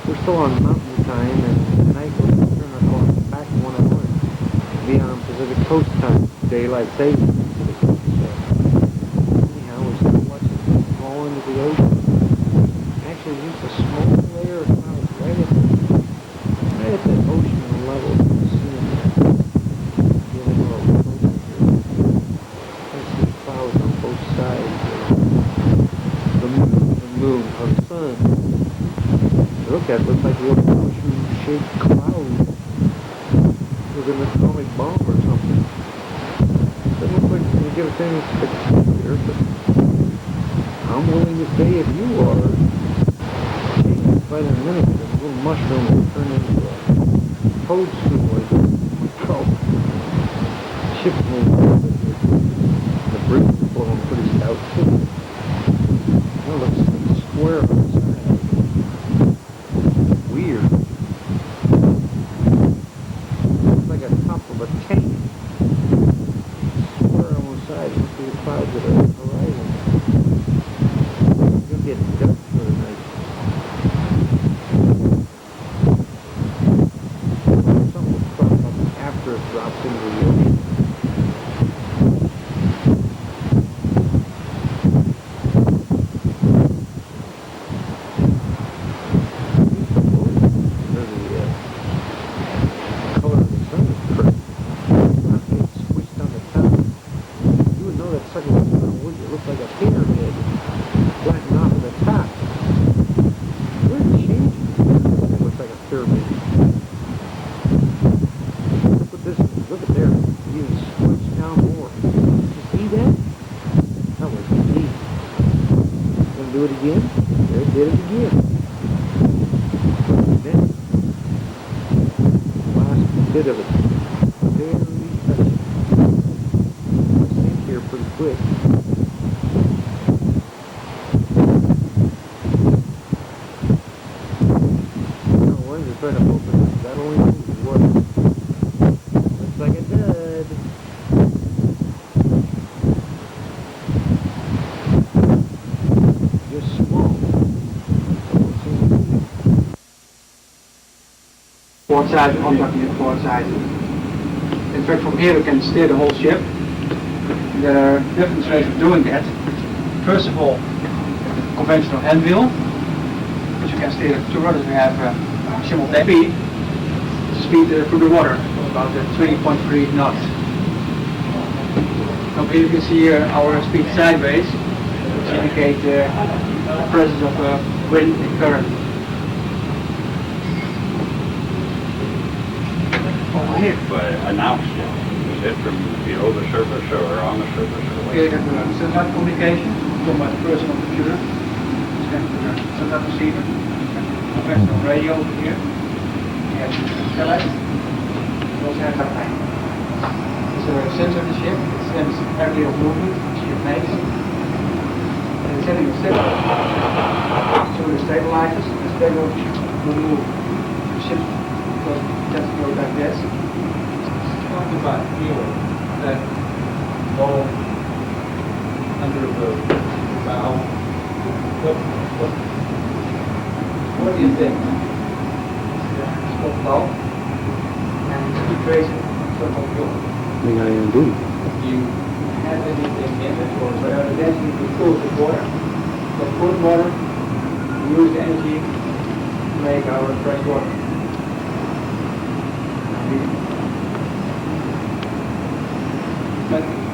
We're still on mountain time, and tonight we'll turn our clock back 1 hour and be on Pacific Coast time. daylight savings. Anyhow, we started watching it fall into the ocean. Actually, just a small layer of clouds right at the ocean level. You can see them getting a little closer here. I see clouds on both sides of the moon, or the sun. Look at it, looks like a little mushroom-shaped cloud. With an atomic bomb or something. Doesn't look like you give us anything spectacular, but I'm willing to say if you are, change by the minute, this little mushroom will turn into a toadstool like this. Oh, ship's moving a little bit here. The breeze is blowing pretty stout too. That looks like a square on the side. Weird. Like a top of a tank. Square on one side, you see the clouds at the horizon. You'll get ducked for the night. Something will crop up after it drops into the ocean. Do it again. There it did it again. Then, last bit of it. Very touching. I sink here pretty quick. Now, why is it trying to open? Is that only what? Looks like it did. Port side, contacting the port side. In fact, from here we can steer the whole ship. There are different ways of doing that. First of all, conventional hand wheel, which you can steer two rudders. We have simultaneous speed through the water, about 20.3 knots. Now here you can see our speed sideways, which indicate the presence of wind and current. But announced it. Is it from below the surface or on the surface? Here you have satellite communication from my personal computer. Satellite receiver. Conventional radio over here. We have satellite. We also have satellite. There's a sensor in the ship. It sends every movement the ship makes. And it's sending a signal to the stabilizers. The signal will move. The ship will just go like this. Talking about feeling that all under the bow. What do you think? Smoke low and speed tracing. So I do. do you have anything in it or whatever density to cool the water? But cool water, we use the energy to make our fresh water.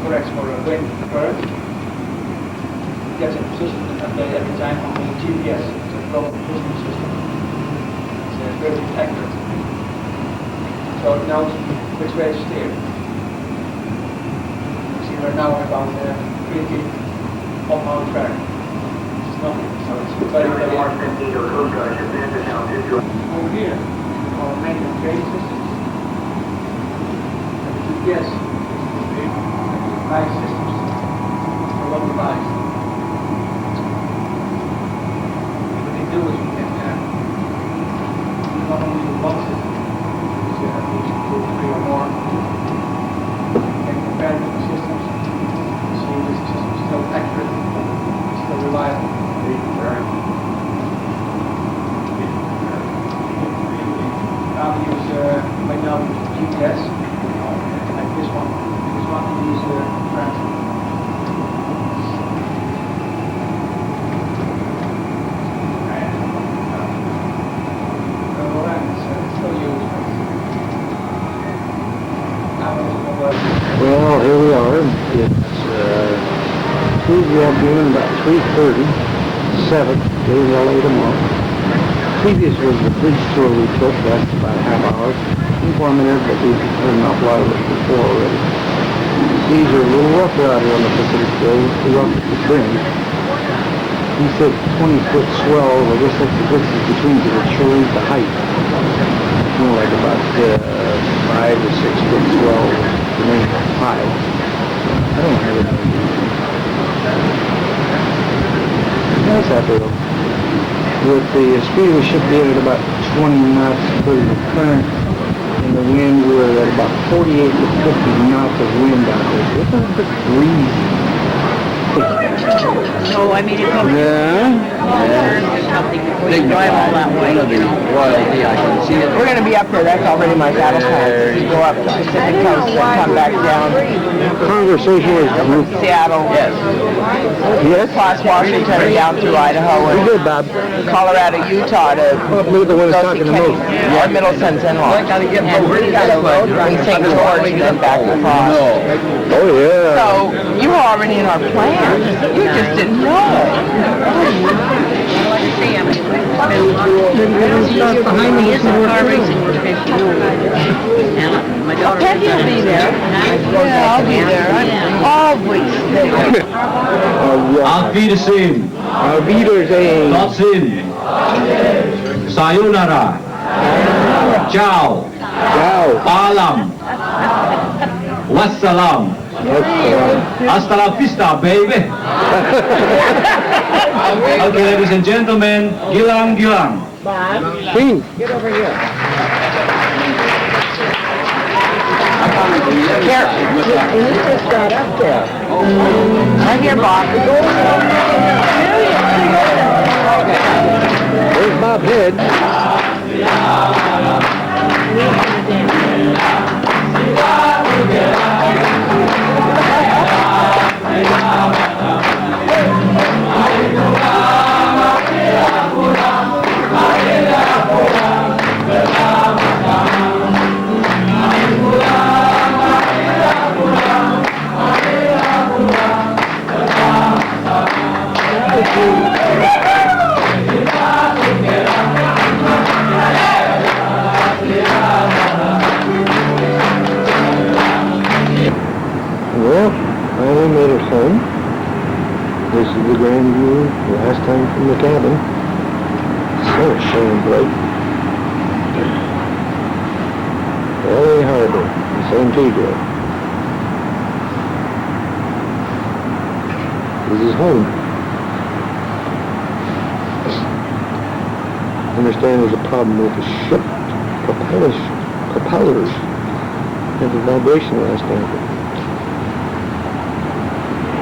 Correct for a wind current. It gets a position update every time on the GPS, it's a global positioning system. It's very accurate. So it knows which way to steer. You see right now about 3 feet off our track. It's nothing, so it's very, very accurate. Over here, our main training systems. And the GPS. Nice systems, a lot of lies. What they do is we can not only do one system, because you have these 2, 3 or more, you can compare different systems, see if this system is still accurate, still reliable. Now we use GPS, like this one. Portuguese translation. Well, here we are. It's Tuesday afternoon, about 3:30, 7th, day of LA tomorrow. Previous was the bridge tour we took. That's about a half hour. Informative, but we've heard an awful lot of it before already. These are a little rougher out here on the Pacific Bay, too rough at the bend. He said 20-foot swell. I guess that's the distance between the shows the height. More like about 5 or 6 foot swell, the main high. I don't have it. Nice out there though. With the speed of the ship being at about 20 knots because of the current and the wind, we're at about 48 to 50 knots of wind out there. It's a bit breezy. So, I mean, it's over Yeah. something before you drive all that way, you know. We're going to be up there. That's already my battle plan. We go up the Pacific Coast and come back down Conversation was Seattle, yes. across Washington and down through Idaho Pretty and good, Bob. Colorado, Utah to Look at the one that's go see talking the most. Or Middle Centennial. And St. George and then back across. Oh, yeah. So you were already in our plan. You just didn't know it. Peggy will be there. Yeah, I'll be there. I'm always there. Auf Wiedersehen. Auf Wiedersehen. Trotzdem. Sayonara. Ciao. Ciao. Alam. Wassalam. Hasta la vista, baby. Okay, ladies and gentlemen, gilang gilang. Sing. Get over here. Here. And he just got up there. Right here, Bob. There's Bob's head. Well, finally made it home. This is the grand view last time from the cabin. Sun is shining bright. LA Harbor, San Pedro. This is home. I understand there's a problem with the ship propellers and the vibration last time.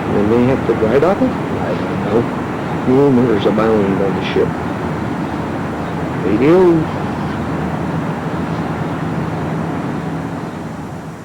And they have to dry dock it? I don't know. Rumors abound on the ship. Radio.